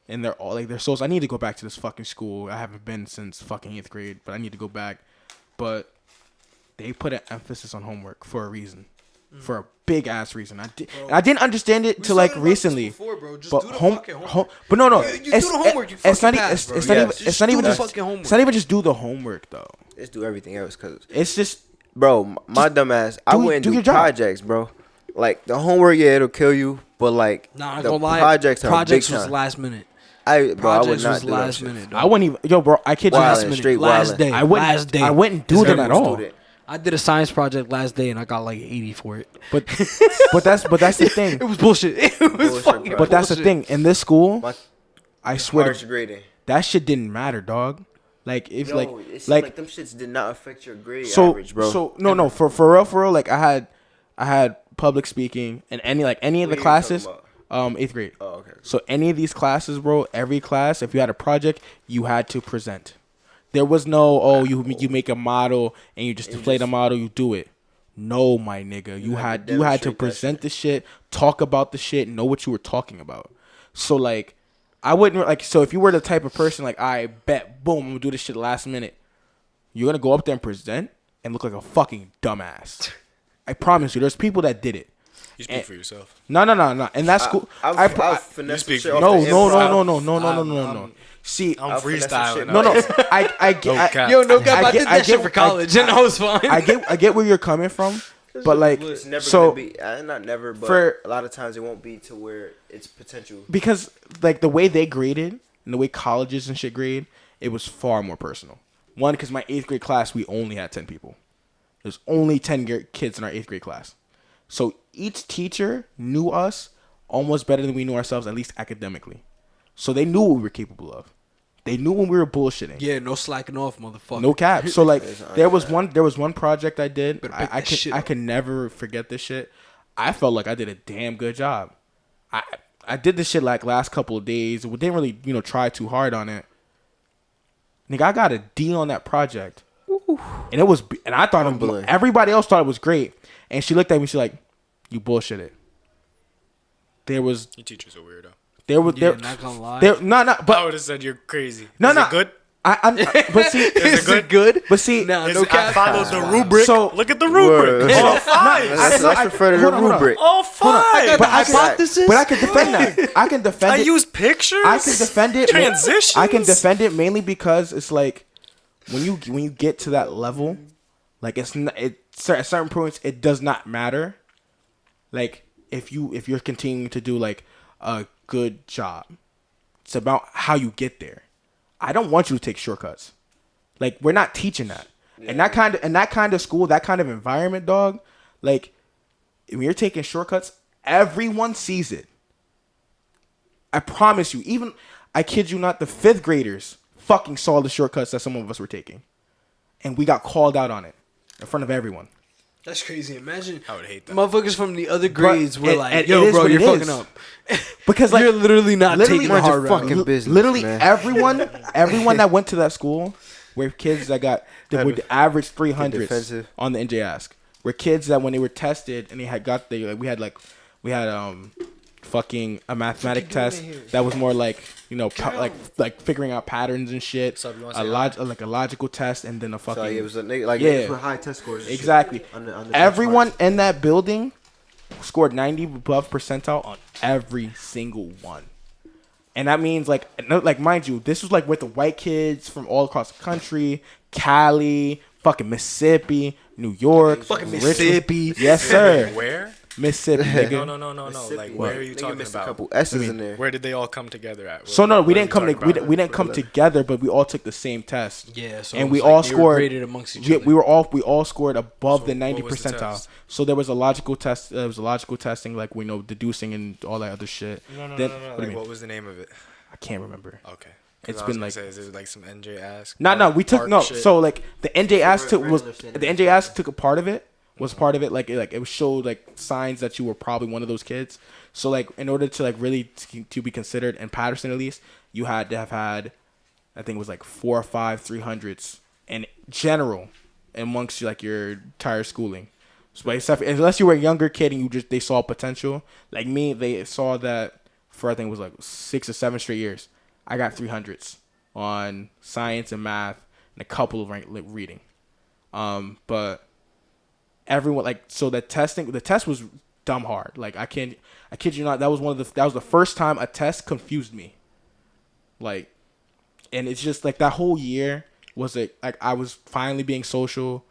and they're all like their souls. I need to go back to this fucking school. I haven't been since fucking 8th grade, but I need to go back. But they put an emphasis on homework for a reason, for a big ass reason. I didn't understand it We till like started about this recently. before, bro. Just But do the fucking homework. but no, You do the homework, you it's not. fucking pass, bro. It's not Yes. even. It's Just not do even the just. fucking homework. It's not even just do the homework though. Let's do everything else, cause It's just bro, my dumb ass, I wouldn't do do your job. projects, bro. Like the homework, yeah, it'll kill you, but like Nah, I'm the gonna lie. projects are Projects big was time. last minute. I would Projects not was do last that shit. minute. I wouldn't even. Yo, bro, I kid you Wildin', not. Last minute. straight Last wildin'. day. I wouldn't. Last day. I wouldn't do them at Terrible all. student. I did a science project last day and I got like 80 for it. But that's the thing. It was bullshit. It was Bullshit, fucking bro. But that's the bullshit. thing. In this school, My I swear harsh to, grading. that shit didn't matter, dog. Like if Yo, like it seemed like like them shits did not affect your grade so average, bro. so no for real like I had public speaking and any of What the year you classes talking 8th grade. Oh, okay. So any of these classes, bro, every class, if you had a project, you had to present. There was no you make a model and you just display the model, you do it. No, my nigga, you had to demonstrate that present the shit, talk about the shit, know what you were talking about. So like, I wouldn't like. So if you were the type of person like, I bet, boom, I'm gonna do this shit last minute. You're gonna go up there and present and look like a fucking dumbass. I promise you, there's people that did it. You speak for yourself. No. In that school, I'll finesse speak shit for off no, the no, improv. no. See, I'm I'll finesse some freestyling. shit. now. no. I No cap. Yo, no cap. I get- did I that shit get- for college and I was fine. I get where you're coming from, but like, It's never so gonna be not never, but for- a lot of times it won't be to where it's potential. because like the way they graded and the way colleges and shit grade, it was far more personal. One, because my 8th grade class, we only had 10 people. There's only 10 kids in our 8th grade class. So each teacher knew us almost better than we knew ourselves, at least academically. So they knew what we were capable of. They knew when we were bullshitting. Yeah, no slacking off, motherfucker. No cap. So like there was one project I did. Better pick that shit I up. can never forget this shit. I felt like I did a damn good job. I did this shit like last couple of days. We didn't really, try too hard on it. Nigga, I got a D on that project. And I thought everybody else thought it was great. And she looked at me, she's like, "You bullshitted." Your teacher's a weirdo. Not gonna lie. But I would have said you're crazy. No, Is it good? But see, Is it good? But see, Nah, Is no it, I cap. followed the rubric. So- Look at the rubric. Word. All five. Let's refer to the hold on. rubric. All five. But I can defend that. I can defend I it. use pictures. I can defend it. Transitions. I can defend it mainly because it's like when you get to that level, like at certain points it does not matter. Like if you're continuing to do like a good job, it's about how you get there. I don't want you to take shortcuts. Like we're not teaching that. Yeah. And that kind of school, that kind of environment, dog. Like when you're taking shortcuts, everyone sees it. I promise you. Even I kid you not, the 5th graders fucking saw the shortcuts that some of us were taking, and we got called out on it in front of everyone. That's crazy. Imagine I would hate that. motherfuckers from the other grades were like, it "Yo, is bro, what you're it fucking is. up." Because like you're literally not taking the mind your hard route. fucking business, Literally man. everyone that went to that school were kids that were the average 300s defensive. on the NJ Ask. Were kids that when they were tested and we had fucking a mathematic test that was more like like figuring out patterns and shit. What's up, you wanna say Like a logical test and then a fucking So it was yeah. for high test scores. and shit Exactly. on the Everyone test in that building scored 90 above percentile on every single one. And that means like mind you, this was like with the white kids from all across the country, Cali, fucking Mississippi, New York, Fucking Richmond. Mississippi. Yes, sir. Where? Mississippi, nigga. No. Mississippi. Like, where are you Nigga talking missed about? a couple S's in there. Where did they all come together at? So no, we What didn't are come talking about? we didn't come together, but we all took the same test. Yeah, so and it we was all like they were scored graded amongst each we other. we all scored above So the 90 what was the percentile. test? So there was a logical test. There was a logical testing, like deducing and all that other shit. No. What do you Like, mean? what was the name of it? I can't remember. Okay. It's It's been been like- say, is it like some NJ Ask? No, we took Park shit? So like the NJ Ask took regular standard. the NJ Ask took a part of it. Was part of it like it showed like signs that you were probably one of those kids. So like in order to like really to be considered in Patterson at least, you had to have had, I think it was like 4 or 5 300s in general amongst like your entire schooling. So except unless you were a younger kid and they saw potential. Like me, they saw that for I think it was like 6 or 7 straight years. I got 300s on science and math and a couple of reading. But everyone the test was dumb hard. Like I kid you not, that was the first time a test confused me. Like, and it's just like that whole year was like I was finally being social.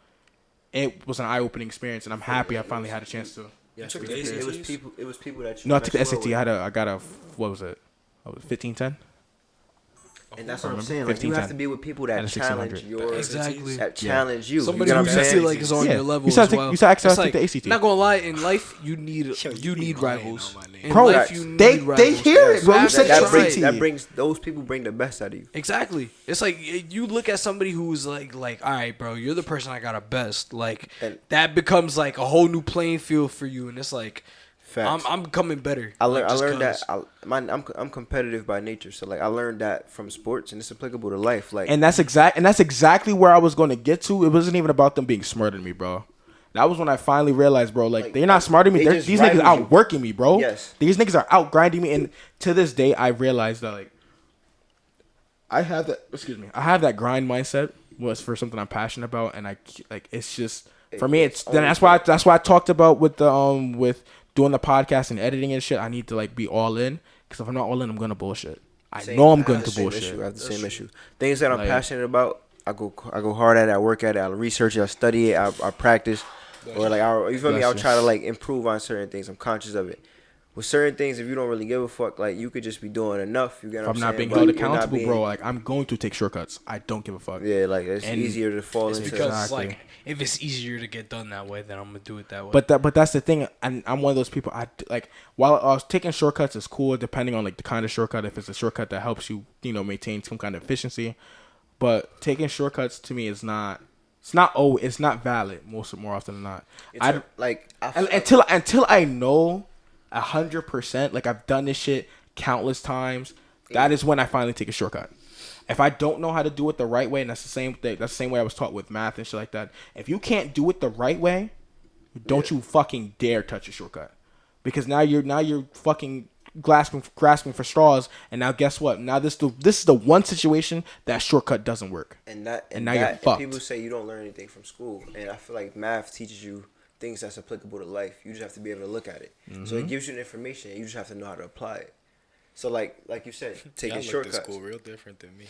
It was an eye-opening experience, and I'm happy I finally had a chance to. Yes, took it the was ACTs? people. It was people that you. No, I took the met you SAT. well I got a what was it? 1510. with. And that's what I'm saying. Remember? Like you have 15, to be with people Had that a challenge 1600. your Exactly. that challenge you. Somebody you know who what you I'm feel saying? like is on Yeah. your level You said as I take- well. you said actually I It's took the ACT. Not gonna lie, in life you need you need be lying rivals. on my name. In Bro, life, you need they rivals. hear it, bro. You That- said that's that brings right. that brings those people bring the best out of you. Exactly. It's like you look at somebody who's like, all right, bro, you're the person I got a best. Like And- that becomes like a whole new playing field for you, and it's like Facts. I'm becoming better. I like, learned just that 'cause. I'm competitive by nature, so like I learned that from sports, and it's applicable to life. Like And that's exactly where I was going to get to. It wasn't even about them being smarter than me, bro. That was when I finally realized, bro, like they're not smarter than me. they just These niggas rival you. outworking me, bro. Yes. These niggas are out grinding me, and to this day, I realized that like I have that grind mindset was for something I'm passionate about, and it's just for me. It's then that's why I talked about with the with doing the podcast and editing and shit. I need to like be all in, because if I'm not all in, I'm gonna bullshit. I know I'm going to bullshit. I have the same issue. Things that I'm Like- passionate about, I go hard at it. I work at it. I research it. I study it. I practice. Or like you feel me? I'll try to like improve on certain things. I'm conscious of it. with certain things, if you don't really give a fuck, like you could just be doing enough. You get what If I'm I'm not saying? being But held you're not accountable, being- bro, like I'm going to take shortcuts. I don't give a fuck. Yeah, like it's And easier to fall It's into. because Exactly. like if it's easier to get done that way, then I'm gonna do it that way. But that's the thing, and I'm one of those people. Like while I was taking shortcuts is cool, depending on like the kind of shortcut. If it's a shortcut that helps you, maintain some kind of efficiency, but taking shortcuts to me is not. It's not valid more often than not. Until I know 100%, like I've done this shit countless times. That is when I finally take a shortcut. If I don't know how to do it the right way, and that's the same thing. That's the same way I was taught with math and shit like that. If you can't do it the right way, don't you fucking dare touch a shortcut, because now you're fucking grasping for straws. And now guess what? Now this is the one situation that shortcut doesn't work. And now you're fucked. People say you don't learn anything from school, and I feel like math teaches you things that's applicable to life. You just have to be able to look at it. So it gives you the information, and you just have to know how to apply it. So like you said, taking shortcuts. School real different than me.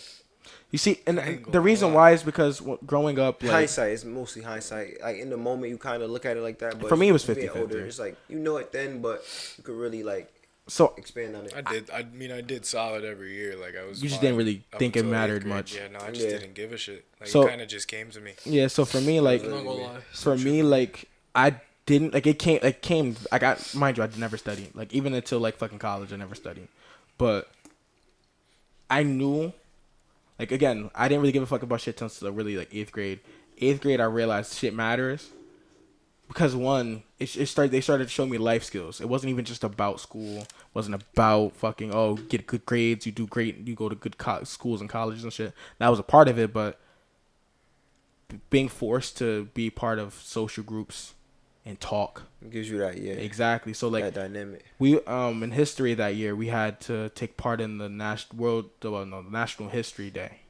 You see, and ain't the gonna reason lie. why is because growing up, like, Hindsight is mostly hindsight. Like in the moment, you kind of look at it like that. But For me, it was being 50-50. older, it's like you know it then, but you could really like so expand on it. I did solid every year. Like I was. You just fine didn't really up think it until eighth mattered grade. much. Yeah, no, I just Yeah. didn't give a shit. Like So- it kind of just came to me. yeah. So for me, like, I'm not gonna lie. for me, like, I didn't like it came. I got, mind you, I never studied. Like even until like fucking college, I never studied. But I knew, like, again, I didn't really give a fuck about shit until really like 8th grade. 8th grade, I realized shit matters. Because one, they started to show me life skills. It wasn't even just about school. It wasn't about fucking, get good grades, you do great, you go to good schools and colleges and shit. That was a part of it, but being forced to be part of social groups and talk. It gives you that, Exactly. So like that dynamic. we in history that year, we had to take part in the National History Day,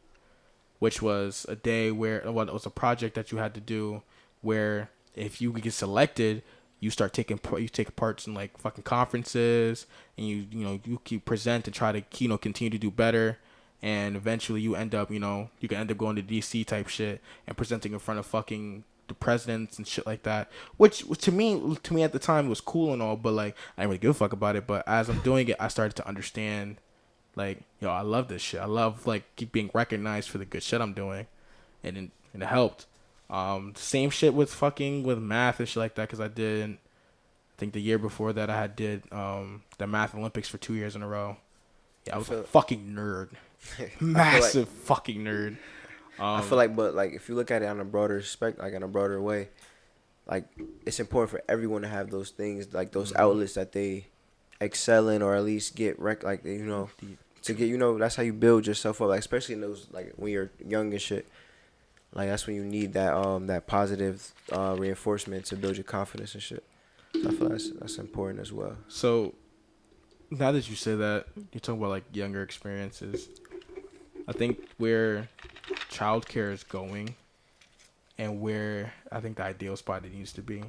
which was a day where it was a project that you had to do where if you get selected, you take parts in like fucking conferences, and you keep present and try to continue to do better, and eventually you end up you can end up going to DC type shit and presenting in front of fucking the presidents and shit like that, which to me at the time was cool and all, but like I didn't really give a fuck about it. But as I'm doing it, I started to understand, like, I love this shit. I love like keep being recognized for the good shit I'm doing, and it helped. Same shit with math and shit like that, because I think the year before that I did the math Olympics for 2 years in a row. Yeah, I was a fucking nerd, massive fucking nerd. I feel like, but like if you look at it on a broader in a broader way, like it's important for everyone to have those things, like those outlets that they excel in, or at least get to get that's how you build yourself up, like especially in those, like when you're young and shit. Like that's when you need that positive reinforcement to build your confidence and shit. So I feel that's important as well. So now that you say that, you're talking about like younger experiences. I think where childcare is going, and where I think the ideal spot it needs to be,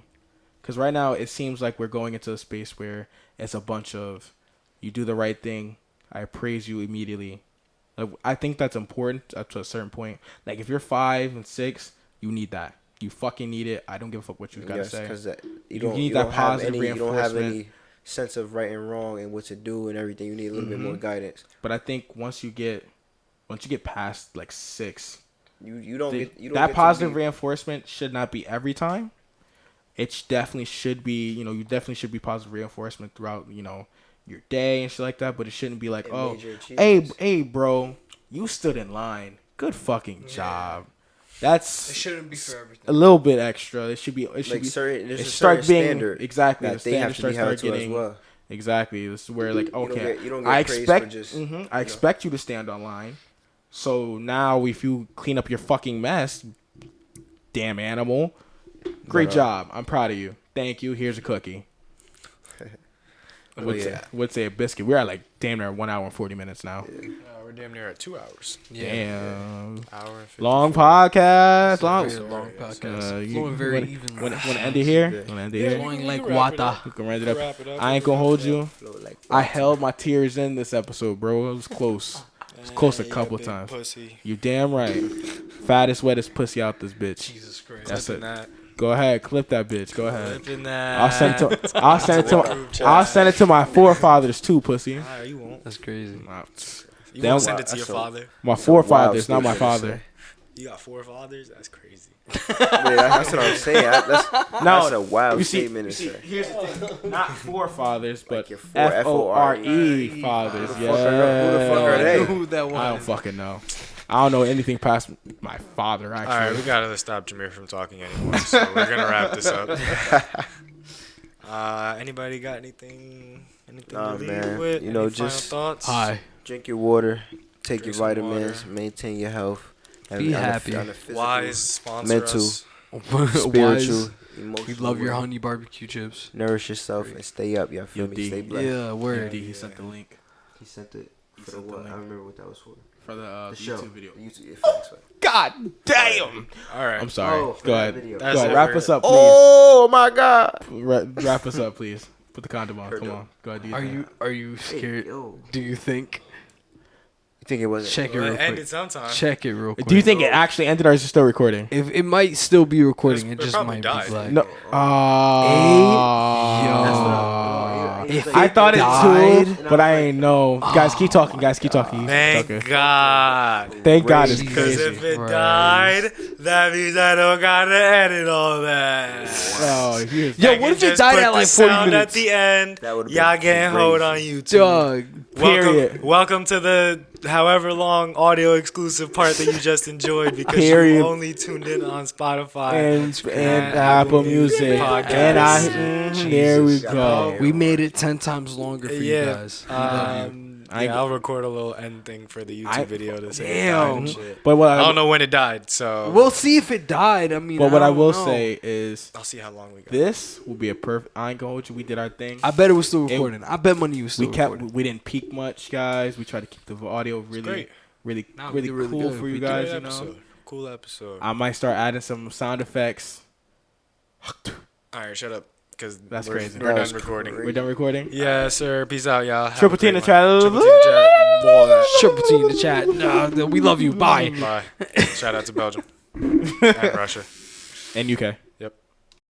because right now it seems like we're going into a space where it's a bunch of, you do the right thing, I praise you immediately. Like, I think that's important up to a certain point. Like if you're 5 and 6, you need that. You fucking need it. I don't give a fuck what you gotta say. Because You need that positive you don't have reinforcement. any sense of right and wrong and what to do and everything. You need a little bit more guidance. But I think once you get past like 6, You don't get that to positive be- reinforcement should not be every time. It definitely should be, you definitely should be positive reinforcement throughout, your day and shit like that. But it shouldn't be like, And major achievements. hey, bro, you stood in line. Good fucking job. That's It shouldn't be for everything. a little bit extra. It should be. like Be. certain. There's It a start certain being standard exactly that the they have standard to be held starts to as getting well. exactly. This is where like You don't okay, get I praised expect for just, I expect you to stand online. So now if you clean up your fucking mess, damn animal, great job. I'm proud of you. Thank you. Here's a cookie. Would say a biscuit. We're at like damn near 1 hour and 40 minutes now. We're damn near at 2 hours. Damn. Hour and 50. Long podcast. Very long podcast. You Flowing very wanna- evenly. wanna end it here? Wanna end it here? Flowing like can wrap it water. up. We can round it Wrap it up. up. I ain't gonna hold you. Flow like I held my tears in this episode, bro. It was close. It was close a couple big times. Pussy. You damn right. Fattest, wettest pussy out this bitch. Jesus Christ. That's it. That. Go ahead, clip that bitch. Go ahead. Flipping that. I'll send it to my forefathers too, pussy. Nah, you won't. That's crazy. You Damn, won't send it to your that's a- father. My Wild forefathers, not my statement to father. You got 4 fathers? That's crazy. Yeah, that's what I'm saying. That's a wild You see, statement to say. here's the thing. Not forefathers, but Like your four FORE fathers. Who the fuck are Yeah. they? Who that was? I don't fucking know. I don't know anything past my father, All right, actually. we gotta stop Jameer from talking anymore. So we're gonna wrap this up. Anybody got anything Nah, to leave man. with? You know, Any final just- thoughts? Hi. Drink your water. Take your Drink some vitamins. water. Maintain your health. Be happy. Wise sponsor mental, us. spiritual, Wise. emotional. We love your well. honey barbecue chips. Nourish yourself and stay up. Y'all feel Yo, me? D. Stay blessed. Yeah, word. He sent the link He sent it for the sent the what? link. I remember what that was for. for the The show. YouTube video. The YouTube. Yeah, facts, right. God damn! All right. I'm sorry. Oh, for Go that ahead. video. Go That's ahead. it. Wrap us up, please. Oh my God. Wrap us up, please. Put the condom on. Heard Come it. on. Go ahead. Do Are thing. you Hey, scared? yo. Do you think? You think it wasn't? Check it Well, real it ended quick. sometime. Check it real quick. Do you think it actually ended or is it still recording? If it might still be recording, It it just probably might died. be black. No. If I it thought died, it too, but I ain't know. Guys, keep talking. Guys, keep talking. Thank Keep talking. God. Thank God it's Crazy. Because crazy. if it Christ. died, that means I don't gotta edit all that. Oh, here's Yo, I what can if it just died put at the like 40 sound minutes? at the end? That would've Y'all been getting crazy. hold on YouTube. Dog. Period. Welcome to the however long audio exclusive part that you just enjoyed because Period. you only tuned in on Spotify. and Apple Music. Podcast. And there we Jesus. go. We made it 10 times longer for you Yeah. guys. We love you. I'll record a little end thing for the YouTube video to say it died Damn. and shit. But what I I, don't know when it died, so We'll see if it died. I mean, but what I don't will know. say is I'll see how long we got. this will be a perfect. I ain't gonna hold you. We did our thing. I bet it was still recording. I bet money was still We kept. recording. We didn't peak much, guys. We tried to keep the audio really, great. really, Nah, we really did really cool good. for We you did guys. Great You know. episode. Cool episode. I might start adding some sound effects. All right, shut up, because That's crazy. We're That done was recording. crazy. We're done recording. Yeah, sir. Peace out, y'all. Have Triple a T in great the one. chat. Triple T in the chat. Ball Triple T in the chat. Nah, we love you. Bye. that. Bye. Shout out to Belgium and Russia. And UK.